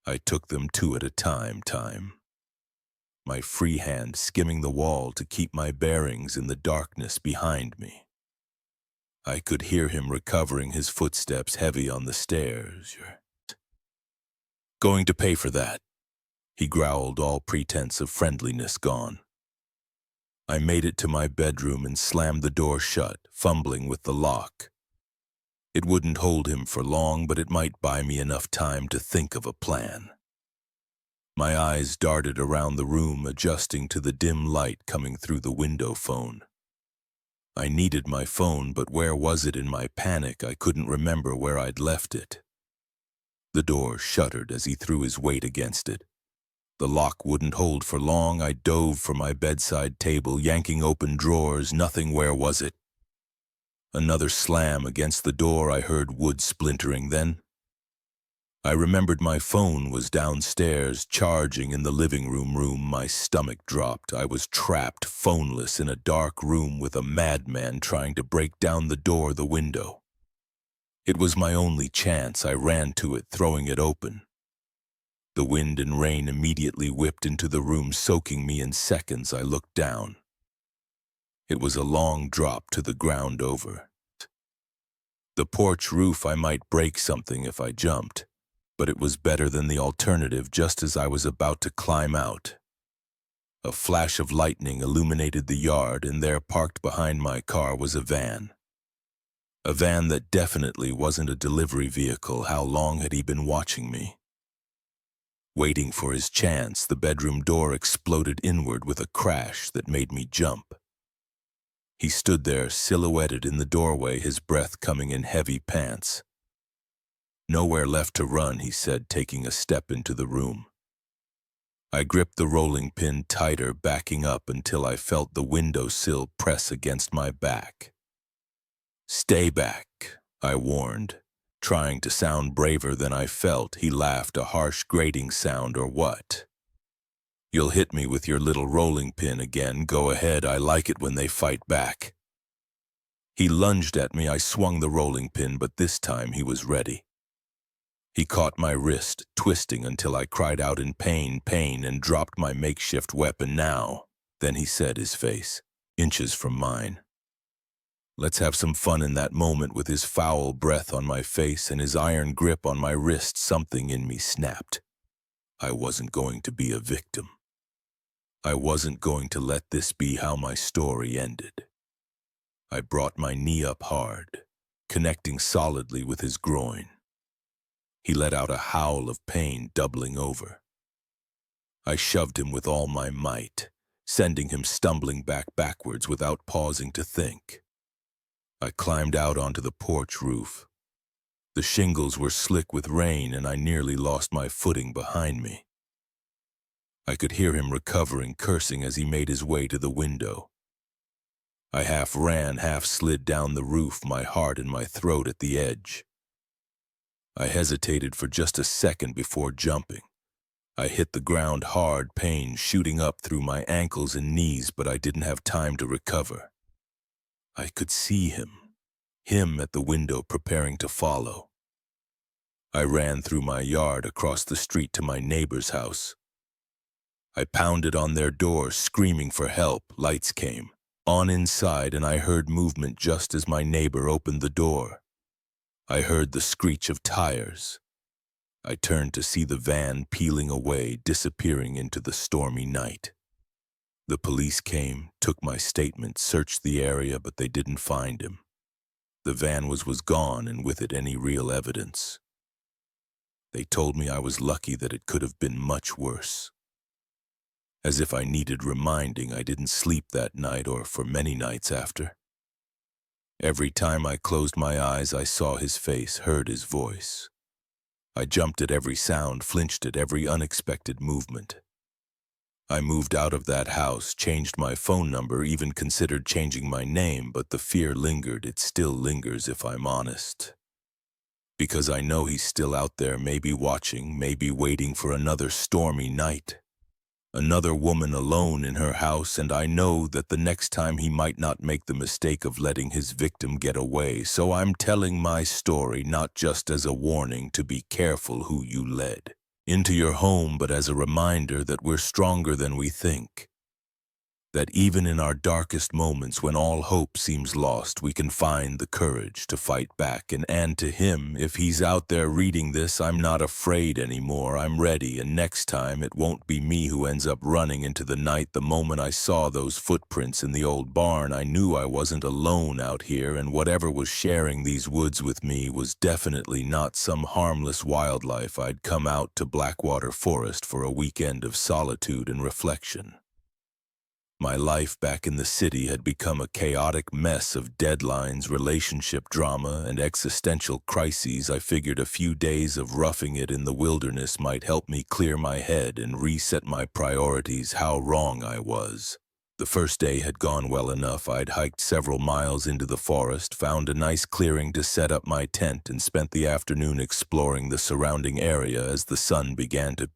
I took them two at a time, my free hand skimming the wall to keep my bearings in the darkness behind me. I could hear him recovering, his footsteps heavy on the stairs. "You're going to pay for that," he growled, all pretense of friendliness gone. I made it to my bedroom and slammed the door shut, fumbling with the lock. It wouldn't hold him for long, but it might buy me enough time to think of a plan. My eyes darted around the room, adjusting to the dim light coming through the window phone. I needed my phone, but where was it? In my panic, I couldn't remember where I'd left it. The door shuddered as he threw his weight against it. The lock wouldn't hold for long. I dove for my bedside table, yanking open drawers. Nothing. Where was it? Another slam against the door. I heard wood splintering then. I remembered my phone was downstairs, charging in the living room. My stomach dropped. I was trapped, phoneless, in a dark room with a madman trying to break down the window. It was my only chance. I ran to it, throwing it open. The wind and rain immediately whipped into the room, soaking me in seconds. I looked down. It was a long drop to the ground over the porch roof. I might break something if I jumped, but it was better than the alternative. Just as I was about to climb out, a flash of lightning illuminated the yard, and there, parked behind my car, was a van. A van that definitely wasn't a delivery vehicle. How long had he been watching me? Waiting for his chance. The bedroom door exploded inward with a crash that made me jump. He stood there, silhouetted in the doorway, his breath coming in heavy pants. "Nowhere left to run," he said, taking a step into the room. I gripped the rolling pin tighter, backing up until I felt the windowsill press against my back. "Stay back," I warned, trying to sound braver than I felt. He laughed, a harsh grating sound. "Or what? You'll hit me with your little rolling pin again. Go ahead, I like it when they fight back." He lunged at me. I swung the rolling pin, but this time he was ready. He caught my wrist, twisting until I cried out in pain, and dropped my makeshift weapon. "Now," then he said, his face inches from mine. "Let's have some fun." In that moment, with his foul breath on my face and his iron grip on my wrist, something in me snapped. I wasn't going to be a victim. I wasn't going to let this be how my story ended. I brought my knee up hard, connecting solidly with his groin. He let out a howl of pain, doubling over. I shoved him with all my might, sending him stumbling backwards without pausing to think. I climbed out onto the porch roof. The shingles were slick with rain, and I nearly lost my footing behind me. I could hear him recovering, cursing as he made his way to the window. I half ran, half slid down the roof, my heart in my throat at the edge. I hesitated for just a second before jumping. I hit the ground hard, pain shooting up through my ankles and knees, but I didn't have time to recover. I could see him at the window, preparing to follow. I ran through my yard, across the street to my neighbor's house. I pounded on their door, screaming for help. Lights came on inside, and I heard movement just as my neighbor opened the door. I heard the screech of tires. I turned to see the van peeling away, disappearing into the stormy night. The police came, took my statement, searched the area, but they didn't find him. The van was gone, and with it any real evidence. They told me I was lucky, that it could have been much worse. As if I needed reminding, I didn't sleep that night or for many nights after. Every time I closed my eyes, I saw his face, heard his voice. I jumped at every sound, flinched at every unexpected movement. I moved out of that house, changed my phone number, even considered changing my name, but the fear lingered. It still lingers, if I'm honest. Because I know he's still out there, maybe watching, maybe waiting for another stormy night. Another woman alone in her house, and I know that the next time he might not make the mistake of letting his victim get away. So I'm telling my story not just as a warning to be careful who you let into your home, but as a reminder that we're stronger than we think. That even in our darkest moments, when all hope seems lost, we can find the courage to fight back. And to him, if he's out there reading this, I'm not afraid anymore. I'm ready, and next time it won't be me who ends up running into the night. The moment I saw those footprints in the old barn, I knew I wasn't alone out here, and whatever was sharing these woods with me was definitely not some harmless wildlife. I'd come out to Blackwater Forest for a weekend of solitude and reflection. My life back in the city had become a chaotic mess of deadlines, relationship drama, and existential crises. I figured a few days of roughing it in the wilderness might help me clear my head and reset my priorities. How wrong I was. The first day had gone well enough. I'd hiked several miles into the forest, found a nice clearing to set up my tent, and spent the afternoon exploring the surrounding area as the sun began to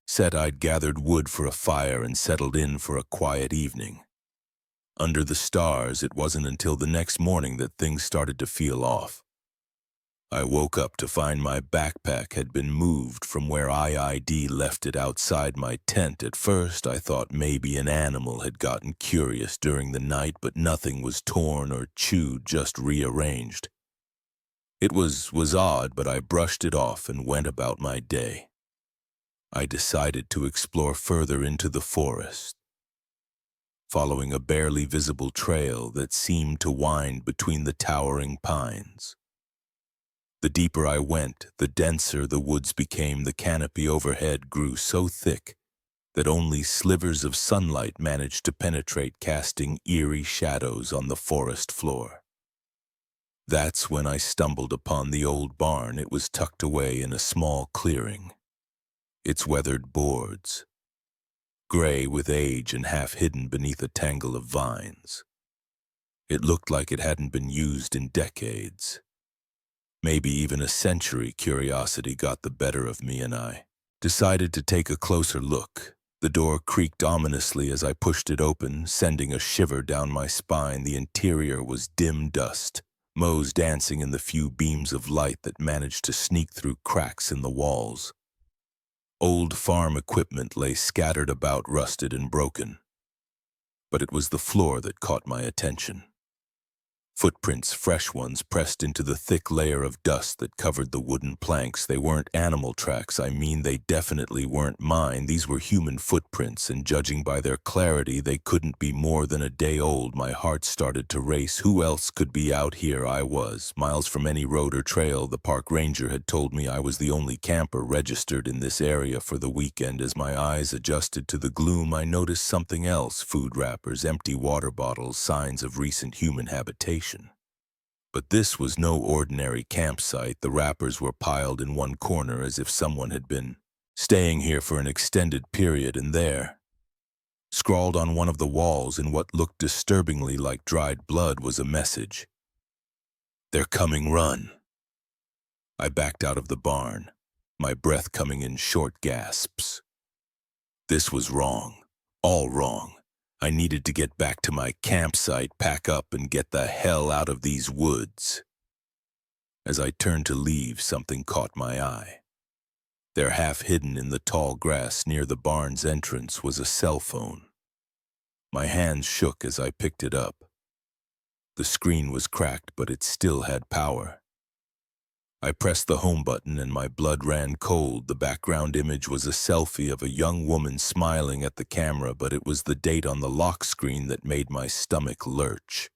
set. I'd gathered wood for a fire and settled in for a quiet evening. Under the stars, it wasn't until the next morning that things started to feel off. I woke up to find my backpack had been moved from where IID left it outside my tent. At first, I thought maybe an animal had gotten curious during the night, but nothing was torn or chewed, just rearranged. It was odd, but I brushed it off and went about my day. I decided to explore further into the forest, following a barely visible trail that seemed to wind between the towering pines. The deeper I went, the denser the woods became. The canopy overhead grew so thick that only slivers of sunlight managed to penetrate, casting eerie shadows on the forest floor. That's when I stumbled upon the old barn. It was tucked away in a small clearing, its weathered boards gray with age and half hidden beneath a tangle of vines. It looked like it hadn't been used in decades. Maybe even a century. Curiosity got the better of me, and I decided to take a closer look. The door creaked ominously as I pushed it open, sending a shiver down my spine. The interior was dim dust, moles dancing in the few beams of light that managed to sneak through cracks in the walls. Old farm equipment lay scattered about, rusted and broken. But it was the floor that caught my attention. Footprints, fresh ones, pressed into the thick layer of dust that covered the wooden planks. They weren't animal tracks. I mean, they definitely weren't mine. These were human footprints, and judging by their clarity, they couldn't be more than a day old. My heart started to race. Who else could be out here? I was, miles from any road or trail. The park ranger had told me I was the only camper registered in this area for the weekend. As my eyes adjusted to the gloom, I noticed something else: food wrappers, empty water bottles, signs of recent human habitation. But this was no ordinary campsite. The wrappers were piled in one corner as if someone had been staying here for an extended period, and there, scrawled on one of the walls in what looked disturbingly like dried blood, was a message. "They're coming, run." I backed out of the barn, my breath coming in short gasps. This was wrong, all wrong. I needed to get back to my campsite, pack up, and get the hell out of these woods. As I turned to leave, something caught my eye. There, half hidden in the tall grass near the barn's entrance, was a cell phone. My hands shook as I picked it up. The screen was cracked, but it still had power. I pressed the home button and my blood ran cold. The background image was a selfie of a young woman smiling at the camera, but it was the date on the lock screen that made my stomach lurch.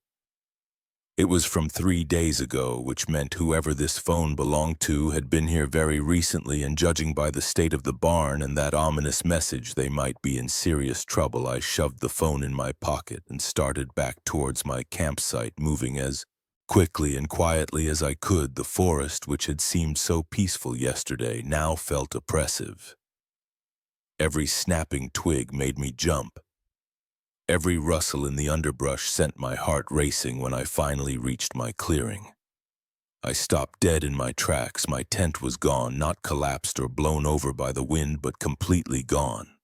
It was from 3 days ago, which meant whoever this phone belonged to had been here very recently, and judging by the state of the barn and that ominous message, they might be in serious trouble. I shoved the phone in my pocket and started back towards my campsite, moving as quickly and quietly as I could. The forest, which had seemed so peaceful yesterday, now felt oppressive. Every snapping twig made me jump. Every rustle in the underbrush sent my heart racing. When I finally reached my clearing, I stopped dead in my tracks. My tent was gone, not collapsed or blown over by the wind, but completely gone.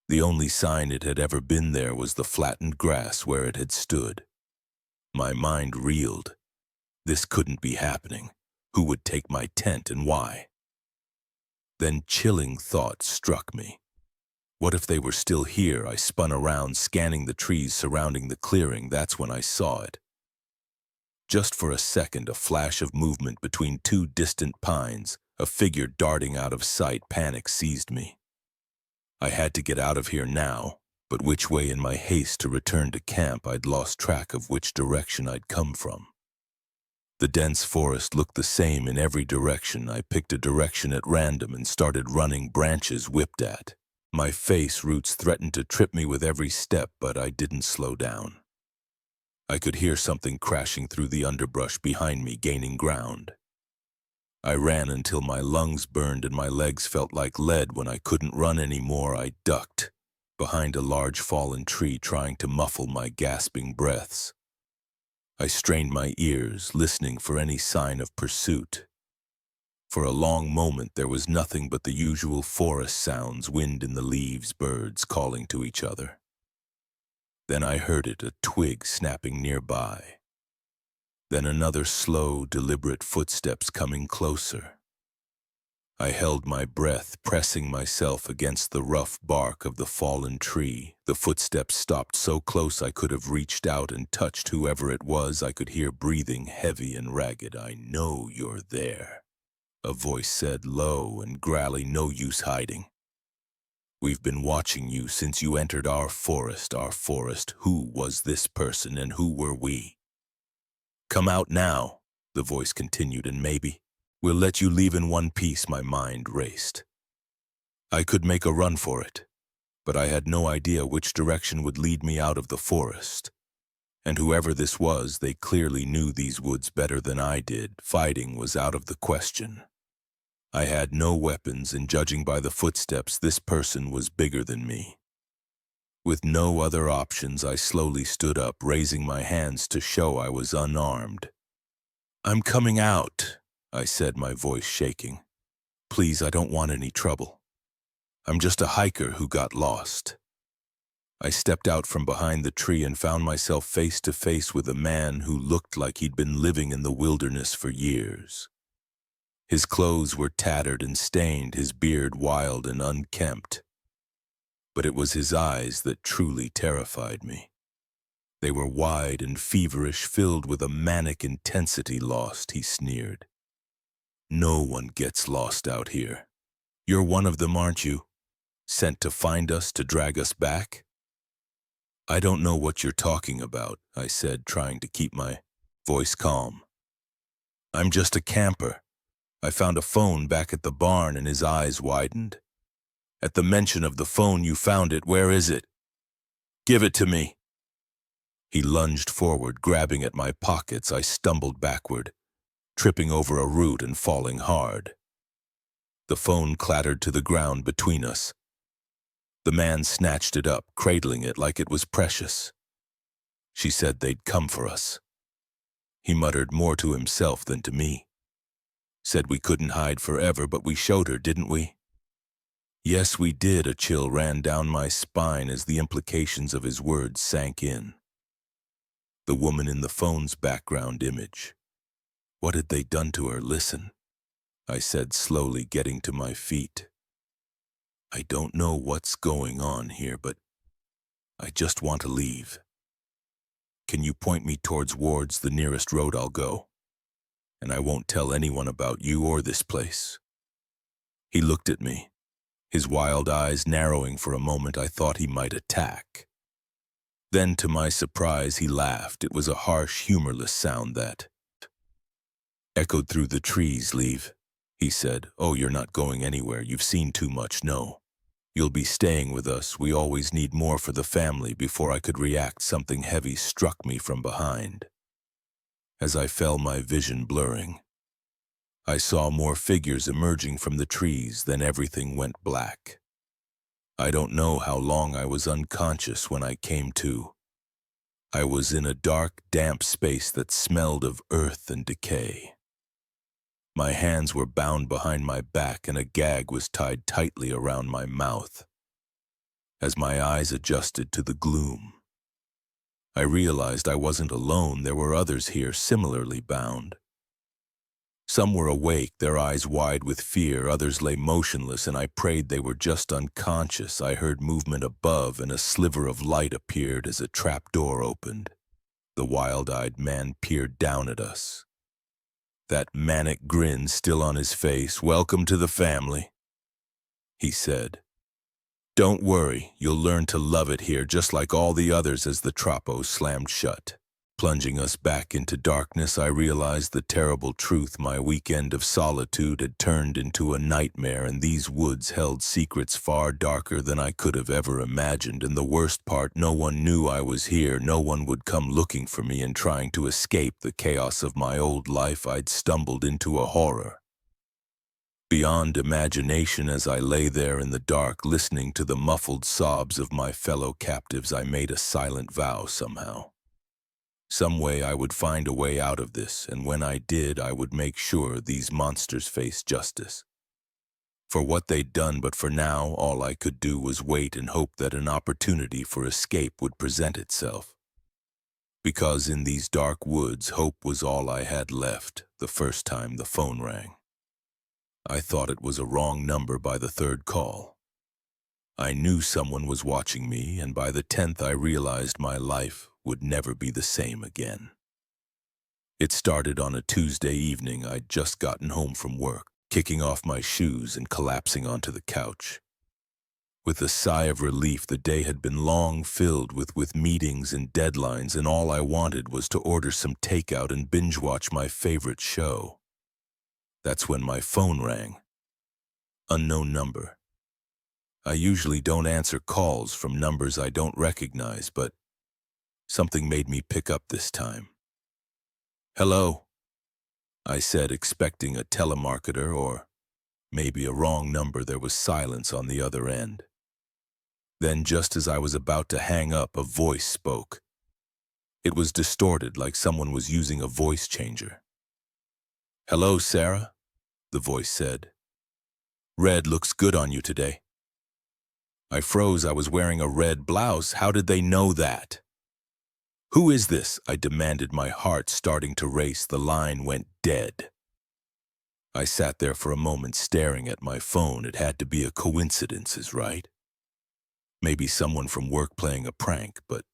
The only sign it had ever been there was the flattened grass where it had stood. My mind reeled. This couldn't be happening. Who would take my tent and why? Then chilling thoughts struck me. What if they were still here? I spun around, scanning the trees surrounding the clearing. That's when I saw it. Just for a second, a flash of movement between two distant pines, a figure darting out of sight. Panic seized me. I had to get out of here now. But which way? In my haste to return to camp, I'd lost track of which direction I'd come from. The dense forest looked the same in every direction. I picked a direction at random and started running, branches whipped at my face. Roots threatened to trip me with every step, but I didn't slow down. I could hear something crashing through the underbrush behind me, gaining ground. I ran until my lungs burned and my legs felt like lead. When I couldn't run anymore, I ducked. behind a large fallen tree, trying to muffle my gasping breaths. I strained my ears, listening for any sign of pursuit. For a long moment there was nothing but the usual forest sounds, wind in the leaves, birds calling to each other. Then I heard it, a twig snapping nearby. Then another slow, deliberate footsteps coming closer. I held my breath, pressing myself against the rough bark of the fallen tree. The footsteps stopped so close I could have reached out and touched whoever it was. I could hear breathing heavy and ragged. "I know you're there," a voice said, low and growly. "No use hiding. We've been watching you since you entered our forest. Our forest. Who was this person and who were we? Come out now," the voice continued, "and maybe we'll let you leave in one piece." My mind raced. I could make a run for it, but I had no idea which direction would lead me out of the forest. And whoever this was, they clearly knew these woods better than I did. Fighting was out of the question. I had no weapons, and judging by the footsteps, this person was bigger than me. With no other options, I slowly stood up, raising my hands to show I was unarmed. "I'm coming out," I said, my voice shaking. "Please, I don't want any trouble. I'm just a hiker who got lost." I stepped out from behind the tree and found myself face to face with a man who looked like he'd been living in the wilderness for years. His clothes were tattered and stained, his beard wild and unkempt. But it was his eyes that truly terrified me. They were wide and feverish, filled with a manic intensity. "Lost," he sneered. "No one gets lost out here. You're one of them, aren't you? Sent to find us, to drag us back?" "I don't know what you're talking about," I said, trying to keep my voice calm. "I'm just a camper. I found a phone back at the barn," and his eyes widened. "At the mention of the phone, you found it. Where is it? Give it to me." He lunged forward, grabbing at my pockets. I stumbled backward, tripping over a root and falling hard. The phone clattered to the ground between us. The man snatched it up, cradling it like it was precious. "She said they'd come for us." He muttered, more to himself than to me. "Said we couldn't hide forever, but we showed her, didn't we?" "Yes, we did." A chill ran down my spine as the implications of his words sank in. The woman in the phone's background image. What had they done to her? "Listen," I said, slowly getting to my feet. "I don't know what's going on here, but I just want to leave. Can you point me towards the nearest road I'll go? And I won't tell anyone about you or this place." He looked at me, his wild eyes narrowing for a moment. I thought he might attack. Then, to my surprise, he laughed. It was a harsh, humorless sound that echoed through the trees. "Leave," he said. "Oh, you're not going anywhere. You've seen too much. No. You'll be staying with us. We always need more for the family." Before I could react, something heavy struck me from behind. As I fell, my vision blurring, I saw more figures emerging from the trees. Then everything went black. I don't know how long I was unconscious when I came to. I was in a dark, damp space that smelled of earth and decay. My hands were bound behind my back and a gag was tied tightly around my mouth. As my eyes adjusted to the gloom, I realized I wasn't alone. There were others here, similarly bound. Some were awake, their eyes wide with fear. Others lay motionless, and I prayed they were just unconscious. I heard movement above, and a sliver of light appeared as a trap door opened. The wild-eyed man peered down at us, that manic grin still on his face. "Welcome to the family," he said. "Don't worry, you'll learn to love it here, just like all the others." As the trapo slammed shut, plunging us back into darkness, I realized the terrible truth. My weekend of solitude had turned into a nightmare, and these woods held secrets far darker than I could have ever imagined. And the worst part, no one knew I was here. No one would come looking for me and trying to escape the chaos of my old life. I'd stumbled into a horror beyond imagination. As I lay there in the dark, listening to the muffled sobs of my fellow captives, I made a silent vow somehow. Some way I would find a way out of this, and when I did, I would make sure these monsters faced justice for what they'd done. But for now, all I could do was wait and hope that an opportunity for escape would present itself. Because in these dark woods, hope was all I had left. The first time the phone rang, I thought it was a wrong number by the third call. I knew someone was watching me, and by the 10th I realized my life would never be the same again. It started on a Tuesday evening. I'd just gotten home from work, kicking off my shoes and collapsing onto the couch. With a sigh of relief, the day had been long filled with meetings and deadlines, and all I wanted was to order some takeout and binge-watch my favorite show. That's when my phone rang. Unknown number. I usually don't answer calls from numbers I don't recognize, but something made me pick up this time. "Hello," I said, expecting a telemarketer or maybe a wrong number. There was silence on the other end. Then, just as I was about to hang up, a voice spoke. It was distorted, like someone was using a voice changer. "Hello, Sarah," the voice said. "Red looks good on you today." I froze. I was wearing a red blouse. How did they know that? "Who is this?" I demanded, my heart starting to race. The line went dead. I sat there for a moment staring at my phone. It had to be a coincidence, right? Maybe someone from work playing a prank, but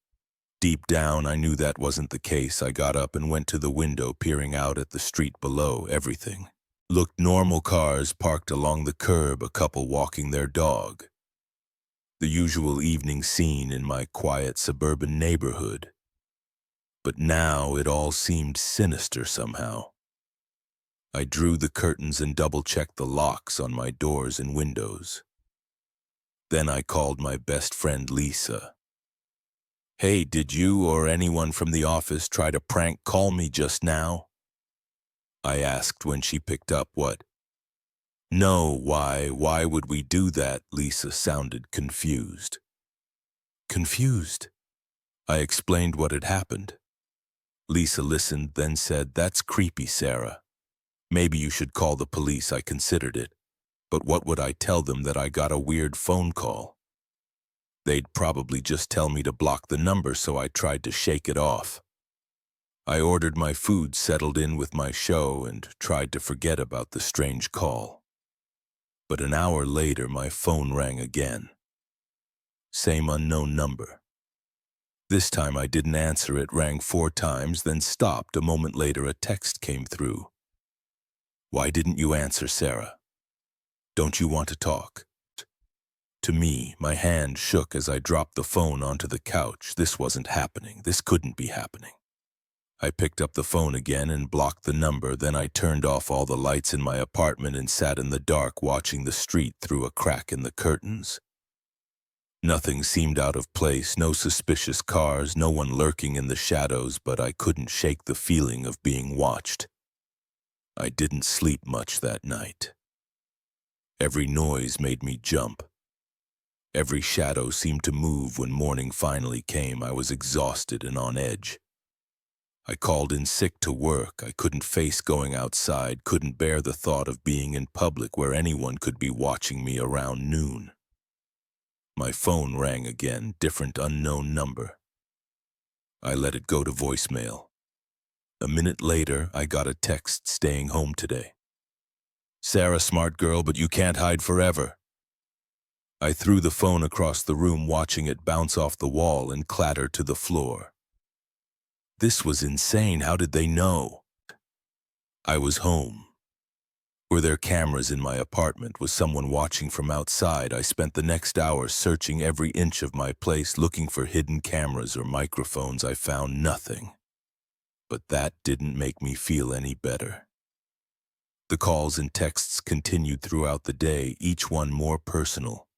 deep down I knew that wasn't the case. I got up and went to the window, peering out at the street below. Everything looked normal. Cars parked along the curb, a couple walking their dog. The usual evening scene in my quiet suburban neighborhood. But now it all seemed sinister somehow. I drew the curtains and double-checked the locks on my doors and windows. Then I called my best friend Lisa. "Hey, did you or anyone from the office try to prank call me just now?" I asked when she picked up. "What? No, why would we do that?" Lisa sounded confused. Confused? I explained what had happened. Lisa listened, then said, "That's creepy, Sarah. Maybe you should call the police." I considered it. But what would I tell them? That I got a weird phone call? They'd probably just tell me to block the number, so I tried to shake it off. I ordered my food, settled in with my show, and tried to forget about the strange call. But an hour later, my phone rang again. Same unknown number. This time I didn't answer. It rang 4 times, then stopped. A moment later, a text came through. "Why didn't you answer, Sarah? Don't you want to talk?" To me, my hand shook as I dropped the phone onto the couch. This wasn't happening. This couldn't be happening. I picked up the phone again and blocked the number. Then I turned off all the lights in my apartment and sat in the dark, watching the street through a crack in the curtains. Nothing seemed out of place, no suspicious cars, no one lurking in the shadows, but I couldn't shake the feeling of being watched. I didn't sleep much that night. Every noise made me jump. Every shadow seemed to move. When morning finally came, I was exhausted and on edge. I called in sick to work. I couldn't face going outside, couldn't bear the thought of being in public where anyone could be watching me around noon. My phone rang again, different unknown number. I let it go to voicemail. A minute later, I got a text: "Staying home today. Sarah, smart girl, but you can't hide forever." I threw the phone across the room, watching it bounce off the wall and clatter to the floor. This was insane. How did they know? I was home. Were there cameras in my apartment? Was someone watching from outside? I spent the next hour searching every inch of my place, looking for hidden cameras or microphones. I found nothing. But that didn't make me feel any better. The calls and texts continued throughout the day, each one more personal,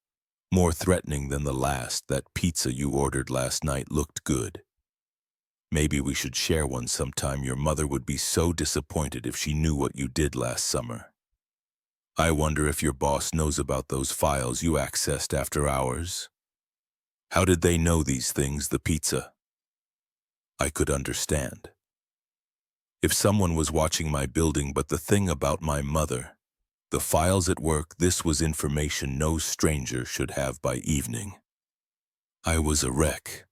more threatening than the last. "That pizza you ordered last night looked good. Maybe we should share one sometime. Your mother would be so disappointed if she knew what you did last summer." I wonder if your boss knows about those files you accessed after hours. How did they know these things, the pizza? I could understand. If someone was watching my building, but the thing about my mother, the files at work, this was information no stranger should have by evening. I was a wreck.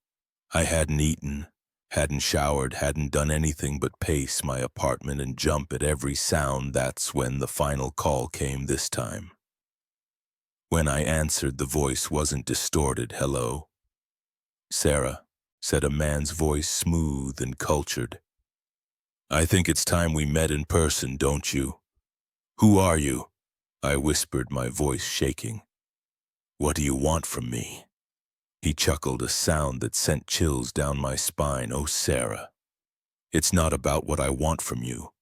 I hadn't eaten, hadn't showered, hadn't done anything but pace my apartment and jump at every sound. That's when the final call came this time. When I answered, the voice wasn't distorted. "Hello?" "Sarah," said a man's voice, smooth and cultured. "I think it's time we met in person, don't you?" "Who are you?" I whispered, my voice shaking. "What do you want from me?" He chuckled, a sound that sent chills down my spine. "Oh, Sarah, it's not about what I want from you.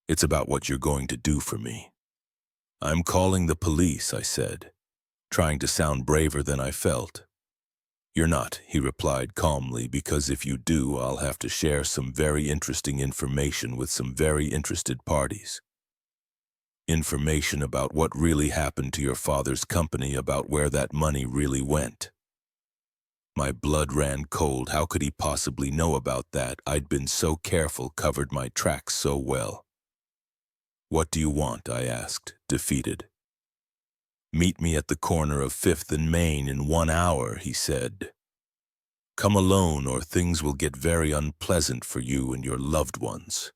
It's about what you're going to do for me." "I'm calling the police," I said, trying to sound braver than I felt. "You're not," he replied calmly, "because if you do, I'll have to share some very interesting information with some very interested parties. Information about what really happened to your father's company, about where that money really went." My blood ran cold. How could he possibly know about that? I'd been so careful, covered my tracks so well. "What do you want?" I asked, defeated. "Meet me at the corner of 5th and Main in 1 hour," he said. "Come alone or things will get very unpleasant for you and your loved ones."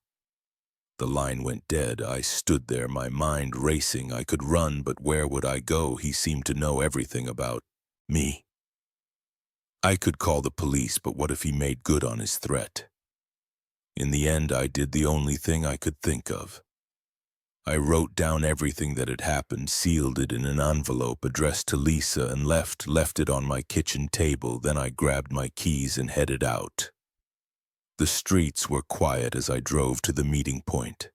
The line went dead. I stood there, my mind racing. I could run, but where would I go? He seemed to know everything about me. I could call the police, but what if he made good on his threat? In the end, I did the only thing I could think of. I wrote down everything that had happened, sealed it in an envelope addressed to Lisa, and left it on my kitchen table. Then I grabbed my keys and headed out. The streets were quiet as I drove to the meeting point.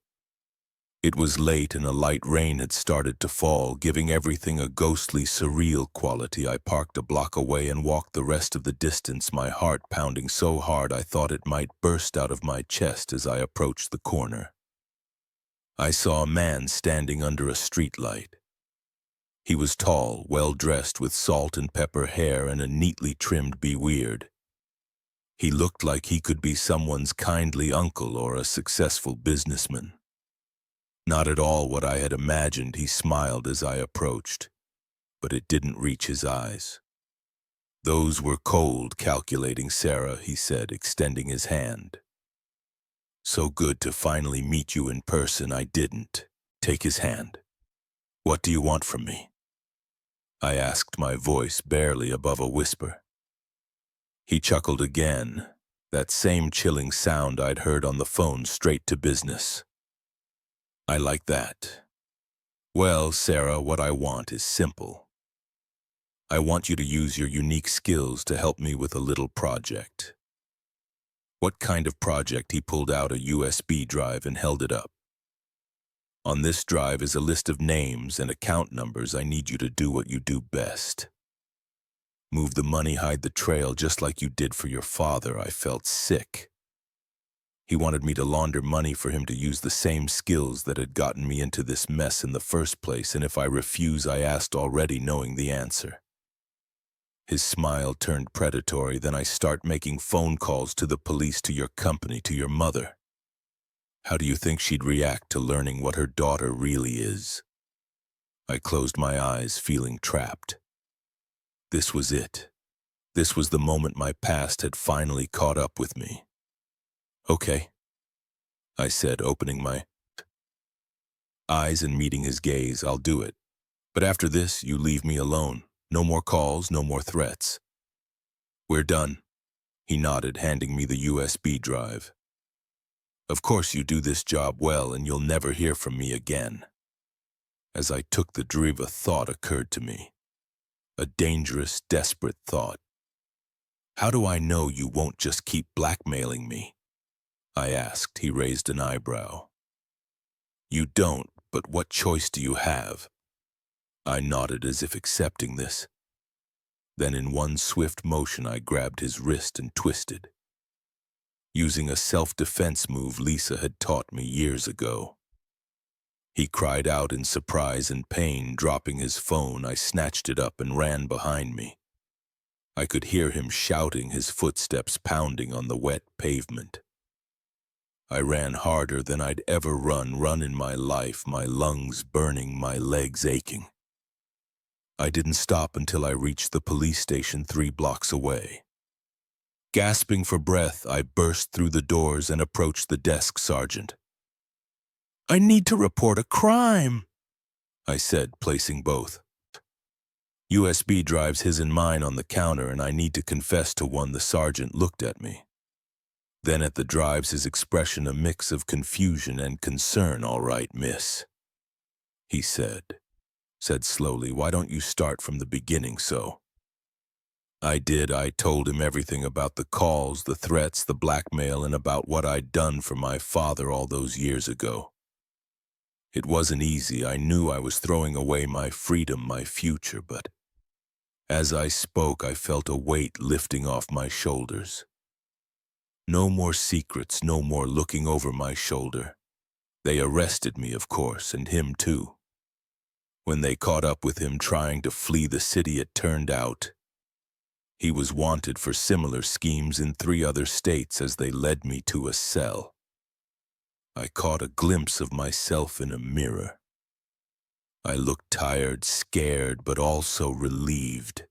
It was late and a light rain had started to fall, giving everything a ghostly, surreal quality. I parked a block away and walked the rest of the distance, my heart pounding so hard I thought it might burst out of my chest as I approached the corner. I saw a man standing under a streetlight. He was tall, well-dressed, with salt and pepper hair and a neatly trimmed beard. He looked like he could be someone's kindly uncle or a successful businessman. Not at all what I had imagined. He smiled as I approached, but it didn't reach his eyes. "Those were cold, calculating, Sarah," he said, extending his hand. "So good to finally meet you in person." I didn't take his hand. "What do you want from me?" I asked, my voice barely above a whisper. He chuckled again, that same chilling sound I'd heard on the phone, straight to business. "I like that. Well, Sarah, what I want is simple. I want you to use your unique skills to help me with a little project." "What kind of project?" He pulled out a USB drive and held it up. "On this drive is a list of names and account numbers. I need you to do what you do best. Move the money, hide the trail, just like you did for your father." I felt sick. He wanted me to launder money for him to use the same skills that had gotten me into this mess in the first place, and if I refuse, I asked, already knowing the answer. His smile turned predatory. "Then I start making phone calls to the police, to your company, to your mother. How do you think she'd react to learning what her daughter really is?" I closed my eyes, feeling trapped. This was it. This was the moment my past had finally caught up with me. "Okay," I said, opening my eyes and meeting his gaze. "I'll do it. But after this, you leave me alone. No more calls, no more threats." "We're done." He nodded, handing me the USB drive. "Of course you do this job well, and you'll never hear from me again." As I took the drive, a thought occurred to me. A dangerous, desperate thought. "How do I know you won't just keep blackmailing me?" I asked. He raised an eyebrow. "You don't, but what choice do you have?" I nodded as if accepting this. Then in one swift motion I grabbed his wrist and twisted, using a self-defense move Lisa had taught me years ago. He cried out in surprise and pain, dropping his phone. I snatched it up and ran behind me. I could hear him shouting, his footsteps pounding on the wet pavement. I ran harder than I'd ever run in my life, my lungs burning, my legs aching. I didn't stop until I reached the police station 3 blocks away. Gasping for breath, I burst through the doors and approached the desk sergeant. "I need to report a crime," I said, placing both USB drives, his and mine, on the counter, and I need to confess to one. The sergeant looked at me. Then at the drives, his expression a mix of confusion and concern. "All right, miss," he said slowly. "Why don't you start from the beginning?" So I did. I told him everything about the calls, the threats, the blackmail, and about what I'd done for my father all those years ago. It wasn't easy. I knew I was throwing away my freedom, my future, but as I spoke, I felt a weight lifting off my shoulders. No more secrets, no more looking over my shoulder. They arrested me, of course, and him too. When they caught up with him trying to flee the city, it turned out he was wanted for similar schemes in 3 other states. As they led me to a cell, I caught a glimpse of myself in a mirror. I looked tired, scared, but also relieved.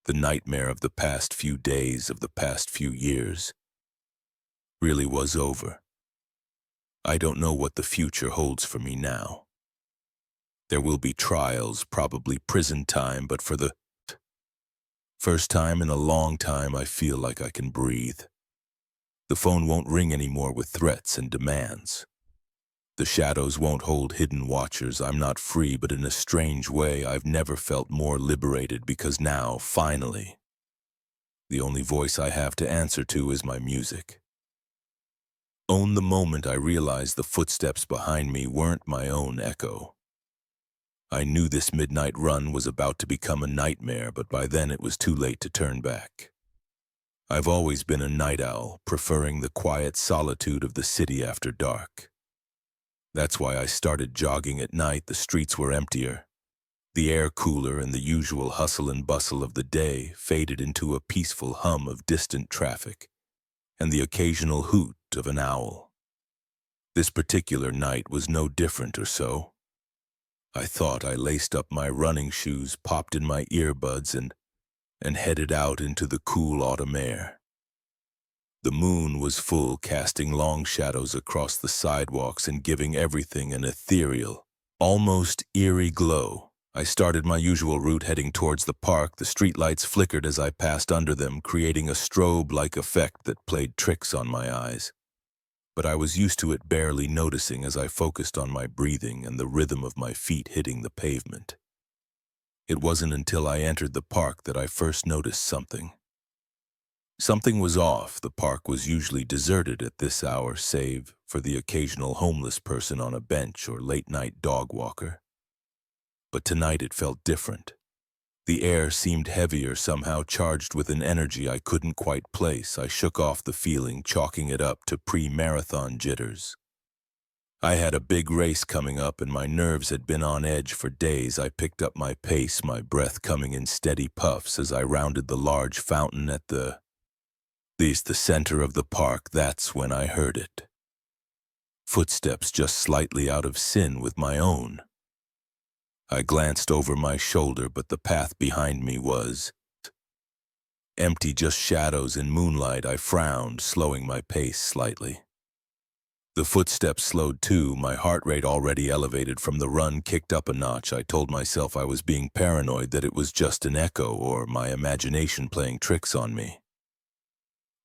The nightmare of the past few days, of the past few years, really was over. I don't know what the future holds for me now. There will be trials, probably prison time, but for the first time in a long time, I feel like I can breathe. The phone won't ring anymore with threats and demands. The shadows won't hold hidden watchers. I'm not free, but in a strange way, I've never felt more liberated, because now, finally, the only voice I have to answer to is my music. Own the moment I realized the footsteps behind me weren't my own echo. I knew this midnight run was about to become a nightmare, but by then it was too late to turn back. I've always been a night owl, preferring the quiet solitude of the city after dark. That's why I started jogging at night. The streets were emptier. The air cooler, and the usual hustle and bustle of the day faded into a peaceful hum of distant traffic and the occasional hoot of an owl. This particular night was no different, or so I thought. I laced up my running shoes, popped in my earbuds, and headed out into the cool autumn air. The moon was full, casting long shadows across the sidewalks and giving everything an ethereal, almost eerie glow. I started my usual route, heading towards the park. The streetlights flickered as I passed under them, creating a strobe-like effect that played tricks on my eyes. But I was used to it, barely noticing as I focused on my breathing and the rhythm of my feet hitting the pavement. It wasn't until I entered the park that I first noticed something. Something was off. The park was usually deserted at this hour, save for the occasional homeless person on a bench or late-night dog walker. But tonight it felt different. The air seemed heavier, somehow charged with an energy I couldn't quite place. I shook off the feeling, chalking it up to pre-marathon jitters. I had a big race coming up, and my nerves had been on edge for days. I picked up my pace, my breath coming in steady puffs as I rounded the large fountain at the center of the park. That's when I heard it. Footsteps just slightly out of sync with my own. I glanced over my shoulder, but the path behind me was empty, just shadows and moonlight. I frowned, slowing my pace slightly. The footsteps slowed too, my heart rate already elevated from the run kicked up a notch. I told myself I was being paranoid, that it was just an echo or my imagination playing tricks on me.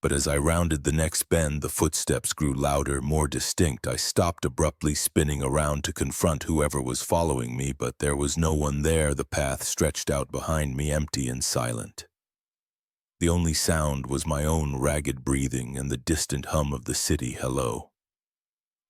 But as I rounded the next bend, the footsteps grew louder, more distinct. I stopped abruptly, spinning around to confront whoever was following me, but there was no one there. The path stretched out behind me, empty and silent. The only sound was my own ragged breathing and the distant hum of the city. "Hello."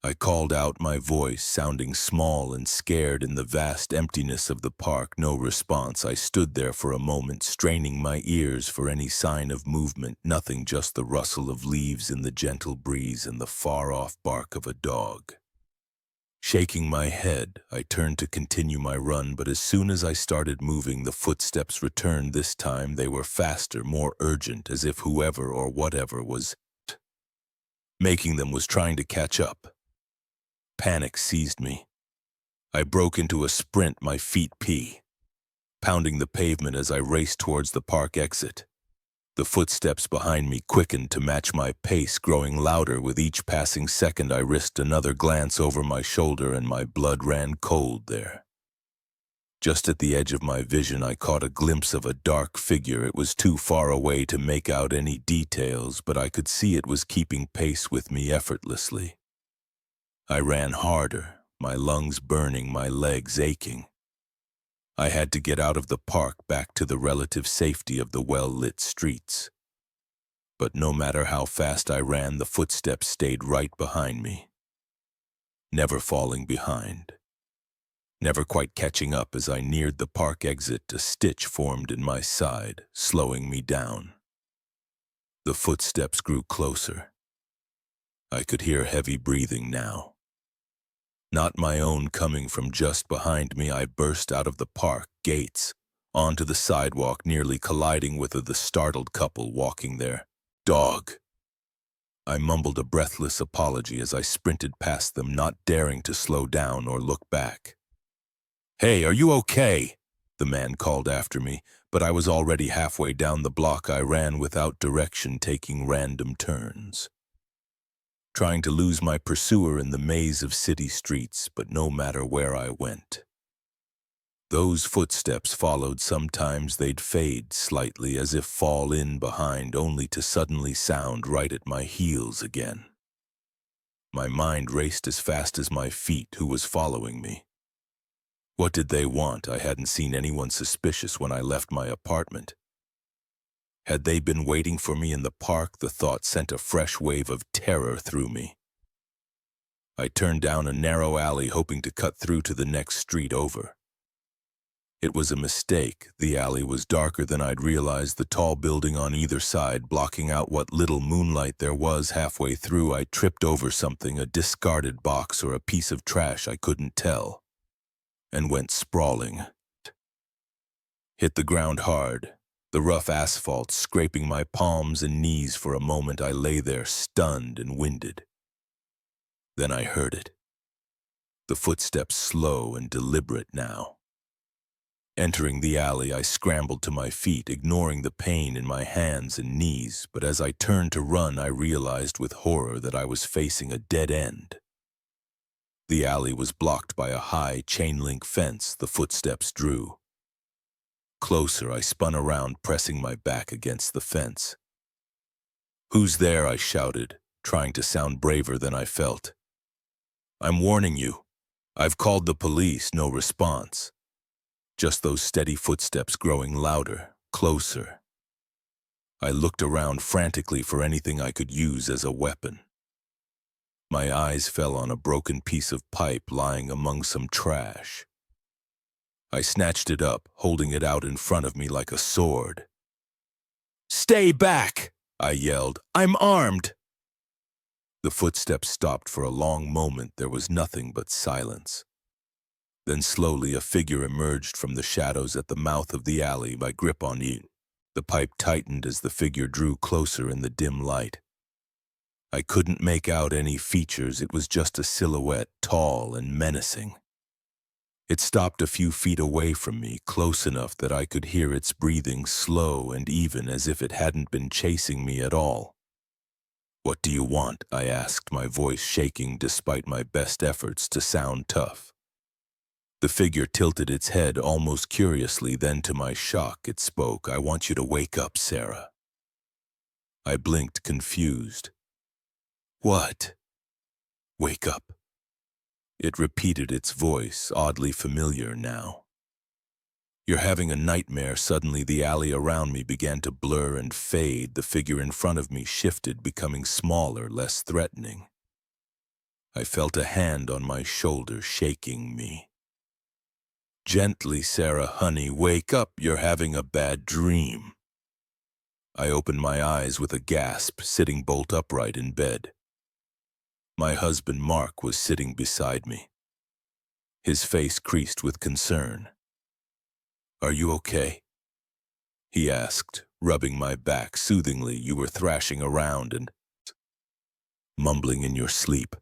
I called out, my voice sounding small and scared in the vast emptiness of the park. No response. I stood there for a moment, straining my ears for any sign of movement. Nothing, just the rustle of leaves in the gentle breeze and the far-off bark of a dog. Shaking my head, I turned to continue my run, but as soon as I started moving, the footsteps returned. This time they were faster, more urgent, as if whoever or whatever was making them was trying to catch up. Panic seized me. I broke into a sprint, my feet pounding the pavement as I raced towards the park exit. The footsteps behind me quickened to match my pace, growing louder with each passing second. I risked another glance over my shoulder and my blood ran cold there. Just at the edge of my vision, I caught a glimpse of a dark figure. It was too far away to make out any details, but I could see it was keeping pace with me effortlessly. I ran harder, my lungs burning, my legs aching. I had to get out of the park, back to the relative safety of the well-lit streets. But no matter how fast I ran, the footsteps stayed right behind me. Never falling behind. Never quite catching up. As I neared the park exit, a stitch formed in my side, slowing me down. The footsteps grew closer. I could hear heavy breathing now. Not my own, coming from just behind me. I burst out of the park gates, onto the sidewalk, nearly colliding with the startled couple walking their dog. I mumbled a breathless apology as I sprinted past them, not daring to slow down or look back. "Hey, are you okay?" the man called after me, but I was already halfway down the block. I ran without direction, taking random turns, trying to lose my pursuer in the maze of city streets, but no matter where I went, those footsteps followed. Sometimes they'd fade slightly, as if fall in behind, only to suddenly sound right at my heels again. My mind raced as fast as my feet. Who was following me? What did they want? I hadn't seen anyone suspicious when I left my apartment. Had they been waiting for me in the park? The thought sent a fresh wave of terror through me. I turned down a narrow alley, hoping to cut through to the next street over. It was a mistake. The alley was darker than I'd realized, the tall building on either side blocking out what little moonlight there was. Halfway through, I tripped over something, a discarded box or a piece of trash, I couldn't tell, and went sprawling. Hit the ground hard, the rough asphalt scraping my palms and knees. For a moment I lay there, stunned and winded. Then I heard it. The footsteps, slow and deliberate now. Entering the alley, I scrambled to my feet, ignoring the pain in my hands and knees, but as I turned to run, I realized with horror that I was facing a dead end. The alley was blocked by a high chain-link fence. The footsteps drew closer. I spun around, pressing my back against the fence. "Who's there?" I shouted, trying to sound braver than I felt. "I'm warning you. I've called the police." No response. Just those steady footsteps growing louder, closer. I looked around frantically for anything I could use as a weapon. My eyes fell on a broken piece of pipe lying among some trash. I snatched it up, holding it out in front of me like a sword. "Stay back!" I yelled. "I'm armed!" The footsteps stopped for a long moment. There was nothing but silence. Then slowly a figure emerged from the shadows at the mouth of the alley. My grip on it. The pipe tightened as the figure drew closer in the dim light. I couldn't make out any features. It was just a silhouette, tall and menacing. It stopped a few feet away from me, close enough that I could hear its breathing, slow and even, as if it hadn't been chasing me at all. "What do you want?" I asked, my voice shaking despite my best efforts to sound tough. The figure tilted its head almost curiously, then to my shock it spoke. "I want you to wake up, Sarah." I blinked, confused. "What?" "Wake up." It repeated, its voice oddly familiar now. "You're having a nightmare." Suddenly the alley around me began to blur and fade. The figure in front of me shifted, becoming smaller, less threatening. I felt a hand on my shoulder, shaking me. "Gently, Sarah, honey, wake up. You're having a bad dream." I opened my eyes with a gasp, sitting bolt upright in bed. My husband, Mark, was sitting beside me. his face creased with concern. "Are you okay?" he asked, rubbing my back soothingly. "You were thrashing around and mumbling in your sleep."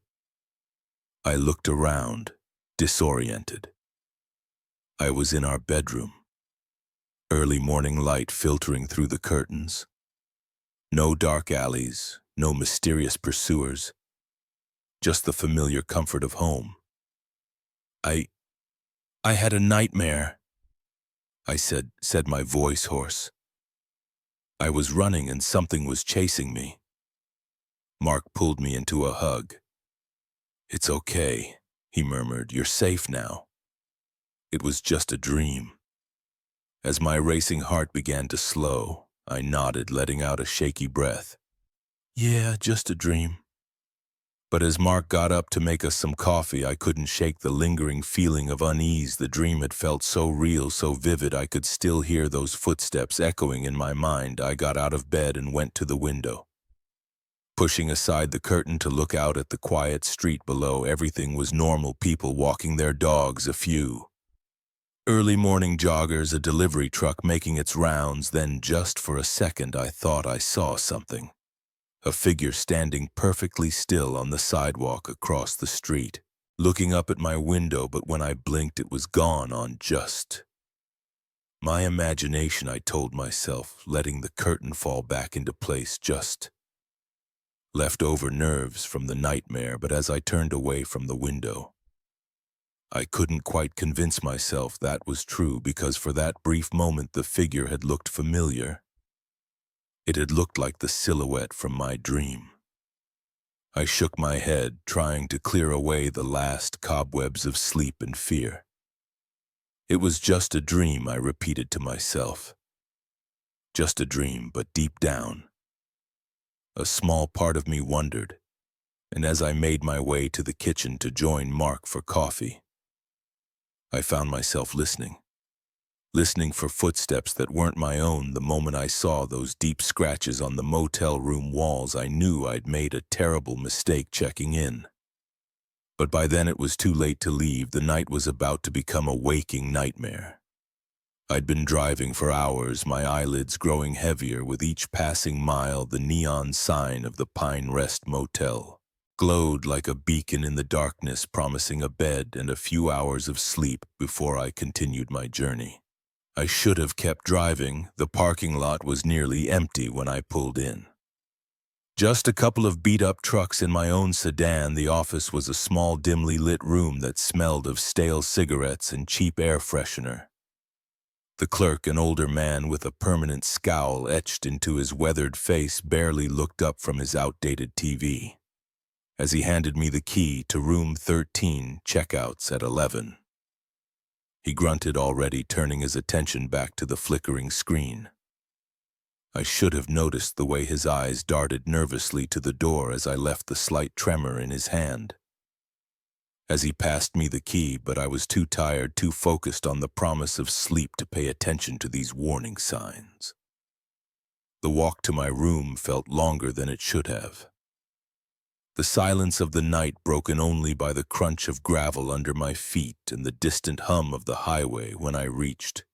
I looked around, disoriented. I was in our bedroom. Early morning light filtering through the curtains. No dark alleys, no mysterious pursuers. Just the familiar comfort of home. I had a nightmare," I said, my voice hoarse. "I was running and something was chasing me." Mark pulled me into a hug. "It's okay," he murmured. "You're safe now. It was just a dream." As my racing heart began to slow, I nodded, letting out a shaky breath. "Yeah, just a dream." But as Mark got up to make us some coffee, I couldn't shake the lingering feeling of unease. The dream had felt so real, so vivid, I could still hear those footsteps echoing in my mind. I got out of bed and went to the window. Pushing aside the curtain to look out at the quiet street below, everything was normal: people walking their dogs, a few early morning joggers, a delivery truck making its rounds. Then, just for a second, I thought I saw something. A figure standing perfectly still on the sidewalk across the street, looking up at my window, but when I blinked it was gone. On just my imagination, I told myself, letting the curtain fall back into place. Just leftover nerves from the nightmare. But as I turned away from the window, I couldn't quite convince myself that was true, because for that brief moment the figure had looked familiar. It had looked like the silhouette from my dream. I shook my head, trying to clear away the last cobwebs of sleep and fear. "It was just a dream," I repeated to myself. Just a dream, but deep down, a small part of me wondered. And as I made my way to the kitchen to join Mark for coffee, I found myself listening for footsteps that weren't my own. The moment I saw those deep scratches on the motel room walls, I knew I'd made a terrible mistake checking in. But by then it was too late to leave. The night was about to become a waking nightmare. I'd been driving for hours, my eyelids growing heavier with each passing mile. The neon sign of the Pine Rest Motel glowed like a beacon in the darkness, promising a bed and a few hours of sleep before I continued my journey. I should have kept driving. The parking lot was nearly empty when I pulled in. Just a couple of beat-up trucks in my own sedan. The office was a small, dimly lit room that smelled of stale cigarettes and cheap air freshener. The clerk, an older man with a permanent scowl etched into his weathered face, barely looked up from his outdated TV as he handed me the key to room 13, checkouts at 11. He grunted, already turning his attention back to the flickering screen. I should have noticed the way his eyes darted nervously to the door as I left the slight tremor in his hand as he passed me the key, but I was too tired, too focused on the promise of sleep to pay attention to these warning signs. The walk to my room felt longer than it should have. The silence of the night broken only by the crunch of gravel under my feet and the distant hum of the highway. When I reached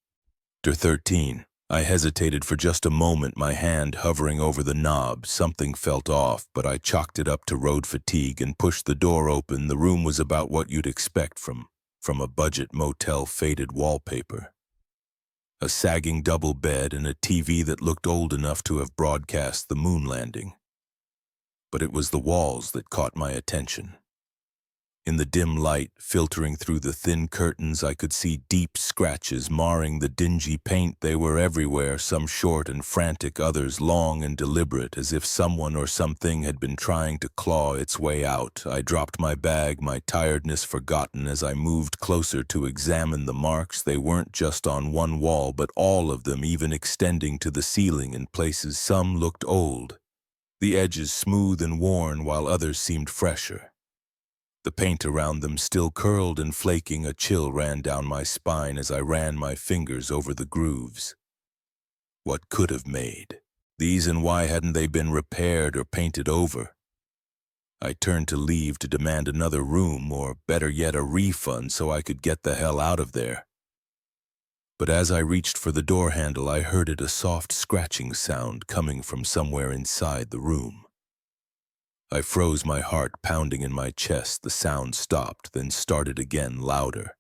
door 13, I hesitated for just a moment, my hand hovering over the knob. Something felt off, but I chalked it up to road fatigue and pushed the door open. The room was about what you'd expect from a budget motel: faded wallpaper, a sagging double bed, and a TV that looked old enough to have broadcast the moon landing. But it was the walls that caught my attention. In the dim light filtering through the thin curtains, I could see deep scratches marring the dingy paint. They were everywhere, some short and frantic, others long and deliberate, as if someone or something had been trying to claw its way out. I dropped my bag, my tiredness forgotten, as I moved closer to examine the marks. They weren't just on one wall, but all of them, even extending to the ceiling in places. Some looked old, the edges smooth and worn, while others seemed fresher, the paint around them still curled and flaking. A chill ran down my spine as I ran my fingers over the grooves. What could have made these, and why hadn't they been repaired or painted over? I turned to leave to demand another room, or better yet, a refund so I could get the hell out of there. But as I reached for the door handle, I heard a soft scratching sound coming from somewhere inside the room. I froze, my heart pounding in my chest. The sound stopped, then started again, louder.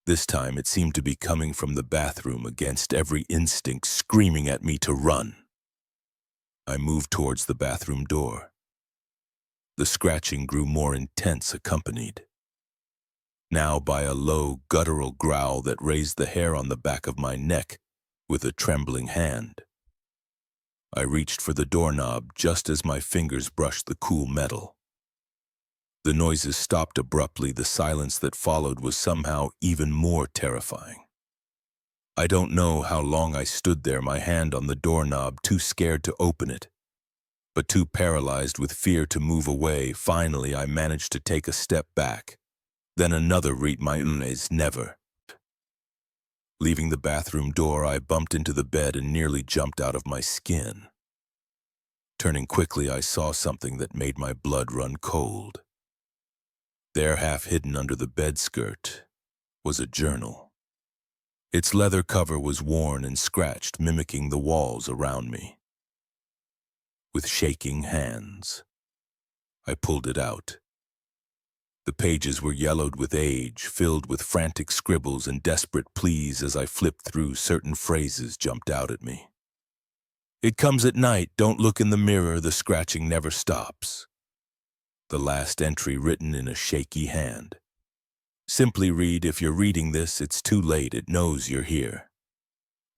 This time it seemed to be coming from the bathroom, against every instinct screaming at me to run. I moved towards the bathroom door. The scratching grew more intense, accompanied now by a low, guttural growl that raised the hair on the back of my neck with a trembling hand. I reached for the doorknob just as my fingers brushed the cool metal. The noises stopped abruptly. The silence that followed was somehow even more terrifying. I don't know how long I stood there, my hand on the doorknob, too scared to open it, but too paralyzed with fear to move away. Finally, I managed to take a step back. Then another. My eyes never. Leaving the bathroom door, I bumped into the bed and nearly jumped out of my skin. Turning quickly, I saw something that made my blood run cold. There, half hidden under the bed skirt, was a journal. Its leather cover was worn and scratched, mimicking the walls around me. With shaking hands, I pulled it out. The pages were yellowed with age, filled with frantic scribbles and desperate pleas. As I flipped through, certain phrases jumped out at me. "It comes at night, don't look in the mirror, the scratching never stops." The last entry written in a shaky hand. Simply read, "If you're reading this, it's too late, it knows you're here."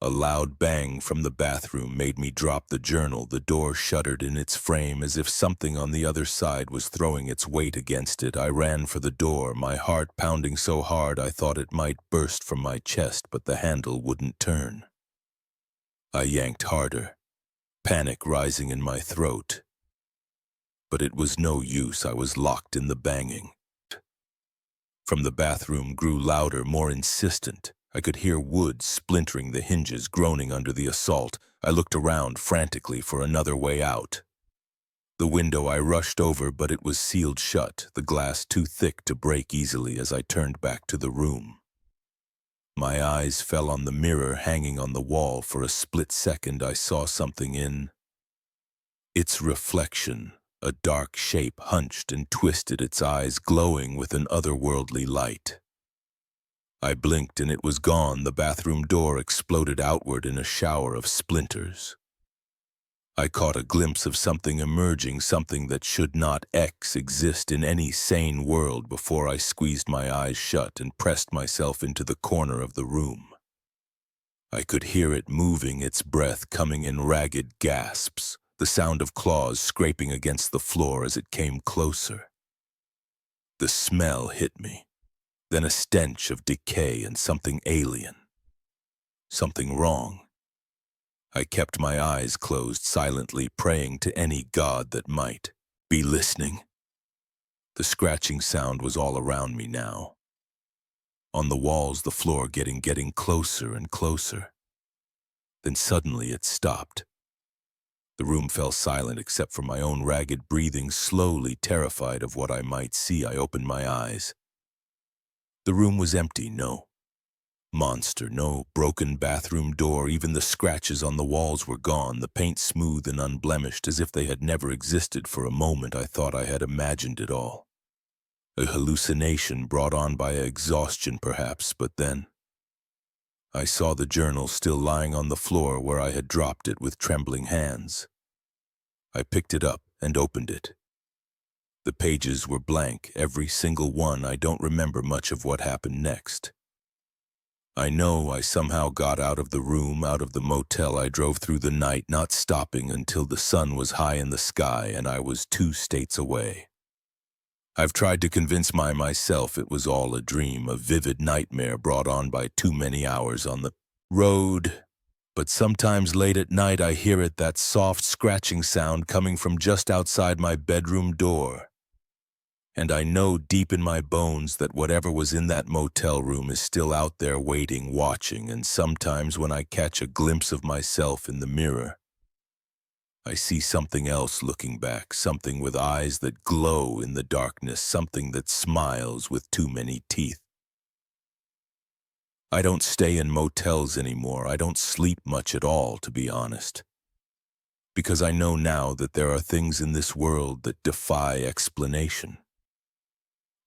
A loud bang from the bathroom made me drop the journal. The door shuddered in its frame as if something on the other side was throwing its weight against it. I ran for the door, my heart pounding so hard I thought it might burst from my chest, but the handle wouldn't turn. I yanked harder, panic rising in my throat. But it was no use, I was locked in the banging. From the bathroom grew louder, more insistent. I could hear wood splintering, the hinges groaning under the assault. I looked around frantically for another way out. The window I rushed over, but it was sealed shut, the glass too thick to break easily. As I turned back to the room, my eyes fell on the mirror hanging on the wall. For a split second, I saw something in its reflection. A dark shape hunched and twisted, its eyes glowing with an otherworldly light. I blinked and it was gone. The bathroom door exploded outward in a shower of splinters. I caught a glimpse of something emerging, something that should not exist in any sane world, before I squeezed my eyes shut and pressed myself into the corner of the room. I could hear it moving, its breath coming in ragged gasps, the sound of claws scraping against the floor as it came closer. The smell hit me. Then a stench of decay and something alien. Something wrong. I kept my eyes closed, silently praying to any god that might be listening. The scratching sound was all around me now. On the walls, the floor getting closer and closer. Then suddenly it stopped. The room fell silent except for my own ragged breathing. Slowly, terrified of what I might see, I opened my eyes. The room was empty, no monster, no broken bathroom door. Even the scratches on the walls were gone, the paint smooth and unblemished, as if they had never existed. For a moment I thought I had imagined it all. A hallucination brought on by exhaustion, perhaps, but then I saw the journal still lying on the floor where I had dropped it with trembling hands. I picked it up and opened it. The pages were blank, every single one. I don't remember much of what happened next. I know I somehow got out of the room, out of the motel. I drove through the night, not stopping until the sun was high in the sky and I was 2 states away. I've tried to convince myself it was all a dream, a vivid nightmare brought on by too many hours on the road. But sometimes late at night I hear it, that soft scratching sound coming from just outside my bedroom door. And I know deep in my bones that whatever was in that motel room is still out there waiting, watching. And sometimes when I catch a glimpse of myself in the mirror, I see something else looking back, something with eyes that glow in the darkness, something that smiles with too many teeth. I don't stay in motels anymore. I don't sleep much at all, to be honest. Because I know now that there are things in this world that defy explanation.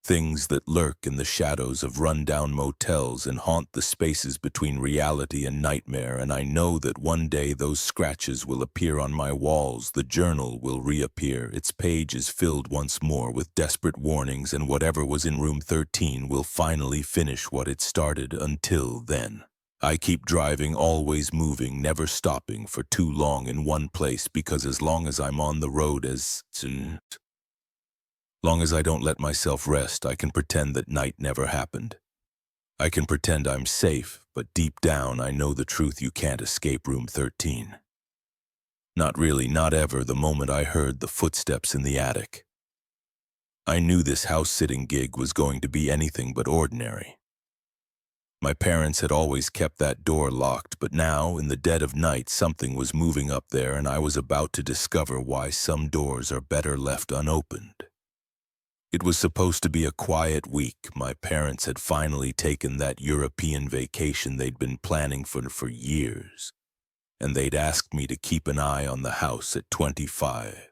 Things that lurk in the shadows of run-down motels and haunt the spaces between reality and nightmare, and I know that one day those scratches will appear on my walls, the journal will reappear, its pages filled once more with desperate warnings, and whatever was in room 13 will finally finish what it started. Until then, I keep driving, always moving, never stopping for too long in one place, because as long as I'm on the road, as long as I don't let myself rest, I can pretend that night never happened. I can pretend I'm safe, but deep down I know the truth: you can't escape room 13. Not really, not ever. The moment I heard the footsteps in the attic, I knew this house-sitting gig was going to be anything but ordinary. My parents had always kept that door locked, but now, in the dead of night, something was moving up there, and I was about to discover why some doors are better left unopened. It was supposed to be a quiet week. My parents had finally taken that European vacation they'd been planning for years, and they'd asked me to keep an eye on the house at 25.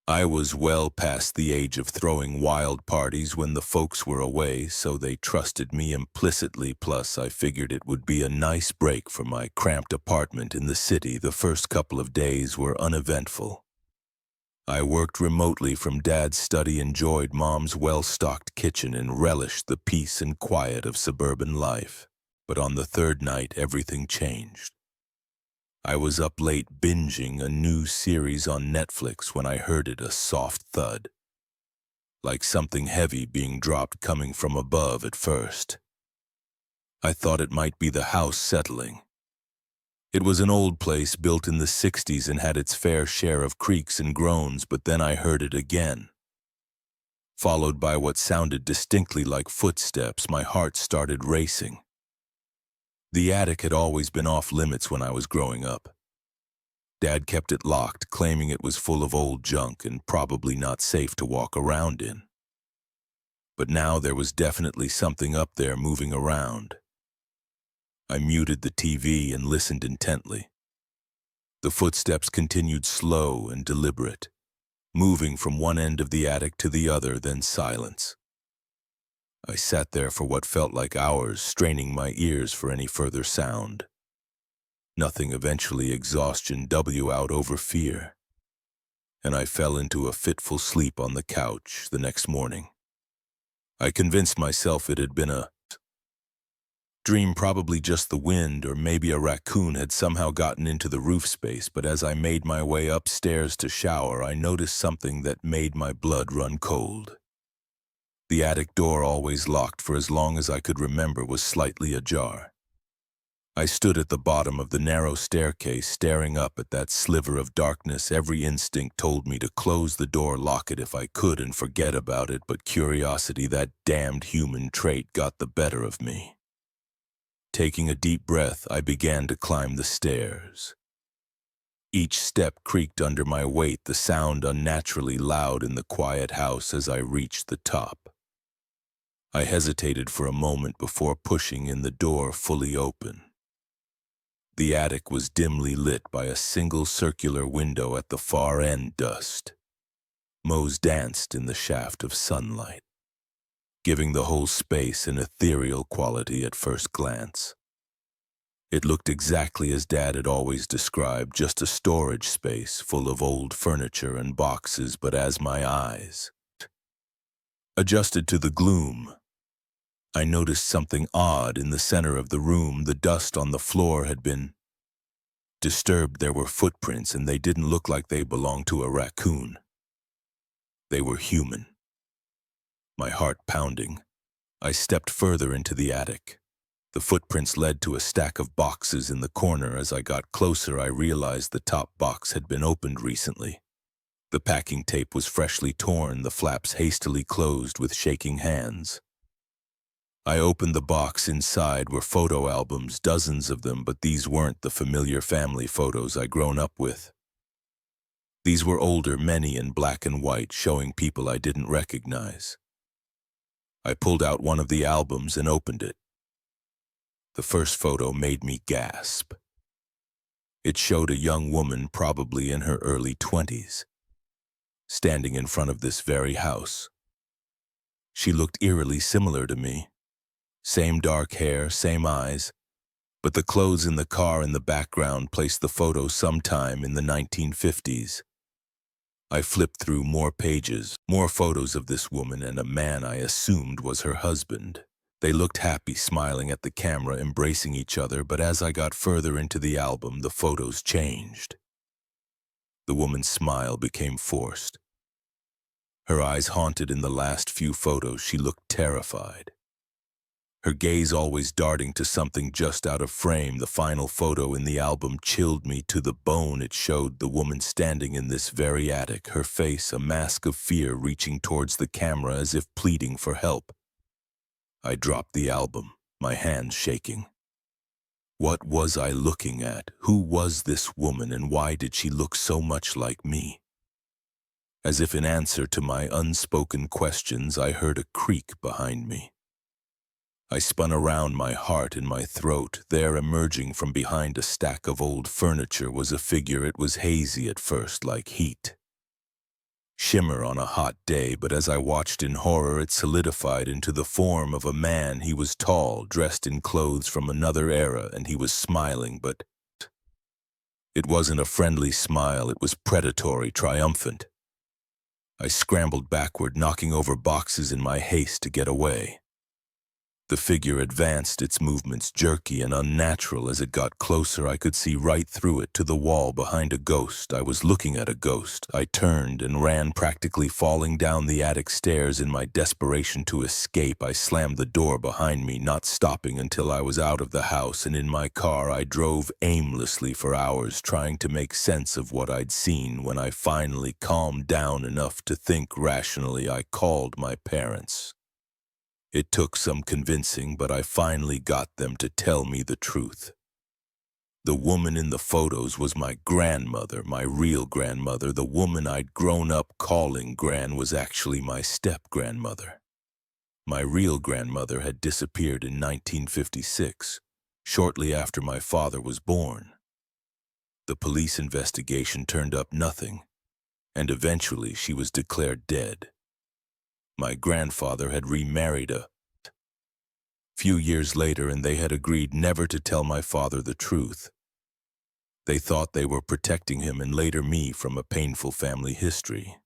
I was well past the age of throwing wild parties when the folks were away, so they trusted me implicitly, plus I figured it would be a nice break from my cramped apartment in the city. The first couple of days were uneventful. I worked remotely from Dad's study, enjoyed Mom's well-stocked kitchen, and relished the peace and quiet of suburban life. But on the third night, everything changed. I was up late binging a new series on Netflix when I heard it, a soft thud, like something heavy being dropped coming from above. At first, I thought it might be the house settling. It was an old place built in the 60s and had its fair share of creaks and groans, but then I heard it again, followed by what sounded distinctly like footsteps. My heart started racing. The attic had always been off limits when I was growing up. Dad kept it locked, claiming it was full of old junk and probably not safe to walk around in. But now there was definitely something up there moving around. I muted the TV and listened intently. The footsteps continued slow and deliberate, moving from one end of the attic to the other, then silence. I sat there for what felt like hours, straining my ears for any further sound. Nothing. Eventually, exhaustion won out over fear, and I fell into a fitful sleep on the couch. The next morning, I convinced myself it had been a dream, probably just the wind, or maybe a raccoon had somehow gotten into the roof space. But as I made my way upstairs to shower, I noticed something that made my blood run cold. The attic door, always locked for as long as I could remember, was slightly ajar. I stood at the bottom of the narrow staircase, staring up at that sliver of darkness. Every instinct told me to close the door, lock it if I could, and forget about it, but curiosity, that damned human trait, got the better of me. Taking a deep breath, I began to climb the stairs. Each step creaked under my weight, the sound unnaturally loud in the quiet house. As I reached the top, I hesitated for a moment before pushing in the door fully open. The attic was dimly lit by a single circular window at the far end. Dust motes danced in the shaft of sunlight, giving the whole space an ethereal quality at first glance. It looked exactly as Dad had always described, just a storage space full of old furniture and boxes. But as my eyes adjusted to the gloom, I noticed something odd in the center of the room. The dust on the floor had been disturbed. There were footprints, and they didn't look like they belonged to a raccoon. They were human. My heart pounding, I stepped further into the attic. The footprints led to a stack of boxes in the corner. As I got closer, I realized the top box had been opened recently. The packing tape was freshly torn, the flaps hastily closed with shaking hands. I opened the box. Inside were photo albums, dozens of them, but these weren't the familiar family photos I'd grown up with. These were older, many in black and white, showing people I didn't recognize. I pulled out one of the albums and opened it. The first photo made me gasp. It showed a young woman, probably in her early 20s, standing in front of this very house. She looked eerily similar to me. Same dark hair, same eyes, but the clothes in the car in the background placed the photo sometime in the 1950s. I flipped through more pages, more photos of this woman and a man I assumed was her husband. They looked happy, smiling at the camera, embracing each other, but as I got further into the album, the photos changed. The woman's smile became forced. Her eyes haunted in the last few photos. She looked terrified. Her gaze always darting to something just out of frame. The final photo in the album chilled me to the bone. It showed the woman standing in this very attic, her face a mask of fear, reaching towards the camera as if pleading for help. I dropped the album, my hands shaking. What was I looking at? Who was this woman, and why did she look so much like me? As if in answer to my unspoken questions, I heard a creak behind me. I spun around, my heart in my throat. There, emerging from behind a stack of old furniture, was a figure. It was hazy at first, like heat. Shimmer on a hot day, but as I watched in horror, it solidified into the form of a man. He was tall, dressed in clothes from another era, and he was smiling, but it wasn't a friendly smile. It was predatory, triumphant. I scrambled backward, knocking over boxes in my haste to get away. The figure advanced, its movements jerky and unnatural. As it got closer, I could see right through it to the wall behind a ghost. I was looking at a ghost. I turned and ran, practically falling down the attic stairs. In my desperation to escape, I slammed the door behind me, not stopping until I was out of the house. And in my car, I drove aimlessly for hours, trying to make sense of what I'd seen. When I finally calmed down enough to think rationally, I called my parents. It took some convincing, but I finally got them to tell me the truth. The woman in the photos was my grandmother, my real grandmother. The woman I'd grown up calling Gran was actually my step-grandmother. My real grandmother had disappeared in 1956, shortly after my father was born. The police investigation turned up nothing, and eventually she was declared dead. My grandfather had remarried a few years later, and they had agreed never to tell my father the truth. They thought they were protecting him and later me from a painful family history.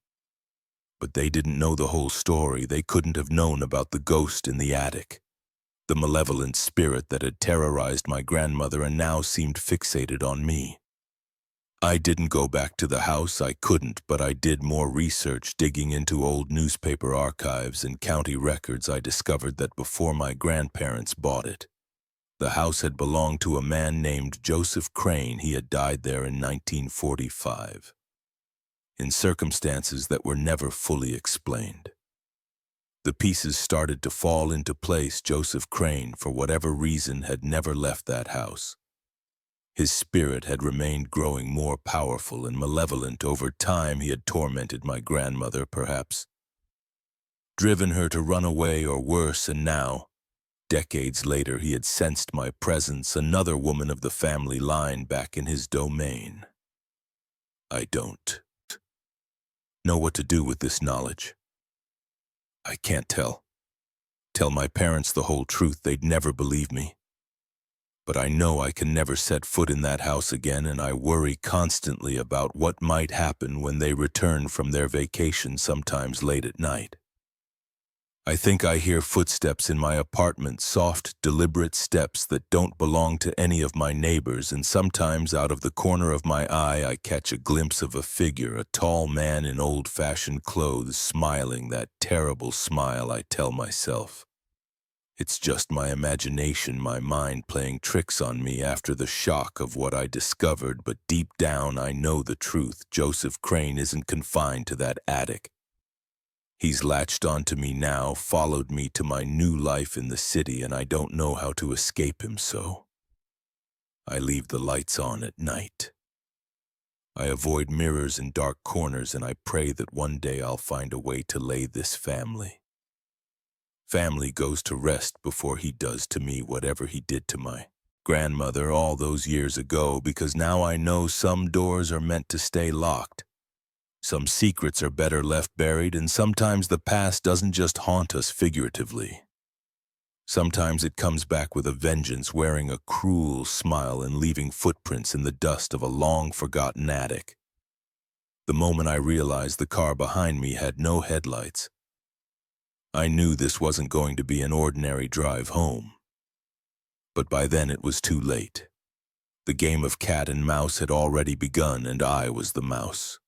But they didn't know the whole story. They couldn't have known about the ghost in the attic, the malevolent spirit that had terrorized my grandmother and now seemed fixated on me. I didn't go back to the house, I couldn't, but I did more research. Digging into old newspaper archives and county records, I discovered that before my grandparents bought it, the house had belonged to a man named Joseph Crane. He had died there in 1945, in circumstances that were never fully explained. The pieces started to fall into place. Joseph Crane, for whatever reason, had never left that house. His spirit had remained, growing more powerful and malevolent. Over time, he had tormented my grandmother, perhaps driven her to run away or worse, and now, decades later, he had sensed my presence, another woman of the family line back in his domain. I don't know what to do with this knowledge. I can't tell my parents the whole truth. They'd never believe me. But I know I can never set foot in that house again, and I worry constantly about what might happen when they return from their vacation, sometimes late at night. I think I hear footsteps in my apartment, soft, deliberate steps that don't belong to any of my neighbors, and sometimes out of the corner of my eye I catch a glimpse of a figure, a tall man in old-fashioned clothes, smiling that terrible smile. I tell myself, it's just my imagination, my mind playing tricks on me after the shock of what I discovered, but deep down I know the truth. Joseph Crane isn't confined to that attic. He's latched onto me now, followed me to my new life in the city, and I don't know how to escape him, so I leave the lights on at night. I avoid mirrors and dark corners, and I pray that one day I'll find a way to lay this family. Family goes to rest before he does to me whatever he did to my grandmother all those years ago, because now I know some doors are meant to stay locked. Some secrets are better left buried, and sometimes the past doesn't just haunt us figuratively. Sometimes it comes back with a vengeance, wearing a cruel smile and leaving footprints in the dust of a long-forgotten attic. The moment I realized the car behind me had no headlights, I knew this wasn't going to be an ordinary drive home. But by then it was too late. The game of cat and mouse had already begun, and I was the mouse.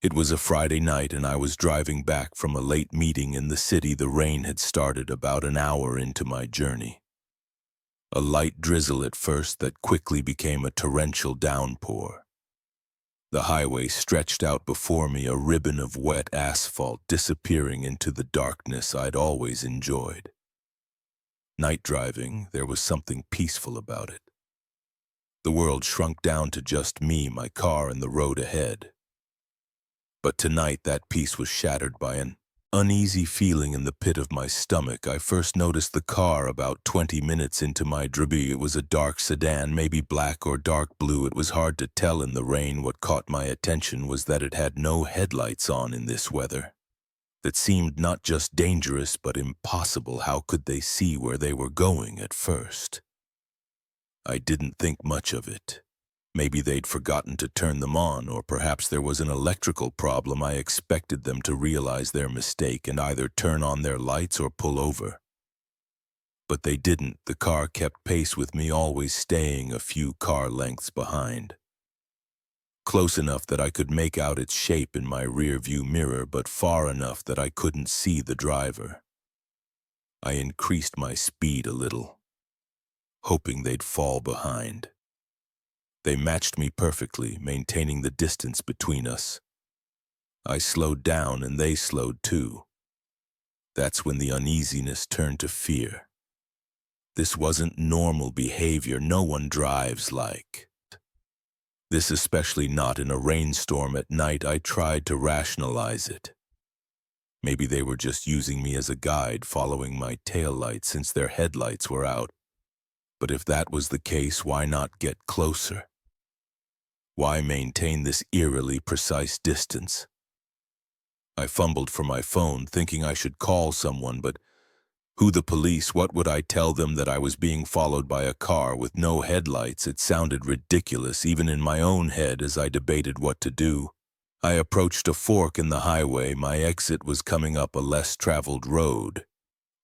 It was a Friday night, and I was driving back from a late meeting in the city. The rain had started about an hour into my journey. A light drizzle at first that quickly became a torrential downpour. The highway stretched out before me, a ribbon of wet asphalt disappearing into the darkness I'd always enjoyed. Night driving, there was something peaceful about it. The world shrunk down to just me, my car, and the road ahead. But tonight that peace was shattered by an uneasy feeling in the pit of my stomach. I first noticed the car about 20 minutes into my drive. It was a dark sedan, maybe black or dark blue. It was hard to tell in the rain. What caught my attention was that it had no headlights on in this weather. That seemed not just dangerous, but impossible. How could they see where they were going at first? I didn't think much of it. Maybe they'd forgotten to turn them on, or perhaps there was an electrical problem. I expected them to realize their mistake and either turn on their lights or pull over. But they didn't. The car kept pace with me, always staying a few car lengths behind. Close enough that I could make out its shape in my rear-view mirror, but far enough that I couldn't see the driver. I increased my speed a little, hoping they'd fall behind. They matched me perfectly, maintaining the distance between us. I slowed down and they slowed too. That's when the uneasiness turned to fear. This wasn't normal behavior. No one drives like this, especially not in a rainstorm at night. I tried to rationalize it. Maybe they were just using me as a guide, following my taillights since their headlights were out. But if that was the case, why not get closer? Why maintain this eerily precise distance? I fumbled for my phone, thinking I should call someone, but who? The police? What would I tell them? That I was being followed by a car with no headlights? It sounded ridiculous, even in my own head, as I debated what to do. I approached a fork in the highway. My exit was coming up a less traveled road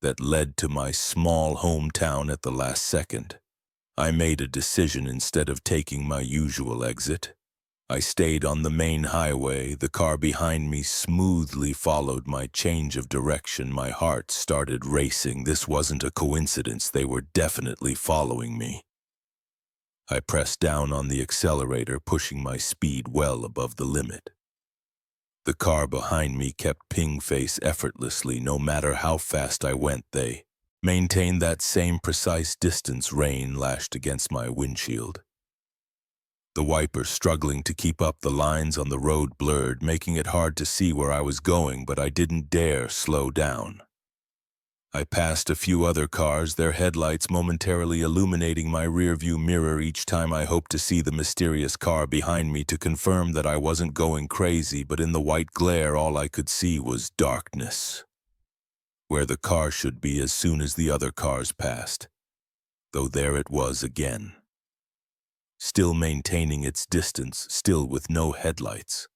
that led to my small hometown at the last second. I made a decision. Instead of taking my usual exit, I stayed on the main highway. The car behind me smoothly followed my change of direction. My heart started racing. This wasn't a coincidence. They were definitely following me. I pressed down on the accelerator, pushing my speed well above the limit. The car behind me kept ping face effortlessly. No matter how fast I went, they maintained that same precise distance. Rain lashed against my windshield. The wipers struggling to keep up. The lines on the road blurred, making it hard to see where I was going, but I didn't dare slow down. I passed a few other cars, their headlights momentarily illuminating my rearview mirror. Each time I hoped to see the mysterious car behind me to confirm that I wasn't going crazy, but in the white glare all I could see was darkness, where the car should be as soon as the other cars passed. Though there it was again, still maintaining its distance, still with no headlights.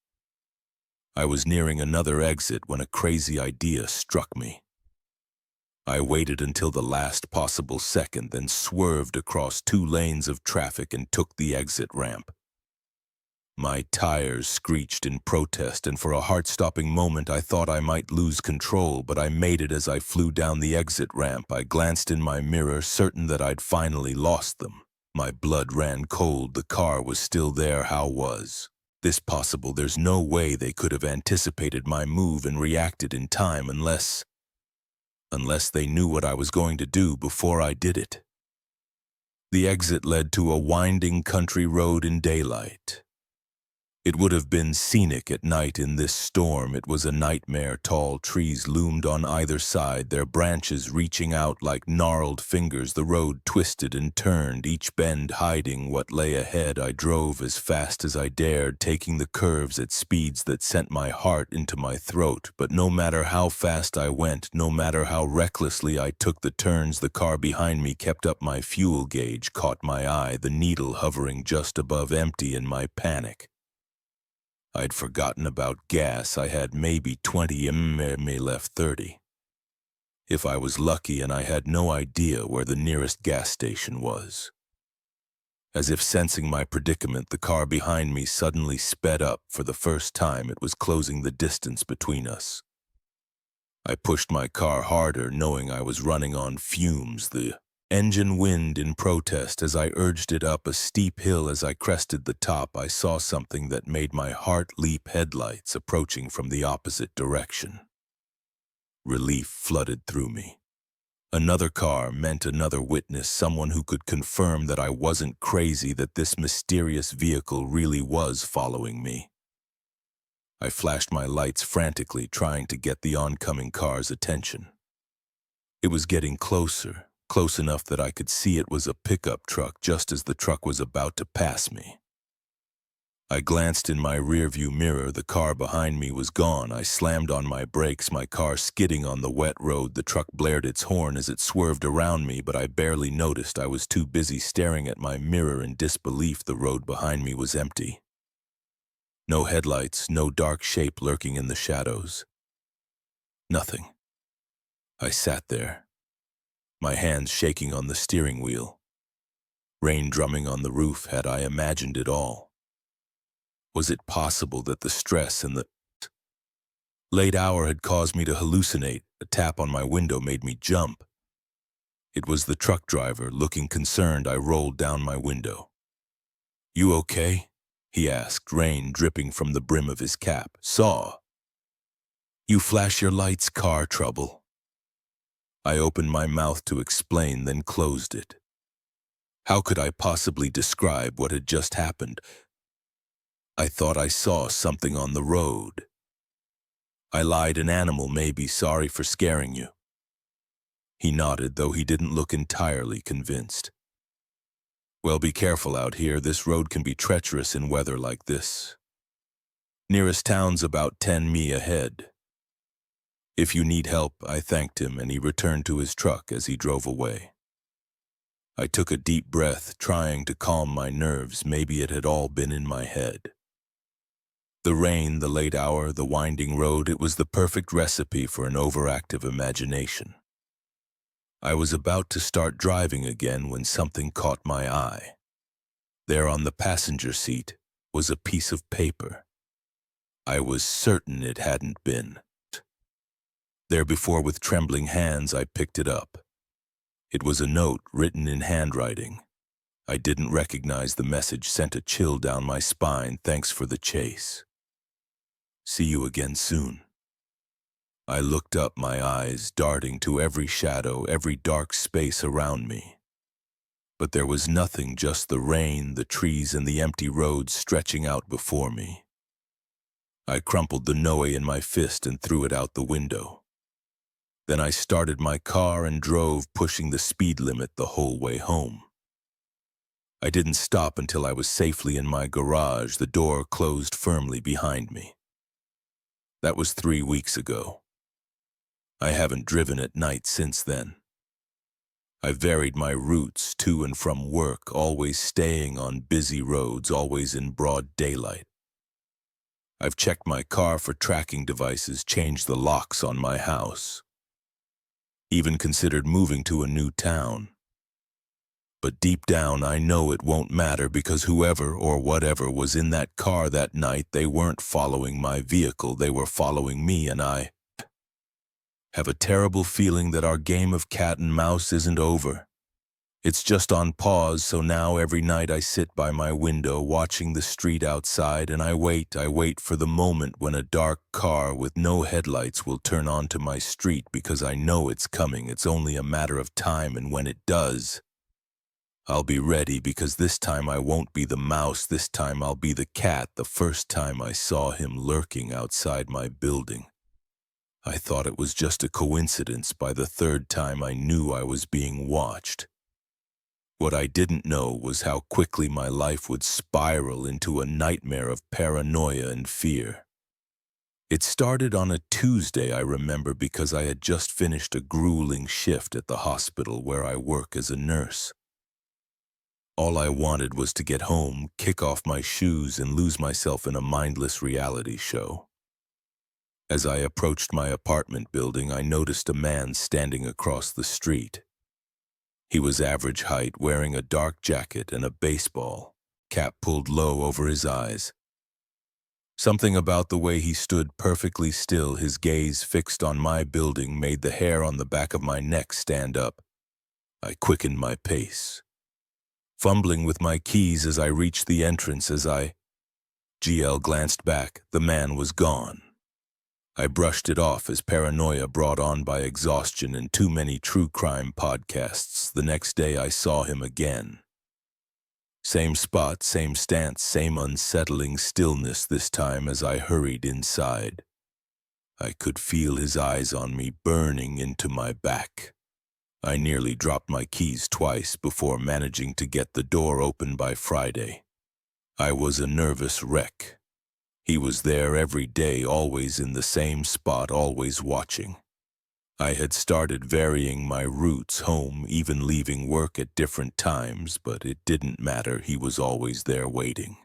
I was nearing another exit when a crazy idea struck me. I waited until the last possible second, then swerved across 2 lanes of traffic and took the exit ramp. My tires screeched in protest, and for a heart-stopping moment I thought I might lose control, but I made it as I flew down the exit ramp. I glanced in my mirror, certain that I'd finally lost them. My blood ran cold. The car was still there. How was this possible? There's no way they could have anticipated my move and reacted in time unless they knew what I was going to do before I did it. The exit led to a winding country road in daylight. It would have been scenic at night in this storm. It was a nightmare. Tall trees loomed on either side, their branches reaching out like gnarled fingers. The road twisted and turned, each bend hiding what lay ahead. I drove as fast as I dared, taking the curves at speeds that sent my heart into my throat. But no matter how fast I went, no matter how recklessly I took the turns, the car behind me kept up. My fuel gauge caught my eye, the needle hovering just above empty. In my panic, I'd forgotten about gas. I had maybe 20 ml left, 30. If I was lucky, and I had no idea where the nearest gas station was. As if sensing my predicament, the car behind me suddenly sped up. For the first time, it was closing the distance between us. I pushed my car harder, knowing I was running on fumes. The engine whined in protest as I urged it up a steep hill. As I crested the top, I saw something that made my heart leap. Headlights approaching from the opposite direction. Relief flooded through me. Another car meant another witness, someone who could confirm that I wasn't crazy, that this mysterious vehicle really was following me. I flashed my lights frantically, trying to get the oncoming car's attention. It was getting closer. Close enough that I could see it was a pickup truck. Just as the truck was about to pass me, I glanced in my rearview mirror. The car behind me was gone. I slammed on my brakes, my car skidding on the wet road. The truck blared its horn as it swerved around me, but I barely noticed. I was too busy staring at my mirror in disbelief. The road behind me was empty. No headlights, no dark shape lurking in the shadows. Nothing. I sat there, my hands shaking on the steering wheel. Rain drumming on the roof. Had I imagined it all? Was it possible that the stress and the late hour had caused me to hallucinate? A tap on my window made me jump. It was the truck driver, looking concerned. I rolled down my window. "You okay?" he asked, rain dripping from the brim of his cap. "Saw you flash your lights. Car trouble." I opened my mouth to explain, then closed it. How could I possibly describe what had just happened? I thought I saw something on the road. I lied. "An animal, maybe. Sorry for scaring you." He nodded, though he didn't look entirely convinced. "Well, be careful out here. This road can be treacherous in weather like this. Nearest town's about 10 mi ahead. If you need help." I thanked him, and he returned to his truck as he drove away. I took a deep breath, trying to calm my nerves. Maybe it had all been in my head. The rain, the late hour, the winding road, it was the perfect recipe for an overactive imagination. I was about to start driving again when something caught my eye. There on the passenger seat was a piece of paper. I was certain it hadn't been there before. With trembling hands, I picked it up. It was a note written in handwriting. I didn't recognize the message, sent a chill down my spine. "Thanks for the chase. See you again soon." I looked up, my eyes darting to every shadow, every dark space around me. But there was nothing, just the rain, the trees, and the empty road stretching out before me. I crumpled the note in my fist and threw it out the window. Then I started my car and drove, pushing the speed limit the whole way home. I didn't stop until I was safely in my garage. The door closed firmly behind me. That was 3 weeks ago. I haven't driven at night since then. I varied my routes to and from work, always staying on busy roads, always in broad daylight. I've checked my car for tracking devices, changed the locks on my house. Even considered moving to a new town. But deep down I know it won't matter, because whoever or whatever was in that car that night, they weren't following my vehicle, they were following me, and I have a terrible feeling that our game of cat and mouse isn't over. It's just on pause. So now every night I sit by my window watching the street outside, and I wait for the moment when a dark car with no headlights will turn onto my street, because I know it's coming. It's only a matter of time, and when it does, I'll be ready because this time I won't be the mouse, this time I'll be the cat. The first time I saw him lurking outside my building, I thought it was just a coincidence. By the third time I knew I was being watched. What I didn't know was how quickly my life would spiral into a nightmare of paranoia and fear. It started on a Tuesday, I remember, because I had just finished a grueling shift at the hospital where I work as a nurse. All I wanted was to get home, kick off my shoes, and lose myself in a mindless reality show. As I approached my apartment building, I noticed a man standing across the street. He was average height, wearing a dark jacket and a baseball cap pulled low over his eyes. Something about the way he stood perfectly still, his gaze fixed on my building, made the hair on the back of my neck stand up. I quickened my pace, fumbling with my keys as I reached the entrance. As I glanced back, the man was gone. I brushed it off as paranoia brought on by exhaustion and too many true crime podcasts. The next day I saw him again. Same spot, same stance, same unsettling stillness. This time as I hurried inside, I could feel his eyes on me, burning into my back. I nearly dropped my keys twice before managing to get the door open by Friday. I was a nervous wreck. He was there every day, always in the same spot, always watching. I had started varying my routes home, even leaving work at different times, but it didn't matter. He was always there waiting.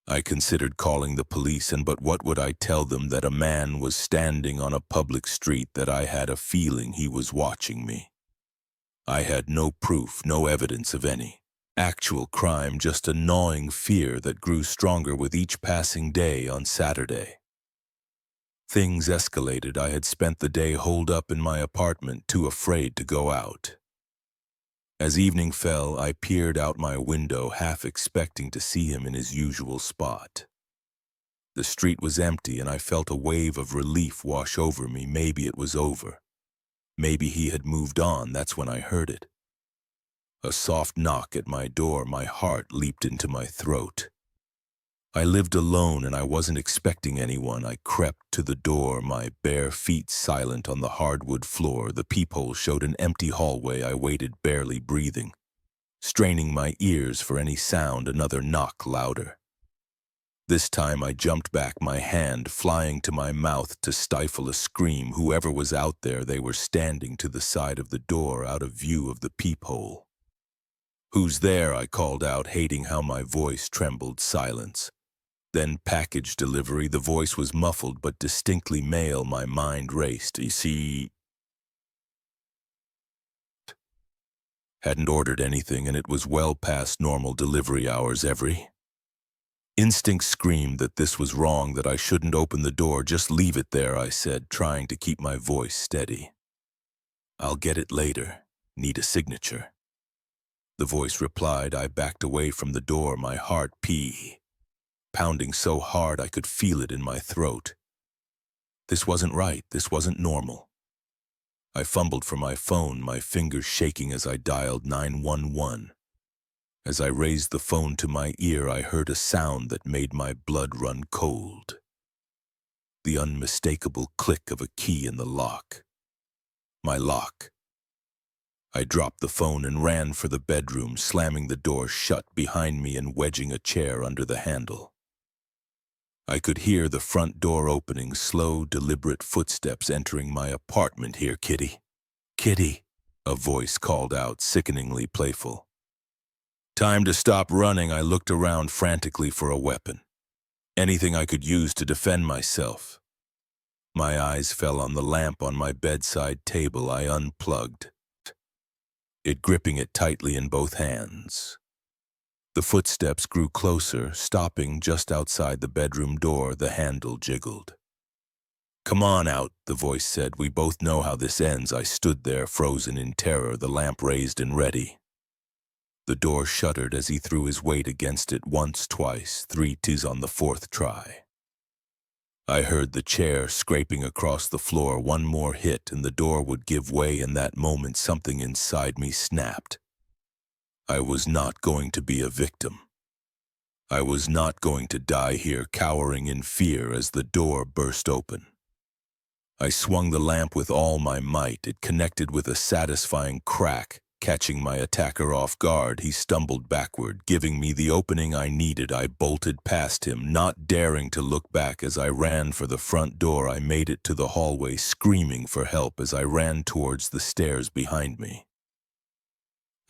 I considered calling the police, but what would I tell them? That a man was standing on a public street, that I had a feeling he was watching me. I had no proof, no evidence of any actual crime, just a gnawing fear that grew stronger with each passing day. On Saturday, things escalated. I had spent the day holed up in my apartment, too afraid to go out. As evening fell, I peered out my window, half expecting to see him in his usual spot. The street was empty, and I felt a wave of relief wash over me. Maybe it was over. Maybe he had moved on. That's when I heard it. A soft knock at my door. My heart leaped into my throat. I lived alone, and I wasn't expecting anyone. I crept to the door, my bare feet silent on the hardwood floor. The peephole showed an empty hallway. I waited, barely breathing, straining my ears for any sound. Another knock, louder. This time I jumped back, my hand flying to my mouth to stifle a scream. Whoever was out there, they were standing to the side of the door, out of view of the peephole. "Who's there?" I called out, hating how my voice trembled. Silence. Then package delivery. The voice was muffled but distinctly male. My mind raced. You see, hadn't ordered anything, and it was well past normal delivery hours. Every instinct screamed that this was wrong, that I shouldn't open the door. "Just leave it there," I said, trying to keep my voice steady. "I'll get it later. Need a signature." The voice replied. I backed away from the door, my heart pounding so hard I could feel it in my throat. This wasn't right. This wasn't normal. I fumbled for my phone, my fingers shaking as I dialed 911. As I raised the phone to my ear, I heard a sound that made my blood run cold. The unmistakable click of a key in the lock. My lock. I dropped the phone and ran for the bedroom, slamming the door shut behind me and wedging a chair under the handle. I could hear the front door opening, slow, deliberate footsteps entering my apartment. "Here, Kitty. Kitty," a voice called out, sickeningly playful. Time to stop running. I looked around frantically for a weapon. Anything I could use to defend myself. My eyes fell on the lamp on my bedside table. I unplugged it, gripping it tightly in both hands. The footsteps grew closer, stopping just outside the bedroom door. The handle jiggled. "Come on out," the voice said. "We both know how this ends." I stood there, frozen in terror, the lamp raised and ready. The door shuddered as he threw his weight against it, once, twice, three times. On the fourth try, I heard the chair scraping across the floor. One more hit and the door would give way. In that moment, something inside me snapped. I was not going to be a victim. I was not going to die here cowering in fear as the door burst open. I swung the lamp with all my might. It connected with a satisfying crack. Catching my attacker off guard, he stumbled backward, giving me the opening I needed. I bolted past him, not daring to look back. As I ran for the front door, I made it to the hallway, screaming for help as I ran towards the stairs behind me.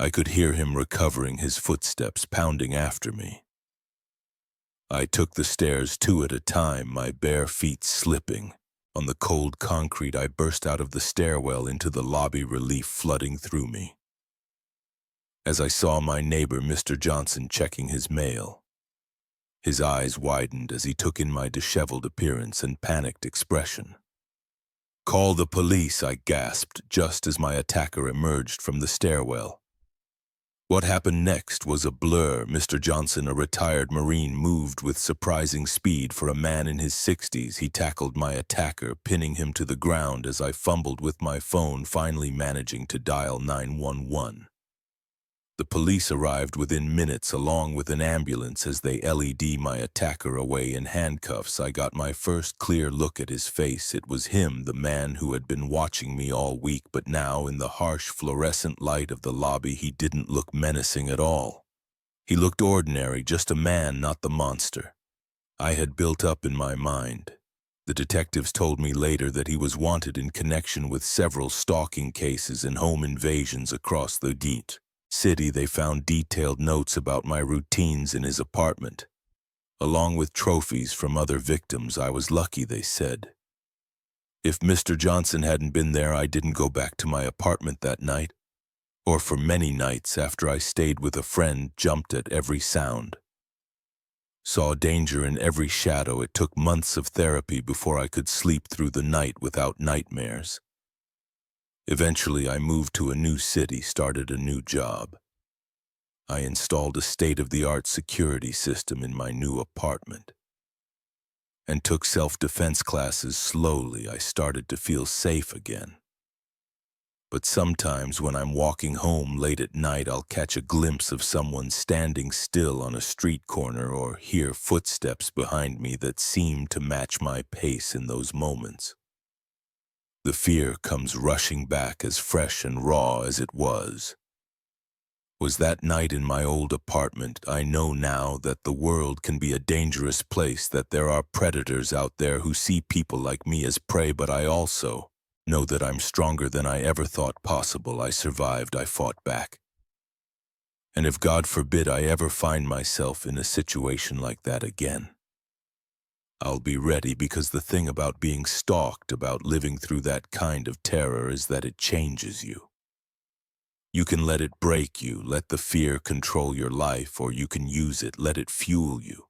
I could hear him recovering, his footsteps pounding after me. I took the stairs two at a time, my bare feet slipping. On the cold concrete, I burst out of the stairwell into the lobby, relief flooding through me. As I saw my neighbor, Mr. Johnson, checking his mail. His eyes widened as he took in my disheveled appearance and panicked expression. "Call the police," I gasped, just as my attacker emerged from the stairwell. What happened next was a blur. Mr. Johnson, a retired Marine, moved with surprising speed. For a man in his 60s, he tackled my attacker, pinning him to the ground as I fumbled with my phone, finally managing to dial 911. The police arrived within minutes, along with an ambulance, as they led my attacker away in handcuffs. I got my first clear look at his face. It was him, the man who had been watching me all week, but now in the harsh fluorescent light of the lobby, he didn't look menacing at all. He looked ordinary, just a man, not the monster I had built up in my mind. The detectives told me later that he was wanted in connection with several stalking cases and home invasions across the city. They found detailed notes about my routines in his apartment, along with trophies from other victims. I was lucky, they said. If Mr. Johnson hadn't been there, I didn't go back to my apartment that night, or for many nights after. I stayed with a friend, jumped at every sound, saw danger in every shadow. It took months of therapy before I could sleep through the night without nightmares. Eventually, I moved to a new city, started a new job. I installed a state-of-the-art security system in my new apartment and took self-defense classes. Slowly, I started to feel safe again. But sometimes when I'm walking home late at night, I'll catch a glimpse of someone standing still on a street corner or hear footsteps behind me that seem to match my pace. In those moments, the fear comes rushing back, as fresh and raw as it was that night in my old apartment. I know now that the world can be a dangerous place, that there are predators out there who see people like me as prey, but I also know that I'm stronger than I ever thought possible. I survived, I fought back. And if, God forbid, I ever find myself in a situation like that again, I'll be ready, because the thing about being stalked, about living through that kind of terror, is that it changes you. You can let it break you, let the fear control your life, or you can use it, let it fuel you,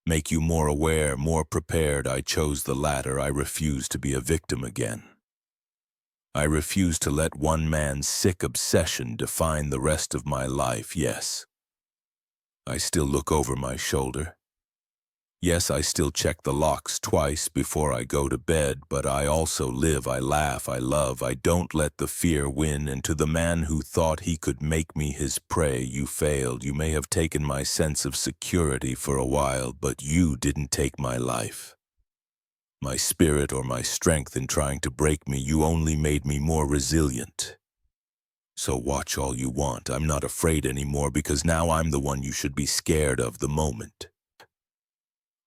make you more aware, more prepared. I chose the latter. I refuse to be a victim again. I refuse to let one man's sick obsession define the rest of my life. Yes, I still look over my shoulder. Yes, I still check the locks twice before I go to bed, but I also live, I laugh, I love. I don't let the fear win. And to the man who thought he could make me his prey, you failed. You may have taken my sense of security for a while, but you didn't take my life, my spirit, or my strength in trying to break me. You only made me more resilient. So watch all you want. I'm not afraid anymore, because now I'm the one you should be scared of. The moment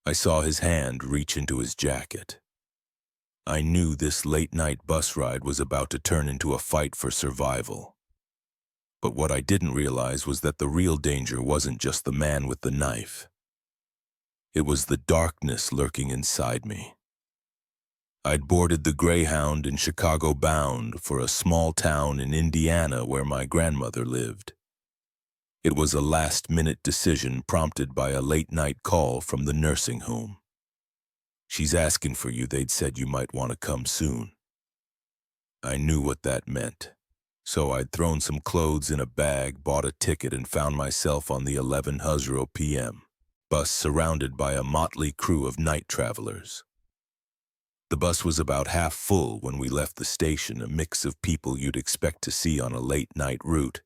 I saw his hand reach into his jacket, I knew this late-night bus ride was about to turn into a fight for survival. But what I didn't realize was that the real danger wasn't just the man with the knife. It was the darkness lurking inside me. I'd boarded the Greyhound in Chicago, bound for a small town in Indiana where my grandmother lived. It was a last-minute decision prompted by a late-night call from the nursing home. "She's asking for you. They'd said you might want to come soon." I knew what that meant. So I'd thrown some clothes in a bag, bought a ticket, and found myself on the 11:00 p.m. bus, surrounded by a motley crew of night travelers. The bus was about half full when we left the station, a mix of people you'd expect to see on a late-night route.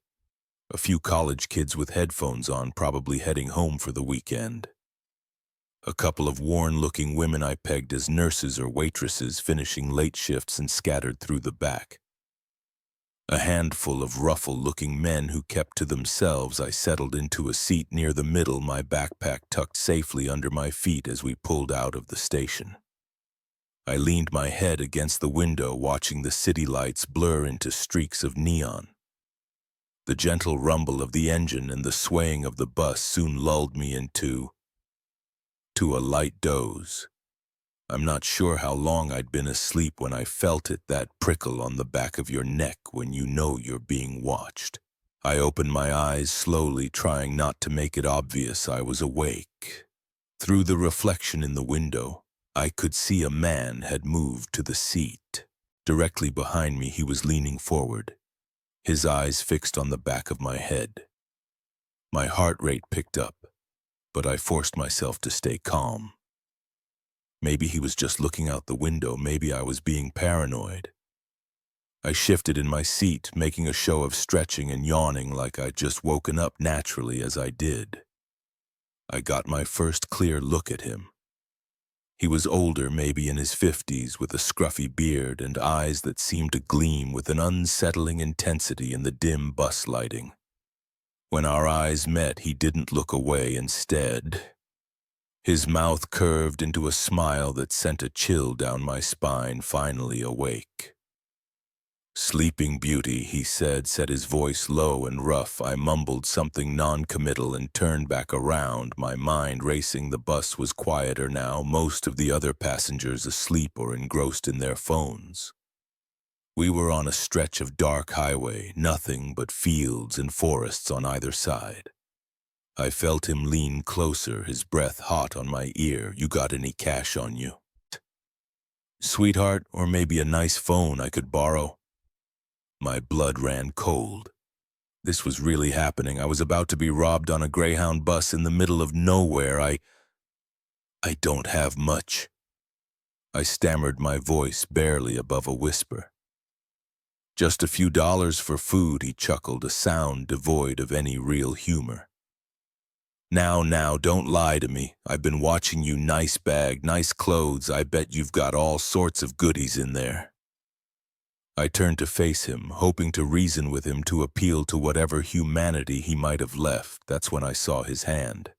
A few college kids with headphones on, probably heading home for the weekend. A couple of worn-looking women I pegged as nurses or waitresses finishing late shifts and scattered through the back. A handful of ruffle-looking men who kept to themselves. I settled into a seat near the middle, my backpack tucked safely under my feet as we pulled out of the station. I leaned my head against the window, watching the city lights blur into streaks of neon. The gentle rumble of the engine and the swaying of the bus soon lulled me into a light doze. I'm not sure how long I'd been asleep when I felt it, that prickle on the back of your neck when you know you're being watched. I opened my eyes slowly, trying not to make it obvious I was awake. Through the reflection in the window, I could see a man had moved to the seat. Directly behind me, he was leaning forward, his eyes fixed on the back of my head. My heart rate picked up, but I forced myself to stay calm. Maybe he was just looking out the window, maybe I was being paranoid. I shifted in my seat, making a show of stretching and yawning like I'd just woken up naturally as I did. I got my first clear look at him. He was older, maybe in his 50s, with a scruffy beard and eyes that seemed to gleam with an unsettling intensity in the dim bus lighting. When our eyes met, he didn't look away. Instead, his mouth curved into a smile that sent a chill down my spine. Finally awake. "Sleeping Beauty," he said his voice low and rough. I mumbled something non-committal and turned back around, my mind racing. The bus was quieter now, most of the other passengers asleep or engrossed in their phones. We were on a stretch of dark highway, nothing but fields and forests on either side. I felt him lean closer, his breath hot on my ear. "You got any cash on you, sweetheart, or maybe a nice phone I could borrow?" My blood ran cold. This was really happening. I was about to be robbed on a Greyhound bus in the middle of nowhere. I don't have much. I stammered, my voice barely above a whisper. "Just a few dollars for food," he chuckled, a sound devoid of any real humor. Now, don't lie to me. I've been watching you. Nice bag, nice clothes. I bet you've got all sorts of goodies in there." I turned to face him, hoping to reason with him, to appeal to whatever humanity he might have left. That's when I saw his hand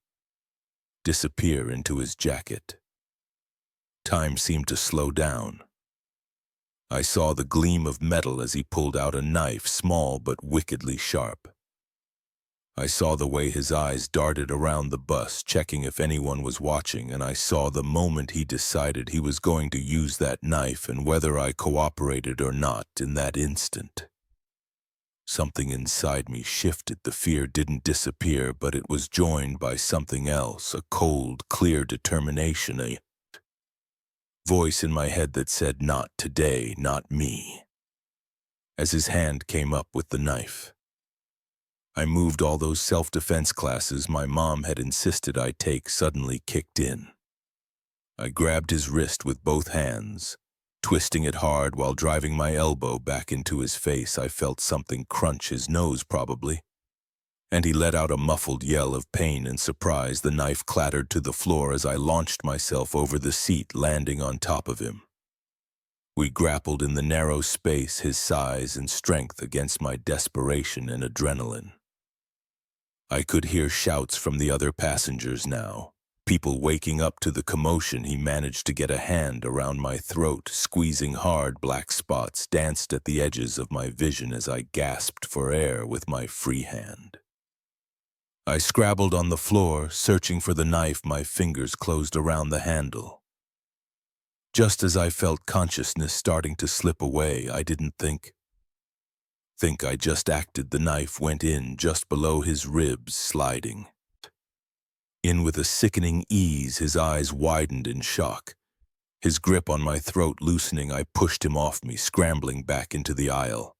disappear into his jacket. Time seemed to slow down. I saw the gleam of metal as he pulled out a knife, small but wickedly sharp. I saw the way his eyes darted around the bus, checking if anyone was watching, and I saw the moment he decided he was going to use that knife, and whether I cooperated or not in that instant. Something inside me shifted. The fear didn't disappear, but it was joined by something else, a cold, clear determination, a voice in my head that said, "Not today, not me." As his hand came up with the knife, I moved. All those self-defense classes my mom had insisted I take suddenly kicked in. I grabbed his wrist with both hands, twisting it hard while driving my elbow back into his face. I felt something crunch his nose, probably, and he let out a muffled yell of pain and surprise. The knife clattered to the floor as I launched myself over the seat, landing on top of him. We grappled in the narrow space, his size and strength against my desperation and adrenaline. I could hear shouts from the other passengers now, people waking up to the commotion. He managed to get a hand around my throat, squeezing hard. Black spots danced at the edges of my vision as I gasped for air with my free hand. I scrabbled on the floor, searching for the knife. My fingers closed around the handle. Just as I felt consciousness starting to slip away, I didn't think I just acted. The knife went in just below his ribs, sliding in with a sickening ease. His eyes widened in shock, his grip on my throat loosening. I pushed him off me, scrambling back into the aisle.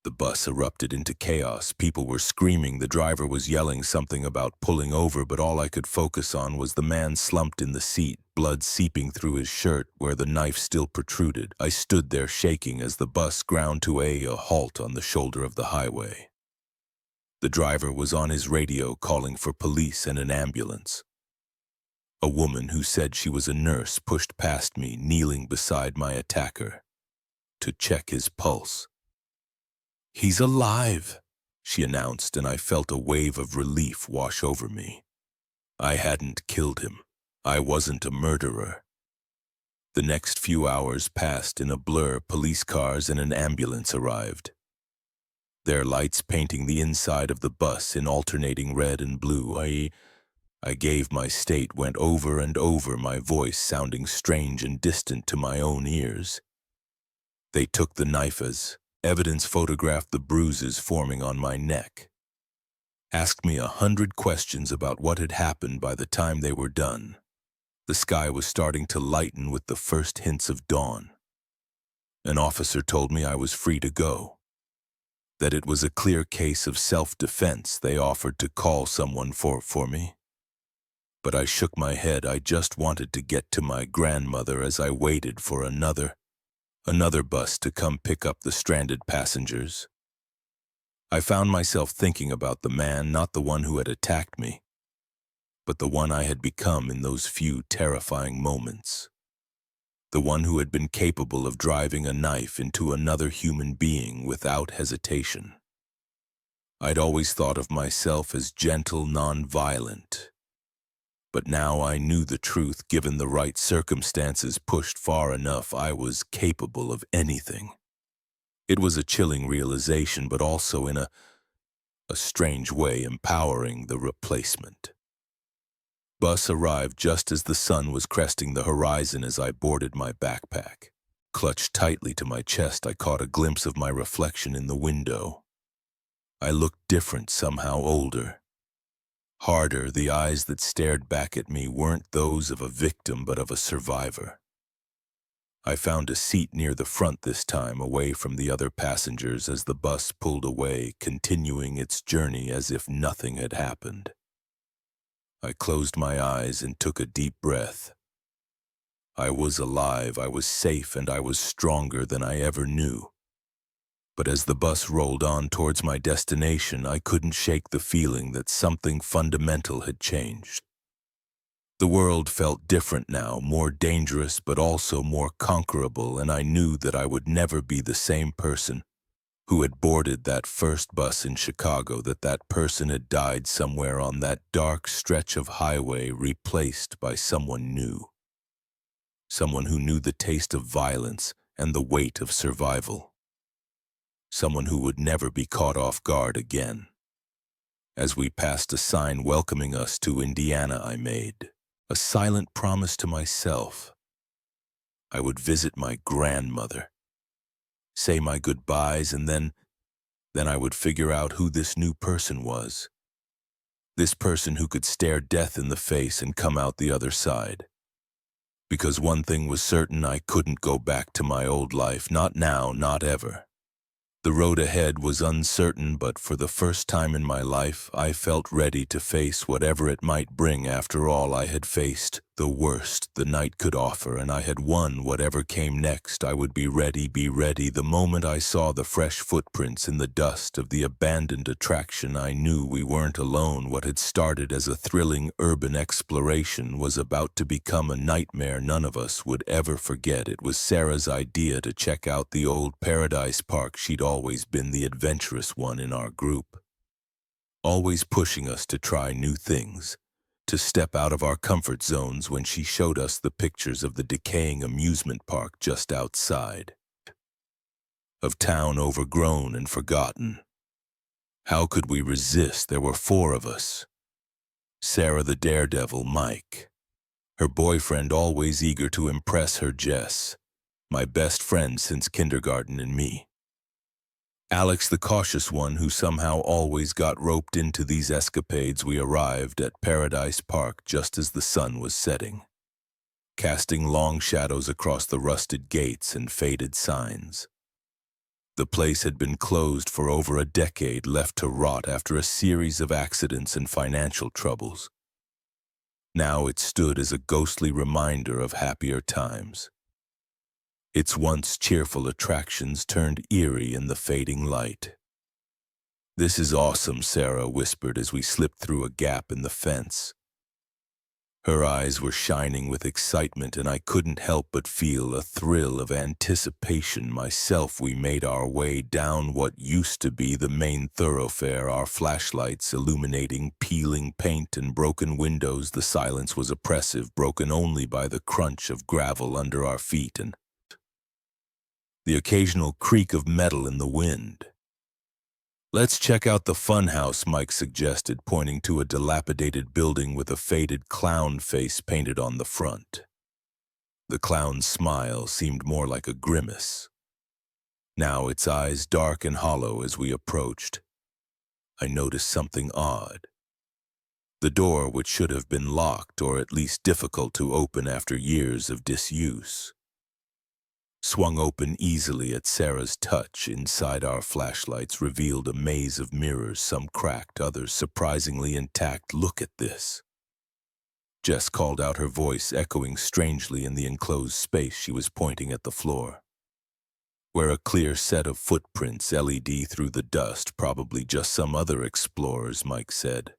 The bus erupted into chaos. People were screaming. The driver was yelling something about pulling over, but all I could focus on was the man slumped in the seat, blood seeping through his shirt where the knife still protruded. I stood there shaking as the bus ground to a halt on the shoulder of the highway. The driver was on his radio calling for police and an ambulance. A woman who said she was a nurse pushed past me, kneeling beside my attacker, to check his pulse. "He's alive," she announced, and I felt a wave of relief wash over me. I hadn't killed him. I wasn't a murderer. The next few hours passed in a blur. Police cars and an ambulance arrived, their lights painting the inside of the bus in alternating red and blue. I gave my state, went over and over, my voice sounding strange and distant to my own ears. They took the knife as evidence, photographed the bruises forming on my neck, asked me 100 questions about what had happened. By the time they were done, the sky was starting to lighten with the first hints of dawn. An officer told me I was free to go, that it was a clear case of self-defense. They offered to call someone for me. But I shook my head. I just wanted to get to my grandmother as I waited for another bus to come pick up the stranded passengers. I found myself thinking about the man, not the one who had attacked me, but the one I had become in those few terrifying moments. The one who had been capable of driving a knife into another human being without hesitation. I'd always thought of myself as gentle, non-violent. But now I knew the truth. Given the right circumstances, pushed far enough, I was capable of anything. It was a chilling realization, but also in a strange way empowering. The replacement bus arrived just as the sun was cresting the horizon. As I boarded my backpack, clutched tightly to my chest, I caught a glimpse of my reflection in the window. I looked different, somehow older. Harder. The eyes that stared back at me weren't those of a victim, but of a survivor. I found a seat near the front this time, away from the other passengers, as the bus pulled away, continuing its journey as if nothing had happened. I closed my eyes and took a deep breath. I was alive, I was safe, and I was stronger than I ever knew. But as the bus rolled on towards my destination, I couldn't shake the feeling that something fundamental had changed. The world felt different now, more dangerous but also more conquerable, and I knew that I would never be the same person who had boarded that first bus in Chicago, that person had died somewhere on that dark stretch of highway, replaced by someone new. Someone who knew the taste of violence and the weight of survival. Someone who would never be caught off guard again. As we passed a sign welcoming us to Indiana, I made a silent promise to myself. I would visit my grandmother, say my goodbyes, and then I would figure out who this new person was. This person who could stare death in the face and come out the other side. Because one thing was certain, I couldn't go back to my old life, not now, not ever. The road ahead was uncertain, but for the first time in my life, I felt ready to face whatever it might bring. After all, I had faced the worst the night could offer, and I had won whatever came next. I would be ready. The moment I saw the fresh footprints in the dust of the abandoned attraction, I knew we weren't alone. What had started as a thrilling urban exploration was about to become a nightmare none of us would ever forget. It was Sarah's idea to check out the old Paradise Park. She'd always been the adventurous one in our group, always pushing us to try new things, to step out of our comfort zones. When she showed us the pictures of the decaying amusement park just outside of town, overgrown and forgotten, how could we resist? There were 4 of us. Sarah the daredevil, Mike, her boyfriend always eager to impress her, Jess, my best friend since kindergarten, and me, Alex the cautious one who somehow always got roped into these escapades. We arrived at Paradise Park just as the sun was setting, casting long shadows across the rusted gates and faded signs. The place had been closed for over a decade, left to rot after a series of accidents and financial troubles. Now it stood as a ghostly reminder of happier times. Its once cheerful attractions turned eerie in the fading light. "This is awesome," Sarah whispered as we slipped through a gap in the fence. Her eyes were shining with excitement, and I couldn't help but feel a thrill of anticipation myself. We made our way down what used to be the main thoroughfare, our flashlights illuminating peeling paint and broken windows. The silence was oppressive, broken only by the crunch of gravel under our feet and the occasional creak of metal in the wind. "Let's check out the funhouse," Mike suggested, pointing to a dilapidated building with a faded clown face painted on the front. The clown's smile seemed more like a grimace. Now its eyes dark and hollow. As we approached, I noticed something odd. The door, which should have been locked or at least difficult to open after years of disuse, swung open easily at Sarah's touch. Inside, our flashlights revealed a maze of mirrors, some cracked, others surprisingly intact. "Look at this," Jess called out, her voice echoing strangely in the enclosed space. She was pointing at the floor, where a clear set of footprints LED through the dust. "Probably just some other explorers," Mike said.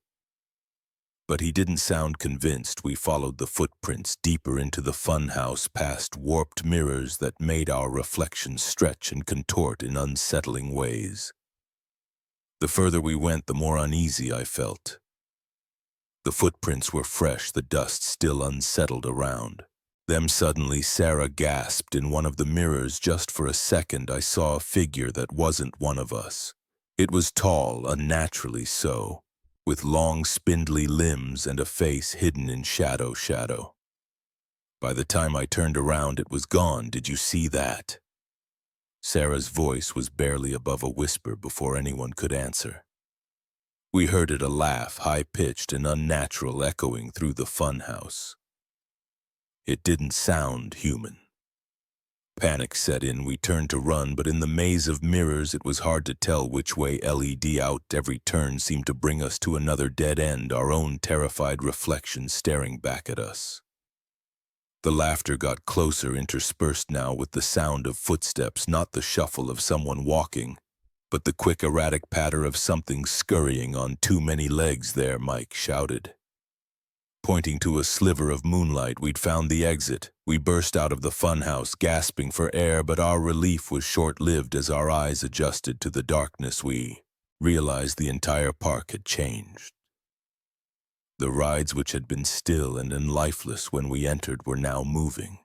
But he didn't sound convinced. We followed the footprints deeper into the funhouse, past warped mirrors that made our reflections stretch and contort in unsettling ways. The further we went, the more uneasy I felt. The footprints were fresh, the dust still unsettled around. Then suddenly Sarah gasped. In one of the mirrors, just for a second, I saw a figure that wasn't one of us. It was tall, unnaturally so, with long, spindly limbs and a face hidden in shadow. By the time I turned around, it was gone. "Did you see that?" Sarah's voice was barely above a whisper before anyone could answer. We heard it, a laugh, high-pitched and unnatural, echoing through the funhouse. It didn't sound human. Panic set in. We turned to run, but in the maze of mirrors it was hard to tell which way LED out. Every turn seemed to bring us to another dead end, our own terrified reflection staring back at us. The laughter got closer, interspersed now with the sound of footsteps, not the shuffle of someone walking, but the quick, erratic patter of something scurrying on too many legs there, Mike shouted. Pointing to a sliver of moonlight, we'd found the exit. We burst out of the funhouse, gasping for air, but our relief was short-lived. As our eyes adjusted to the darkness, we realized the entire park had changed. The rides, which had been still and lifeless when we entered, were now moving.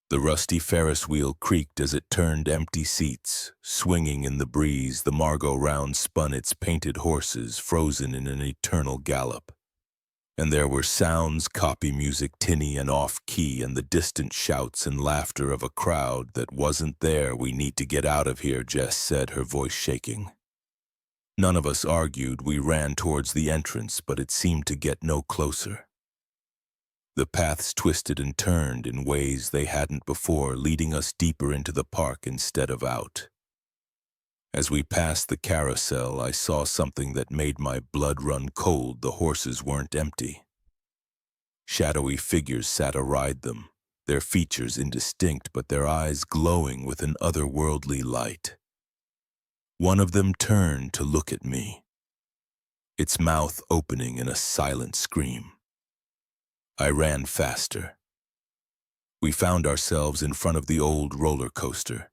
The rusty Ferris wheel creaked as it turned, empty seats swinging in the breeze. The merry-go-round spun, its painted horses frozen in an eternal gallop. And there were sounds, copy music, tinny and off-key, and the distant shouts and laughter of a crowd that wasn't there. "We need to get out of here," Jess said, her voice shaking. None of us argued. We ran towards the entrance, but it seemed to get no closer. The paths twisted and turned in ways they hadn't before, leading us deeper into the park instead of out. As we passed the carousel, I saw something that made my blood run cold. The horses weren't empty. Shadowy figures sat astride them, their features indistinct, but their eyes glowing with an otherworldly light. One of them turned to look at me, its mouth opening in a silent scream. I ran faster. We found ourselves in front of the old roller coaster,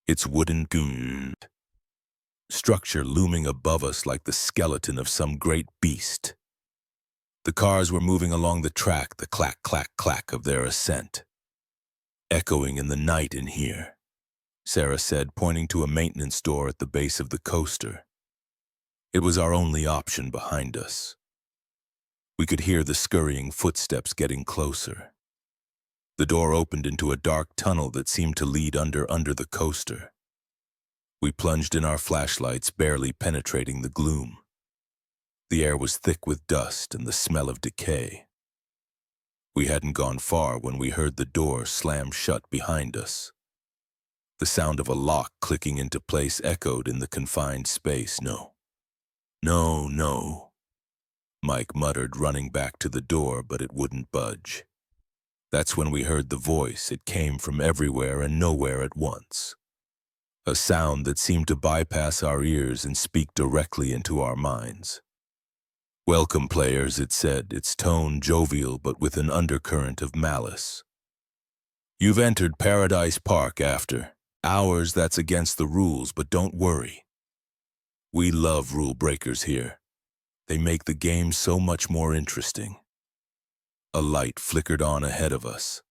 its wooden structure looming above us like the skeleton of some great beast. The cars were moving along the track, the clack, clack, clack of their ascent, echoing in the night in here, Sarah said, pointing to a maintenance door at the base of the coaster. It was our only option behind us. We could hear the scurrying footsteps getting closer. The door opened into a dark tunnel that seemed to lead under the coaster. We plunged in our flashlights, barely penetrating the gloom. The air was thick with dust and the smell of decay. We hadn't gone far when we heard the door slam shut behind us. The sound of a lock clicking into place echoed in the confined space. No, Mike muttered, running back to the door, but it wouldn't budge. That's when we heard the voice. It came from everywhere and nowhere at once. a sound that seemed to bypass our ears and speak directly into our minds. "Welcome, players," it said, its tone jovial but with an undercurrent of malice. "You've entered Paradise Park after hours. That's against the rules, but don't worry. We love rule breakers here. They make the game so much more interesting." A light flickered on ahead of us,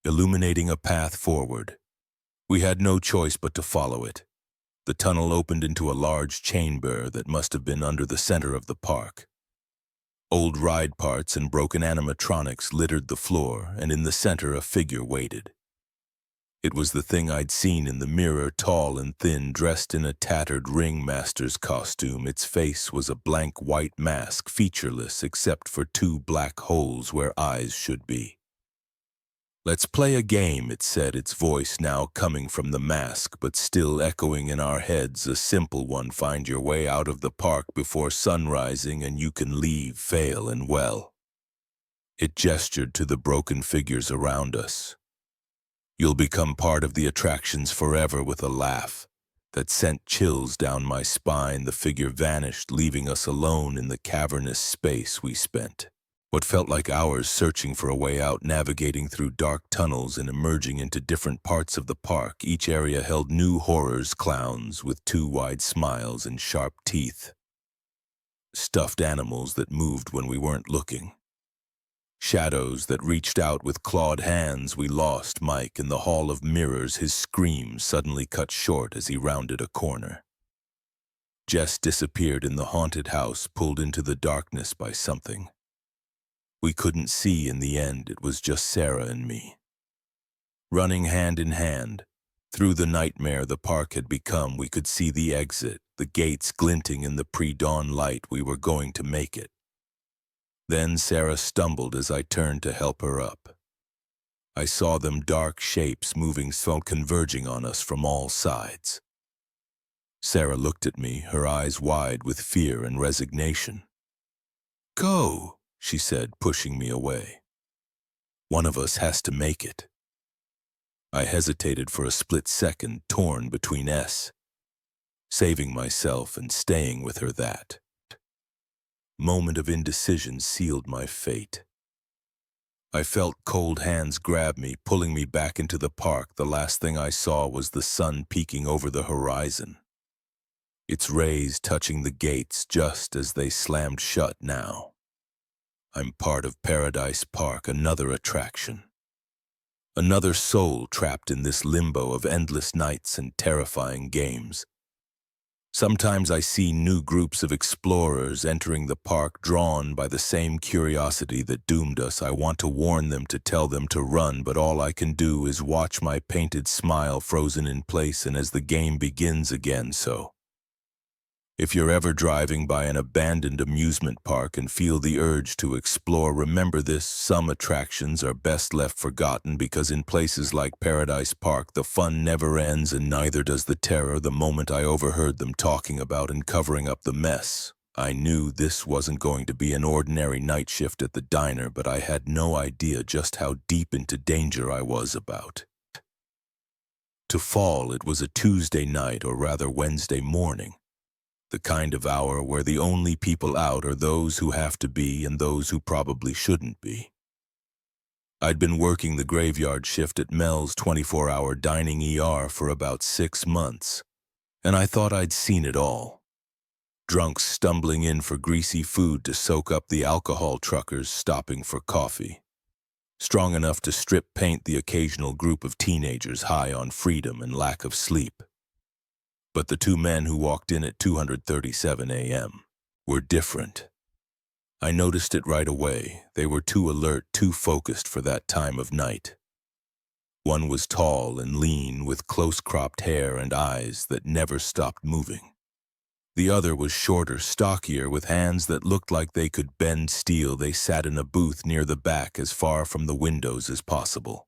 illuminating a path forward. We had no choice but to follow it. The tunnel opened into a large chamber that must have been under the center of the park. Old ride parts and broken animatronics littered the floor, and in the center a figure waited. It was the thing I'd seen in the mirror, tall and thin, dressed in a tattered ringmaster's costume. Its face was a blank white mask, featureless except for two black holes where eyes should be. "Let's play a game," it said, its voice now coming from the mask, but still echoing in our heads. "A simple one. Find your way out of the park before sunrising and you can leave, fail and well." It gestured to the broken figures around us. "You'll become part of the attractions forever." With a laugh that sent chills down my spine, the figure vanished, leaving us alone in the cavernous space. We spent what felt like hours searching for a way out, navigating through dark tunnels and emerging into different parts of the park. Each area held new horrors: clowns with two wide smiles and sharp teeth, stuffed animals that moved when we weren't looking, shadows that reached out with clawed hands. We lost Mike in the Hall of Mirrors, his scream suddenly cut short as he rounded a corner. Jess disappeared in the haunted house, pulled into the darkness by something we couldn't see. In the end, it was just Sarah and me, running hand in hand through the nightmare the park had become. We could see the exit, the gates glinting in the pre-dawn light. We were going to make it. Then Sarah stumbled as I turned to help her up. I saw them, dark shapes moving, so converging on us from all sides. Sarah looked at me, her eyes wide with fear and resignation. "Go," she said, pushing me away. "One of us has to make it." I hesitated for a split second, torn between saving myself and staying with her. That moment of indecision sealed my fate. I felt cold hands grab me, pulling me back into the park. The last thing I saw was the sun peeking over the horizon, its rays touching the gates just as they slammed shut. Now I'm part of Paradise Park, another attraction, another soul trapped in this limbo of endless nights and terrifying games. Sometimes I see new groups of explorers entering the park, drawn by the same curiosity that doomed us. I want to warn them, to tell them to run, but all I can do is watch my painted smile frozen in place, and as the game begins again. So if you're ever driving by an abandoned amusement park and feel the urge to explore, remember this: some attractions are best left forgotten, because in places like Paradise Park, the fun never ends, and neither does the terror. The moment I overheard them talking about and covering up the mess, I knew this wasn't going to be an ordinary night shift at the diner, but I had no idea just how deep into danger I was about to fall. It was a Tuesday night, or rather Wednesday morning. The kind of hour where the only people out are those who have to be and those who probably shouldn't be. I'd been working the graveyard shift at Mel's 24-hour dining ER for about 6 months, and I thought I'd seen it all. Drunks stumbling in for greasy food to soak up, the alcohol truckers stopping for coffee, strong enough to strip paint the occasional group of teenagers high on freedom and lack of sleep. But the two men who walked in at 2:37 a.m. were different. I noticed it right away. They were too alert, too focused for that time of night. One was tall and lean, with close-cropped hair and eyes that never stopped moving. The other was shorter, stockier, with hands that looked like they could bend steel. They sat in a booth near the back, as far from the windows as possible.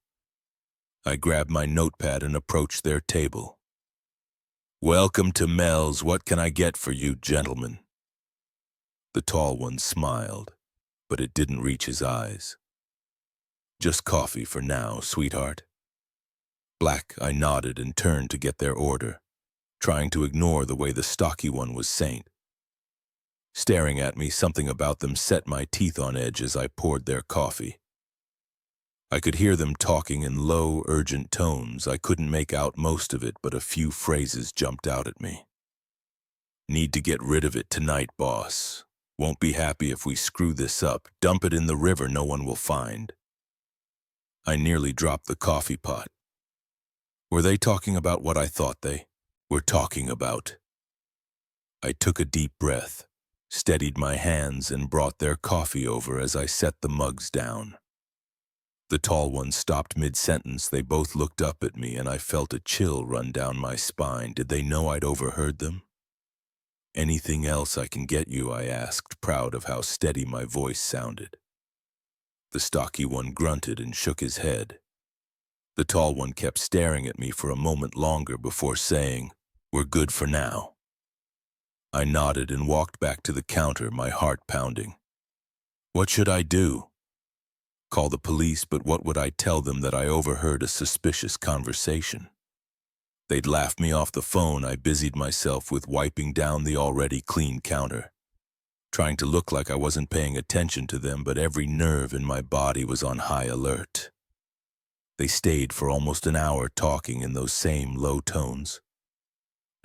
I grabbed my notepad and approached their table. "Welcome to Mel's. What can I get for you, gentlemen?" The tall one smiled, but it didn't reach his eyes. "Just coffee for now, sweetheart." Black, I nodded and turned to get their order, trying to ignore the way the stocky one was saying. Staring at me, something about them set my teeth on edge as I poured their coffee. I could hear them talking in low, urgent tones. I couldn't make out most of it, but a few phrases jumped out at me. Need to get rid of it tonight, boss. Won't be happy if we screw this up. Dump it in the river no one will find. I nearly dropped the coffee pot. Were they talking about what I thought they were talking about? I took a deep breath, steadied my hands, and brought their coffee over as I set the mugs down. The tall one stopped mid-sentence. They both looked up at me, and I felt a chill run down my spine. Did they know I'd overheard them? Anything else I can get you? I asked, proud of how steady my voice sounded. The stocky one grunted and shook his head. The tall one kept staring at me for a moment longer before saying, "We're good for now." I nodded and walked back to the counter, my heart pounding. What should I do? Call the police, but what would I tell them? That I overheard a suspicious conversation? They'd laugh me off the phone. I busied myself with wiping down the already clean counter, trying to look like I wasn't paying attention to them, but every nerve in my body was on high alert. They stayed for almost an hour talking in those same low tones.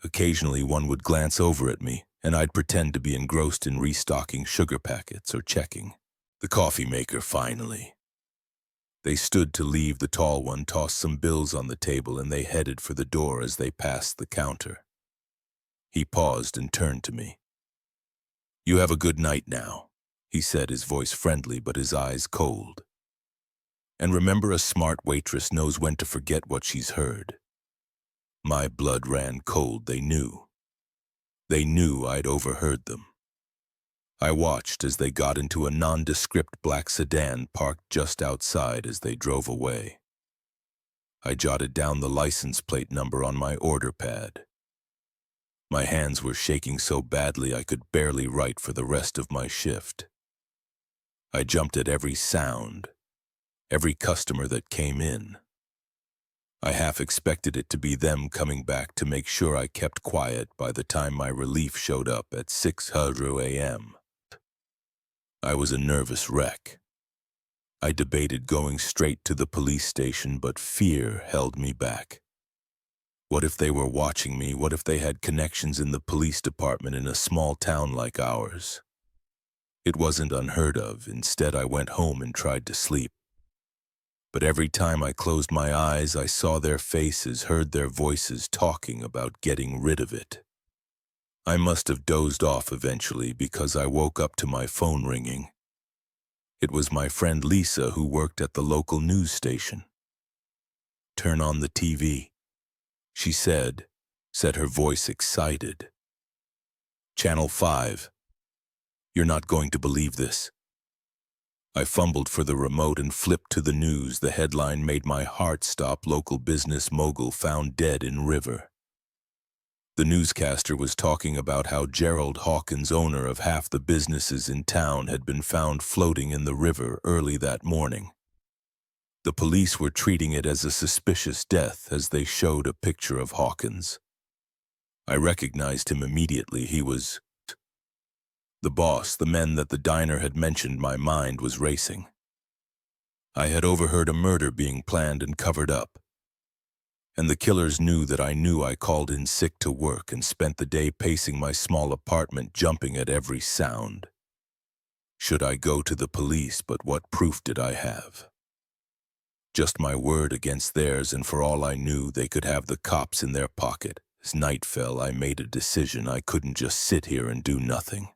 Occasionally one would glance over at me, and I'd pretend to be engrossed in restocking sugar packets or checking the coffee maker. Finally, they stood to leave. The tall one tossed some bills on the table, and they headed for the door as they passed the counter. He paused and turned to me. "You have a good night now," he said, his voice friendly but his eyes cold. "And remember, a smart waitress knows when to forget what she's heard." My blood ran cold. They knew. They knew I'd overheard them. I watched as they got into a nondescript black sedan parked just outside as they drove away. I jotted down the license plate number on my order pad. My hands were shaking so badly I could barely write for the rest of my shift. I jumped at every sound, every customer that came in. I half expected it to be them coming back to make sure I kept quiet by the time my relief showed up at 6:00 a.m. I was a nervous wreck. I debated going straight to the police station, but fear held me back. What if they were watching me? What if they had connections in the police department in a small town like ours? It wasn't unheard of. Instead, I went home and tried to sleep. But every time I closed my eyes, I saw their faces, heard their voices talking about getting rid of it. I must have dozed off eventually because I woke up to my phone ringing. It was my friend Lisa, who worked at the local news station. "Turn on the TV," she said her voice excited. "Channel 5. You're not going to believe this." I fumbled for the remote and flipped to the news. The headline made my heart stop. "Local business mogul found dead in river." The newscaster was talking about how Gerald Hawkins, owner of half the businesses in town, had been found floating in the river early that morning. The police were treating it as a suspicious death as they showed a picture of Hawkins. I recognized him immediately. He was the boss, the men that the diner had mentioned. My mind was racing. I had overheard a murder being planned and covered up. And the killers knew that I knew. I called in sick to work and spent the day pacing my small apartment, jumping at every sound. Should I go to the police? But what proof did I have? Just my word against theirs, and for all I knew, they could have the cops in their pocket. As night fell, I made a decision. I couldn't just sit here and do nothing.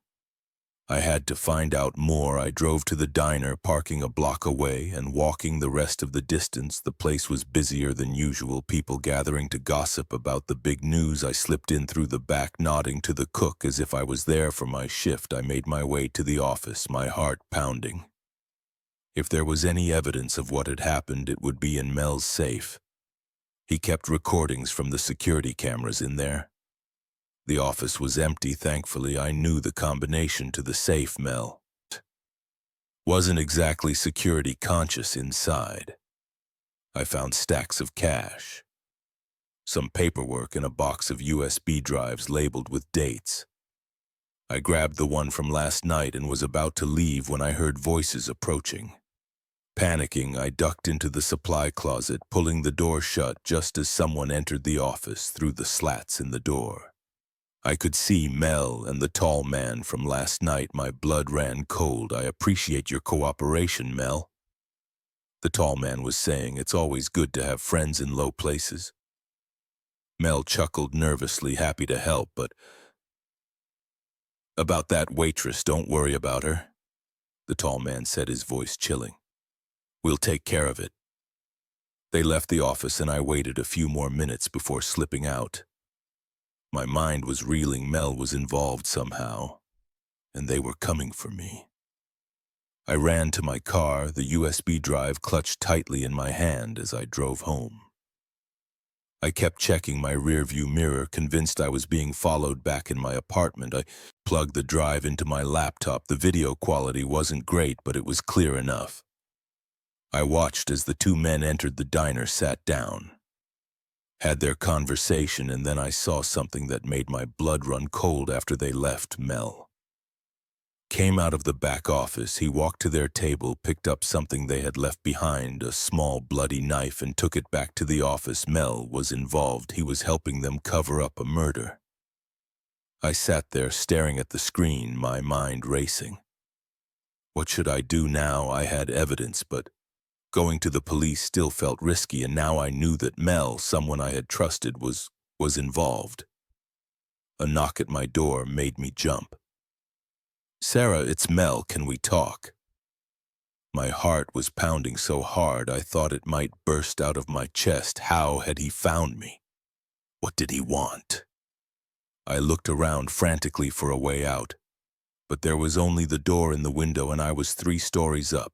I had to find out more. I drove to the diner, parking a block away, and walking the rest of the distance. The place was busier than usual, people gathering to gossip about the big news. I slipped in through the back, nodding to the cook as if I was there for my shift. I made my way to the office, my heart pounding. If there was any evidence of what had happened, it would be in Mel's safe. He kept recordings from the security cameras in there. The office was empty, thankfully. I knew the combination to the safe. Mel wasn't exactly security conscious inside. I found stacks of cash, some paperwork, and a box of USB drives labeled with dates. I grabbed the one from last night and was about to leave when I heard voices approaching. Panicking, I ducked into the supply closet, pulling the door shut just as someone entered the office through the slats in the door. I could see Mel and the tall man from last night. My blood ran cold. "I appreciate your cooperation, Mel," the tall man was saying. "It's always good to have friends in low places." Mel chuckled nervously, happy to help, but "About that waitress, don't worry about her," the tall man said, his voice chilling. "We'll take care of it." They left the office and I waited a few more minutes before slipping out. My mind was reeling. Mel was involved somehow, and they were coming for me. I ran to my car, the USB drive clutched tightly in my hand as I drove home. I kept checking my rearview mirror, convinced I was being followed back in my apartment. I plugged the drive into my laptop. The video quality wasn't great, but it was clear enough. I watched as the two men entered the diner, sat down, had their conversation, and then I saw something that made my blood run cold. After they left, Mel came out of the back office. He walked to their table, picked up something they had left behind, a small bloody knife, and took it back to the office. Mel was involved. He was helping them cover up a murder. I sat there staring at the screen, my mind racing. What should I do now? I had evidence, but going to the police still felt risky, and now I knew that Mel, someone I had trusted, was involved. A knock at my door made me jump. "Sarah, it's Mel. Can we talk?" My heart was pounding so hard I thought it might burst out of my chest. How had he found me? What did he want? I looked around frantically for a way out, but there was only the door in the window, and I was 3 stories up.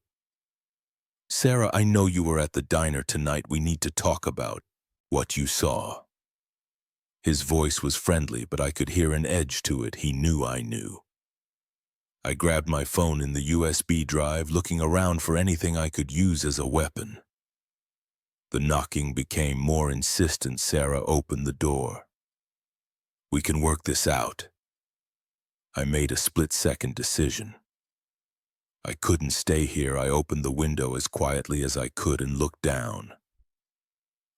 "Sarah, I know you were at the diner tonight. We need to talk about what you saw." His voice was friendly, but I could hear an edge to it. He knew I knew. I grabbed my phone in the USB drive, looking around for anything I could use as a weapon. The knocking became more insistent. Sarah opened the door. "We can work this out." I made a split-second decision. I couldn't stay here. I opened the window as quietly as I could and looked down.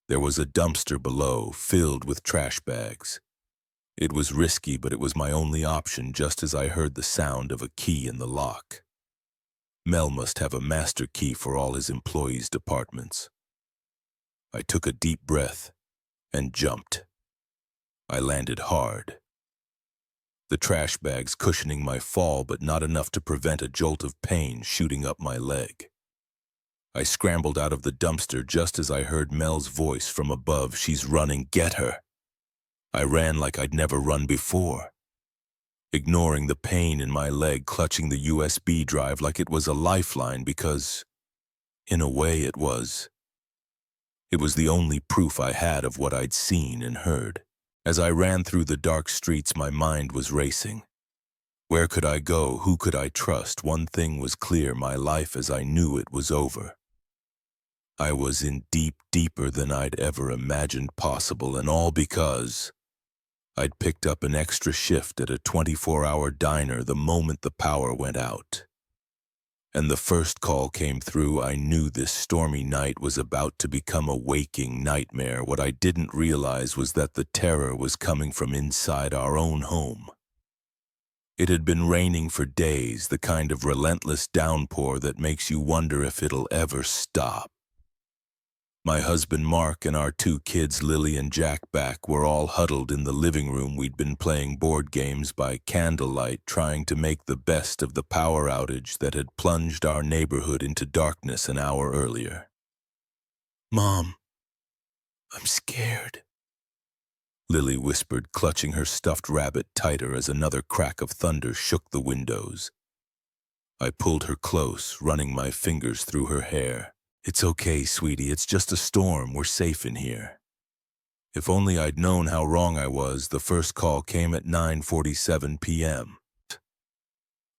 There was a dumpster below, filled with trash bags. It was risky, but it was my only option, just as I heard the sound of a key in the lock. Mel must have a master key for all his employees' departments. I took a deep breath and jumped. I landed hard, the trash bags cushioning my fall, but not enough to prevent a jolt of pain shooting up my leg. I scrambled out of the dumpster just as I heard Mel's voice from above. "She's running. Get her." I ran like I'd never run before, ignoring the pain in my leg, clutching the USB drive like it was a lifeline, because, in a way, it was. It was the only proof I had of what I'd seen and heard. As I ran through the dark streets, my mind was racing. Where could I go? Who could I trust? One thing was clear: my life as I knew it was over. I was in deeper than I'd ever imagined possible, and all because I'd picked up an extra shift at a 24-hour diner the moment the power went out. And the first call came through. I knew this stormy night was about to become a waking nightmare. What I didn't realize was that the terror was coming from inside our own home. It had been raining for days, the kind of relentless downpour that makes you wonder if it'll ever stop. My husband Mark and our 2 kids, Lily and Jack Back, were all huddled in the living room. We'd been playing board games by candlelight, trying to make the best of the power outage that had plunged our neighborhood into darkness an hour earlier. "Mom, I'm scared," Lily whispered, clutching her stuffed rabbit tighter as another crack of thunder shook the windows. I pulled her close, running my fingers through her hair. "It's okay, sweetie. It's just a storm. We're safe in here." If only I'd known how wrong I was. The first call came at 9:47 p.m.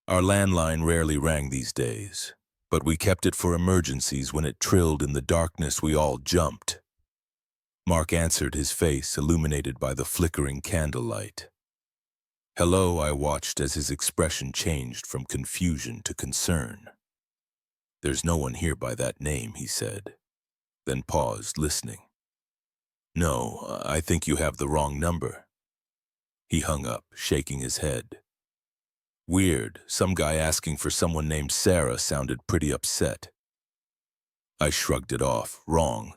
Our landline rarely rang these days, but we kept it for emergencies. When it trilled in the darkness, we all jumped. Mark answered, his face illuminated by the flickering candlelight. Hello, I watched as his expression changed from confusion to concern. There's no one here by that name, he said, then paused, listening. No, I think you have the wrong number. He hung up, shaking his head. Weird, some guy asking for someone named Sarah sounded pretty upset. I shrugged it off. Wrong.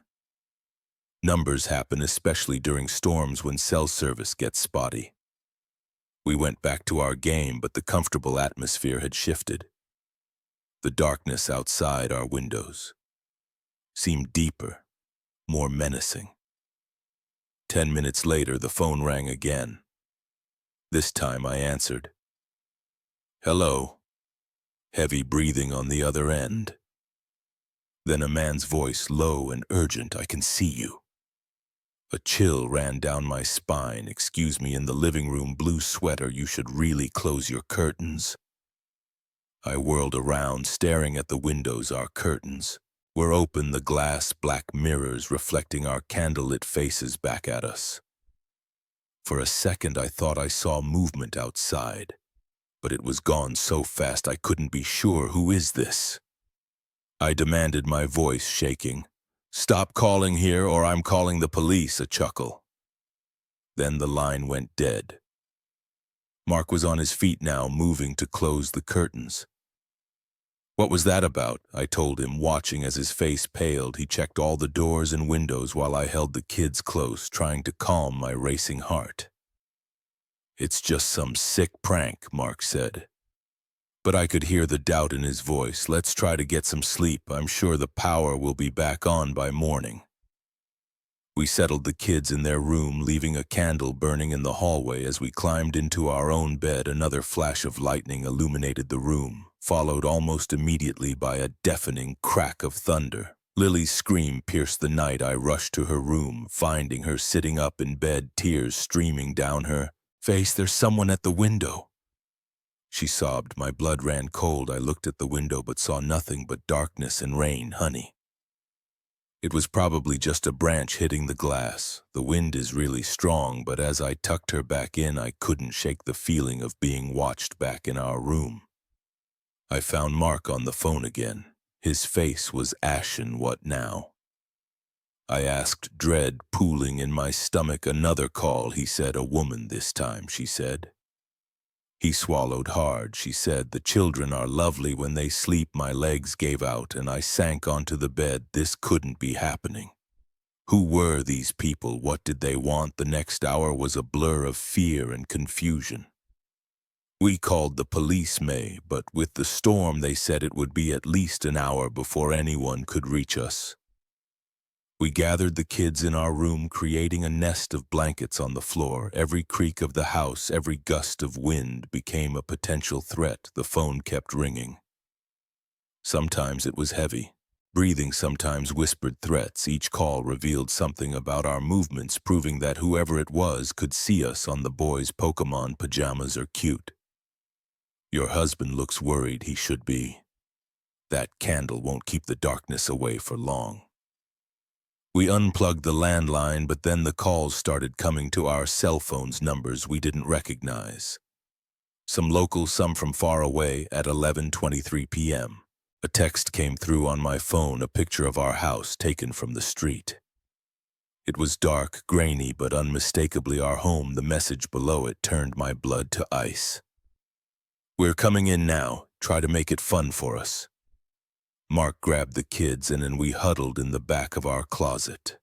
Numbers happen especially during storms when cell service gets spotty. We went back to our game, but the comfortable atmosphere had shifted. The darkness outside our windows seemed deeper, more menacing. 10 minutes later, the phone rang again. This time I answered. Hello. Heavy breathing on the other end. Then a man's voice, low and urgent. I can see you. A chill ran down my spine. Excuse me, in the living room, blue sweater, you should really close your curtains. I whirled around, staring at the windows. Our curtains were open, the glass black mirrors reflecting our candlelit faces back at us. For a second I thought I saw movement outside, but it was gone so fast I couldn't be sure. Who is this? I demanded, my voice shaking. Stop calling here or I'm calling the police. A chuckle. Then the line went dead. Mark was on his feet now, moving to close the curtains. What was that about? I told him, watching as his face paled. He checked all the doors and windows while I held the kids close, trying to calm my racing heart. It's just some sick prank, Mark said. But I could hear the doubt in his voice. Let's try to get some sleep. I'm sure the power will be back on by morning. We settled the kids in their room, leaving a candle burning in the hallway. As we climbed into our own bed, another flash of lightning illuminated the room, followed almost immediately by a deafening crack of thunder. Lily's scream pierced the night. I rushed to her room, finding her sitting up in bed, tears streaming down her face. There's someone at the window, she sobbed. My blood ran cold. I looked at the window but saw nothing but darkness and rain. Honey. It was probably just a branch hitting the glass. The wind is really strong, but as I tucked her back in, I couldn't shake the feeling of being watched back in our room. I found Mark on the phone again. His face was ashen. What now? I asked, dread pooling in my stomach. Another call, he said. A woman this time, she said. He swallowed hard. She said, the children are lovely when they sleep. My legs gave out and I sank onto the bed. This couldn't be happening. Who were these people? What did they want? The next hour was a blur of fear and confusion. We called the police, May, but with the storm they said it would be at least an hour before anyone could reach us. We gathered the kids in our room, creating a nest of blankets on the floor. Every creak of the house, every gust of wind became a potential threat. The phone kept ringing. Sometimes it was heavy. Breathing sometimes whispered threats. Each call revealed something about our movements, proving that whoever it was could see us on the boys' Pokemon pajamas or cute. Your husband looks worried. He should be. That candle won't keep the darkness away for long. We unplugged the landline, but then the calls started coming to our cell phones, numbers we didn't recognize. Some local, some from far away. At 11:23 p.m., a text came through on my phone, a picture of our house taken from the street. It was dark, grainy, but unmistakably our home. The message below it turned my blood to ice. We're coming in now. Try to make it fun for us. Mark grabbed the kids and then we huddled in the back of our closet.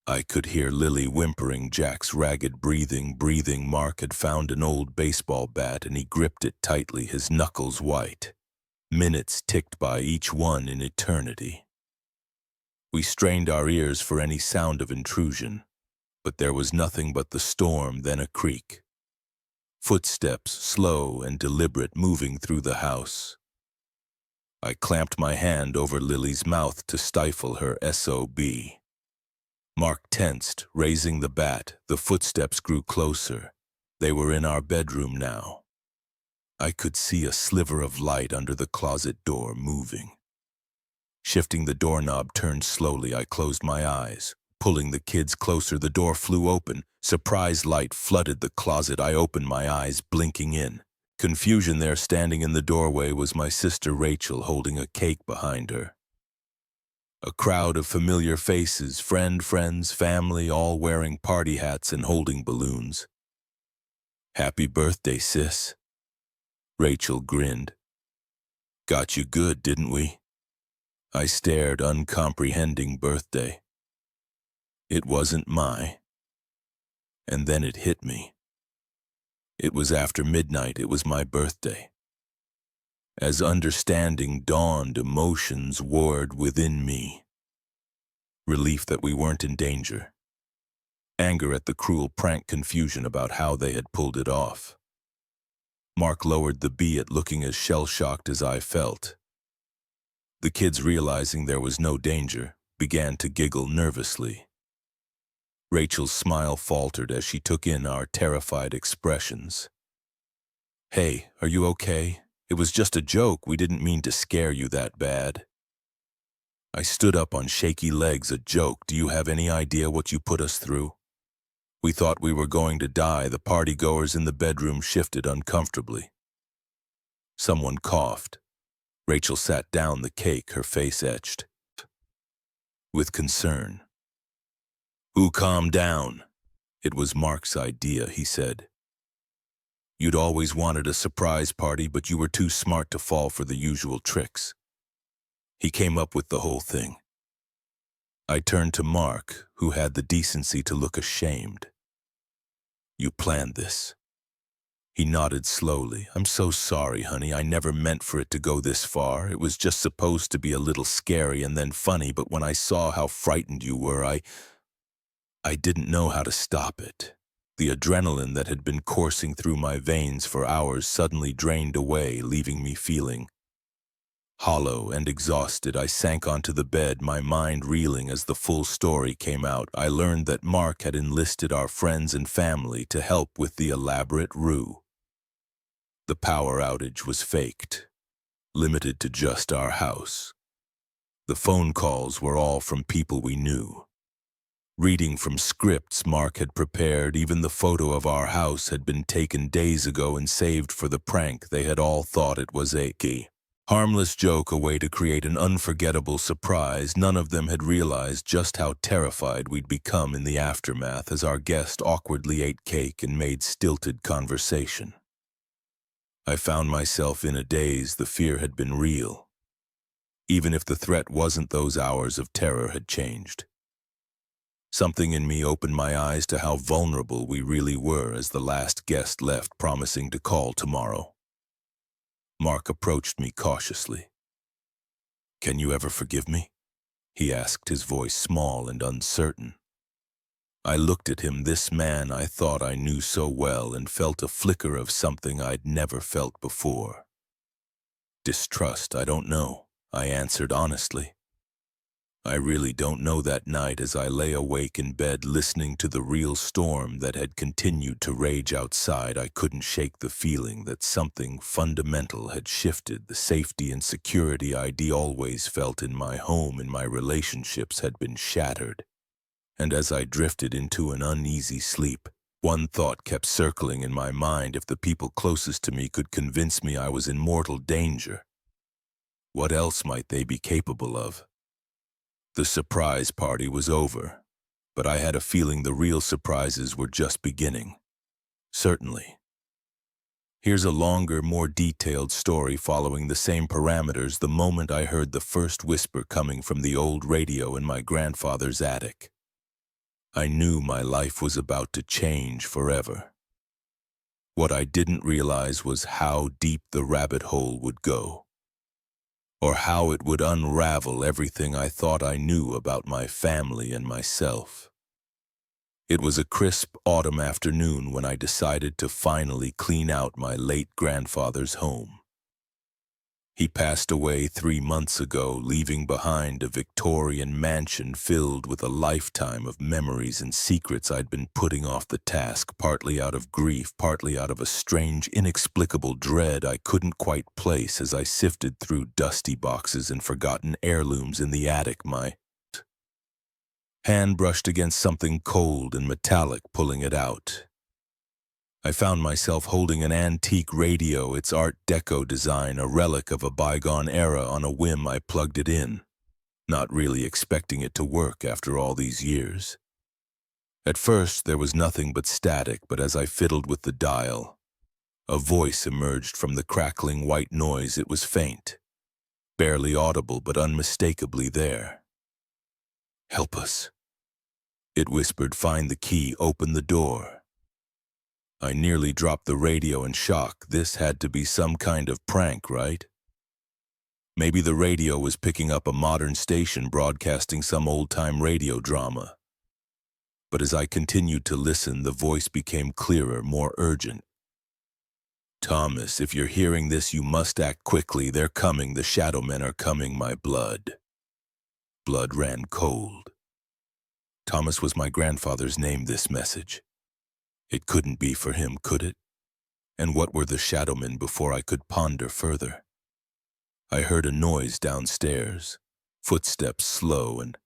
I could hear Lily whimpering, Jack's ragged breathing. Mark had found an old baseball bat and he gripped it tightly, his knuckles white. Minutes ticked by, each one an eternity. We strained our ears for any sound of intrusion, but there was nothing but the storm, then a creak. Footsteps, slow and deliberate, moving through the house. I clamped my hand over Lily's mouth to stifle her SOB. Mark tensed, raising the bat. The footsteps grew closer. They were in our bedroom now. I could see a sliver of light under the closet door moving. Shifting the doorknob turned slowly, I closed my eyes. Pulling the kids closer, the door flew open. Surprise light flooded the closet. I opened my eyes, blinking in. Confusion there, standing in the doorway, was my sister Rachel, holding a cake behind her. A crowd of familiar faces, friends, family, all wearing party hats and holding balloons. "Happy birthday, sis." Rachel grinned. "Got you good, didn't we?" I stared, uncomprehending. Birthday. It wasn't my. And then it hit me. It was after midnight. It was my birthday. As understanding dawned, emotions warred within me. Relief that we weren't in danger. Anger at the cruel prank, confusion about how they had pulled it off. Mark lowered the beat, looking as shell-shocked as I felt. The kids, realizing there was no danger, began to giggle nervously. Rachel's smile faltered as she took in our terrified expressions. "Hey, are you okay? It was just a joke. We didn't mean to scare you that bad." I stood up on shaky legs. "A joke? Do you have any idea what you put us through? We thought we were going to die." The partygoers in the bedroom shifted uncomfortably. Someone coughed. Rachel sat down, the cake, her face etched with concern. "Who calmed down?" "It was Mark's idea," he said. "You'd always wanted a surprise party, but you were too smart to fall for the usual tricks. He came up with the whole thing." I turned to Mark, who had the decency to look ashamed. "You planned this?" He nodded slowly. "I'm so sorry, honey. I never meant for it to go this far. It was just supposed to be a little scary and then funny, but when I saw how frightened you were, I didn't know how to stop it." The adrenaline that had been coursing through my veins for hours suddenly drained away, leaving me feeling hollow and exhausted. I sank onto the bed, my mind reeling as the full story came out. I learned that Mark had enlisted our friends and family to help with the elaborate ruse. The power outage was faked, limited to just our house. The phone calls were all from people we knew. Reading from scripts Mark had prepared, even the photo of our house had been taken days ago and saved for the prank. They had all thought it was a harmless joke, a way to create an unforgettable surprise. None of them had realized just how terrified we'd become in the aftermath as our guest awkwardly ate cake and made stilted conversation. I found myself in a daze. The fear had been real. Even if the threat wasn't, those hours of terror had changed. Something in me opened my eyes to how vulnerable we really were as the last guest left, promising to call tomorrow. Mark approached me cautiously. "Can you ever forgive me?" he asked, his voice small and uncertain. I looked at him, this man I thought I knew so well, and felt a flicker of something I'd never felt before. "Distrust, I don't know," I answered honestly. "I really don't know." That night, as I lay awake in bed listening to the real storm that had continued to rage outside, I couldn't shake the feeling that something fundamental had shifted. The safety and security I'd always felt in my home, in my relationships, had been shattered. And as I drifted into an uneasy sleep, one thought kept circling in my mind: if the people closest to me could convince me I was in mortal danger, what else might they be capable of? The surprise party was over, but I had a feeling the real surprises were just beginning. Certainly. Here's a longer, more detailed story following the same parameters. The moment I heard the first whisper coming from the old radio in my grandfather's attic, I knew my life was about to change forever. What I didn't realize was how deep the rabbit hole would go, or how it would unravel everything I thought I knew about my family and myself. It was a crisp autumn afternoon when I decided to finally clean out my late grandfather's home. He passed away 3 months ago, leaving behind a Victorian mansion filled with a lifetime of memories and secrets I'd been putting off the task, partly out of grief, partly out of a strange, inexplicable dread I couldn't quite place as I sifted through dusty boxes and forgotten heirlooms in the attic. My hand brushed against something cold and metallic, pulling it out. I found myself holding an antique radio, its Art Deco design, a relic of a bygone era. On a whim, I plugged it in, not really expecting it to work after all these years. At first, there was nothing but static, but as I fiddled with the dial, a voice emerged from the crackling white noise. It was faint, barely audible, but unmistakably there. "Help us," it whispered. "Find the key, open the door." I nearly dropped the radio in shock. This had to be some kind of prank, right? Maybe the radio was picking up a modern station broadcasting some old-time radio drama. But as I continued to listen, the voice became clearer, more urgent. "Thomas, if you're hearing this, you must act quickly. They're coming. The shadow men are coming." My blood ran cold. Thomas was my grandfather's name, this message. It couldn't be for him, could it? And what were the shadowmen? Before I could ponder further, I heard a noise downstairs, footsteps slow and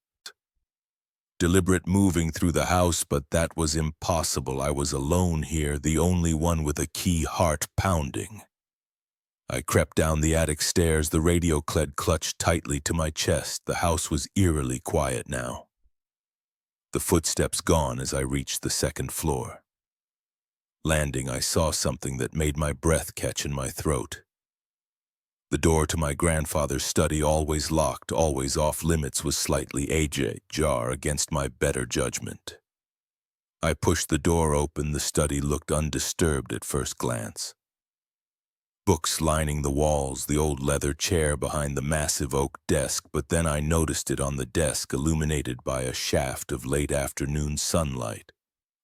deliberate, moving through the house, but that was impossible. I was alone here, the only one with a key, heart pounding. I crept down the attic stairs, the radio clutched tightly to my chest. The house was eerily quiet now. The footsteps gone as I reached the second floor. Landing, I saw something that made my breath catch in my throat. The door to my grandfather's study, always locked, always off limits, was slightly ajar against my better judgment. I pushed the door open. The study looked undisturbed at first glance. Books lining the walls, the old leather chair behind the massive oak desk, but then I noticed it on the desk, illuminated by a shaft of late afternoon sunlight,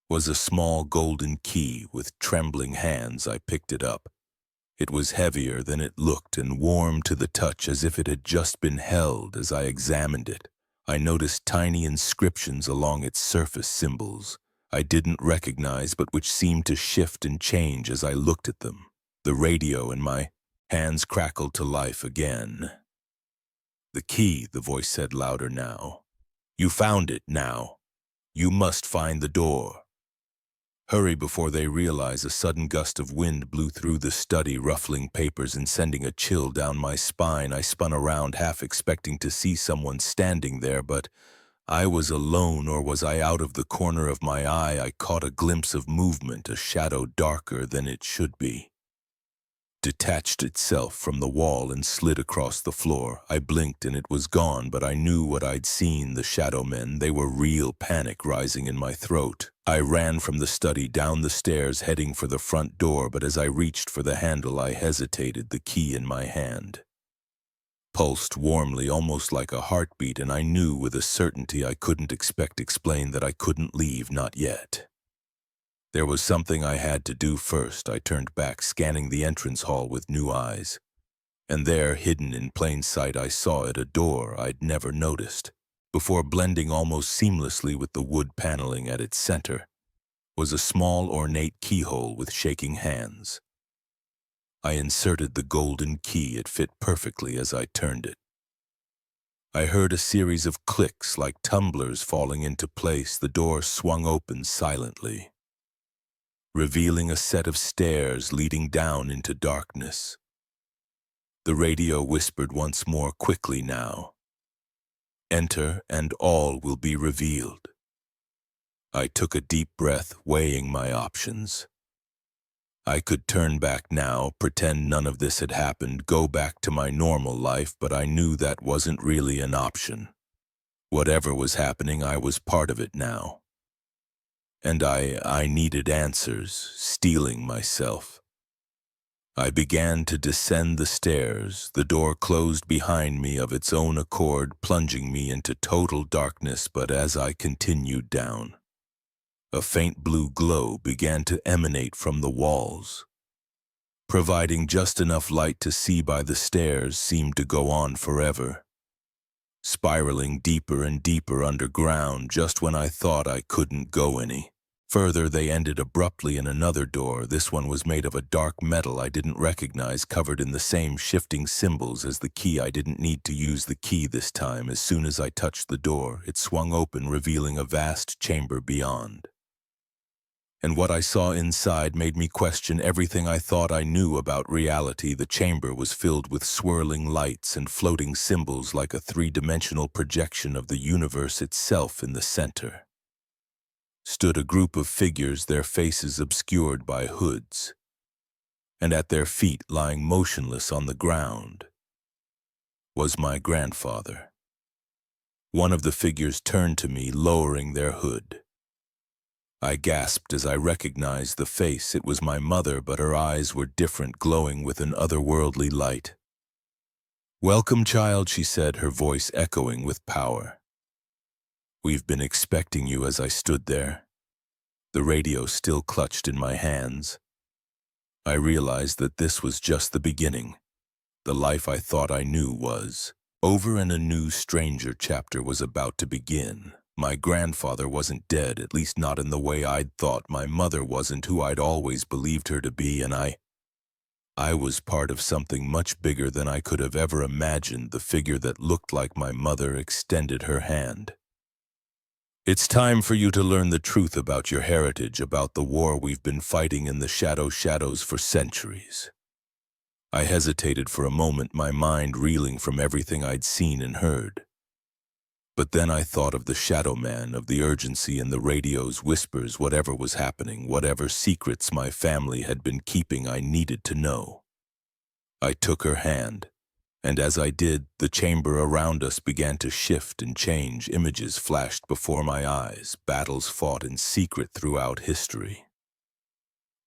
was a small golden key. With trembling hands, I picked it up. It was heavier than it looked and warm to the touch, as if it had just been held. As I examined it, I noticed tiny inscriptions along its surface, symbols I didn't recognize but which seemed to shift and change as I looked at them. The radio in my hands crackled to life again. "The key," the voice said louder now. "You found it now. You must find the door. Hurry before they realize." A sudden gust of wind blew through the study, ruffling papers and sending a chill down my spine. I spun around, half expecting to see someone standing there, but I was alone. Or was I? Out of the corner of my eye, I caught a glimpse of movement, a shadow darker than it should be detached itself from the wall and slid across the floor. I blinked and it was gone, but I knew what I'd seen. The shadow men, they were real. Panic rising in my throat. I ran from the study, down the stairs, heading for the front door, but as I reached for the handle, I hesitated. The key in my hand pulsed warmly, almost like a heartbeat, and I knew with a certainty I couldn't explain that I couldn't leave, not yet. There was something I had to do first. I turned back, scanning the entrance hall with new eyes. And there, hidden in plain sight, I saw it, a door I'd never noticed. Before, blending almost seamlessly with the wood paneling at its center, was a small, ornate keyhole with shaking hands. I inserted the golden key. It fit perfectly as I turned it. I heard a series of clicks like tumblers falling into place. The door swung open silently, revealing a set of stairs leading down into darkness. The radio whispered once more, quickly now. "Enter and all will be revealed." I took a deep breath, weighing my options. I could turn back now, pretend none of this had happened, go back to my normal life, but I knew that wasn't really an option. Whatever was happening, I was part of it now. And I needed answers, steeling myself. I began to descend the stairs. The door closed behind me of its own accord, plunging me into total darkness. But as I continued down, a faint blue glow began to emanate from the walls. providing just enough light to see by the stairs, seemed to go on forever, spiraling deeper and deeper underground just when I thought I couldn't go any further. They ended abruptly in another door. This one was made of a dark metal I didn't recognize, covered in the same shifting symbols as the key. I didn't need to use the key this time. As soon as I touched the door, it swung open, revealing a vast chamber beyond. And what I saw inside made me question everything I thought I knew about reality. The chamber was filled with swirling lights and floating symbols, like a three-dimensional projection of the universe itself. In the center stood a group of figures, their faces obscured by hoods, and at their feet, lying motionless on the ground, was my grandfather. One of the figures turned to me, lowering their hood. I gasped as I recognized the face. It was my mother, but her eyes were different, glowing with an otherworldly light. "Welcome, child," she said, her voice echoing with power. "We've been expecting you." As I stood there, the radio still clutched in my hands, I realized that this was just the beginning. The life I thought I knew was over, and a new, stranger chapter was about to begin. My grandfather wasn't dead, at least not in the way I'd thought. My mother wasn't who I'd always believed her to be, and I was part of something much bigger than I could have ever imagined. The figure that looked like my mother extended her hand. "It's time for you to learn the truth about your heritage, about the war we've been fighting in the shadows for centuries." I hesitated for a moment, my mind reeling from everything I'd seen and heard. But then I thought of the Shadow Man, of the urgency in the radio's whispers. Whatever was happening, whatever secrets my family had been keeping, I needed to know. I took her hand, and as I did, the chamber around us began to shift and change. Images flashed before my eyes, battles fought in secret throughout history.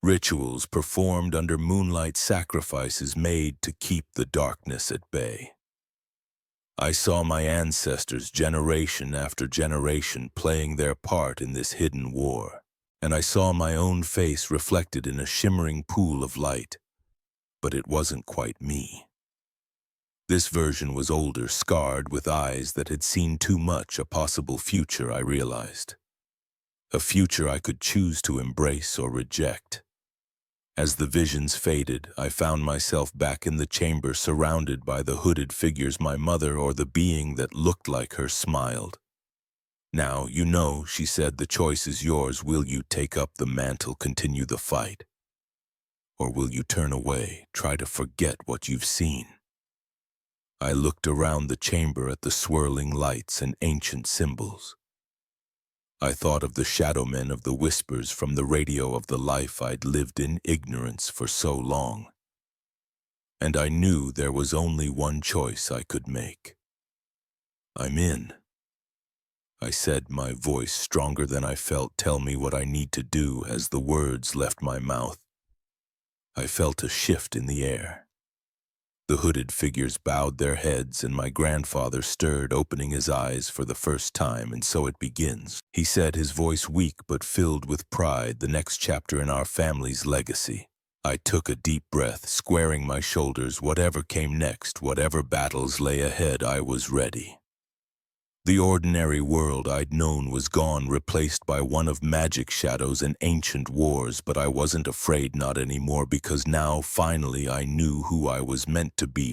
Rituals performed under moonlight, sacrifices made to keep the darkness at bay. I saw my ancestors, generation after generation, playing their part in this hidden war, and I saw my own face reflected in a shimmering pool of light. But it wasn't quite me. This version was older, scarred, with eyes that had seen too much. A possible future, I realized. A future I could choose to embrace or reject. As the visions faded, I found myself back in the chamber, surrounded by the hooded figures. My mother, or the being that looked like her, smiled. "Now, you know," she said, "the choice is yours. Will you take up the mantle, continue the fight? Or will you turn away, try to forget what you've seen?" I looked around the chamber at the swirling lights and ancient symbols. I thought of the shadow men, of the whispers from the radio, of the life I'd lived in ignorance for so long. And I knew there was only one choice I could make. "I'm in," I said, my voice stronger than I felt. "Tell me what I need to do." As the words left my mouth, I felt a shift in the air. The hooded figures bowed their heads, and my grandfather stirred, opening his eyes for the first time. "And so it begins," he said, his voice weak but filled with pride. "The next chapter in our family's legacy." I took a deep breath, squaring my shoulders. Whatever came next, whatever battles lay ahead, I was ready. The ordinary world I'd known was gone, replaced by one of magic, shadows, and ancient wars. But I wasn't afraid, not anymore, because now, finally, I knew who I was meant to be.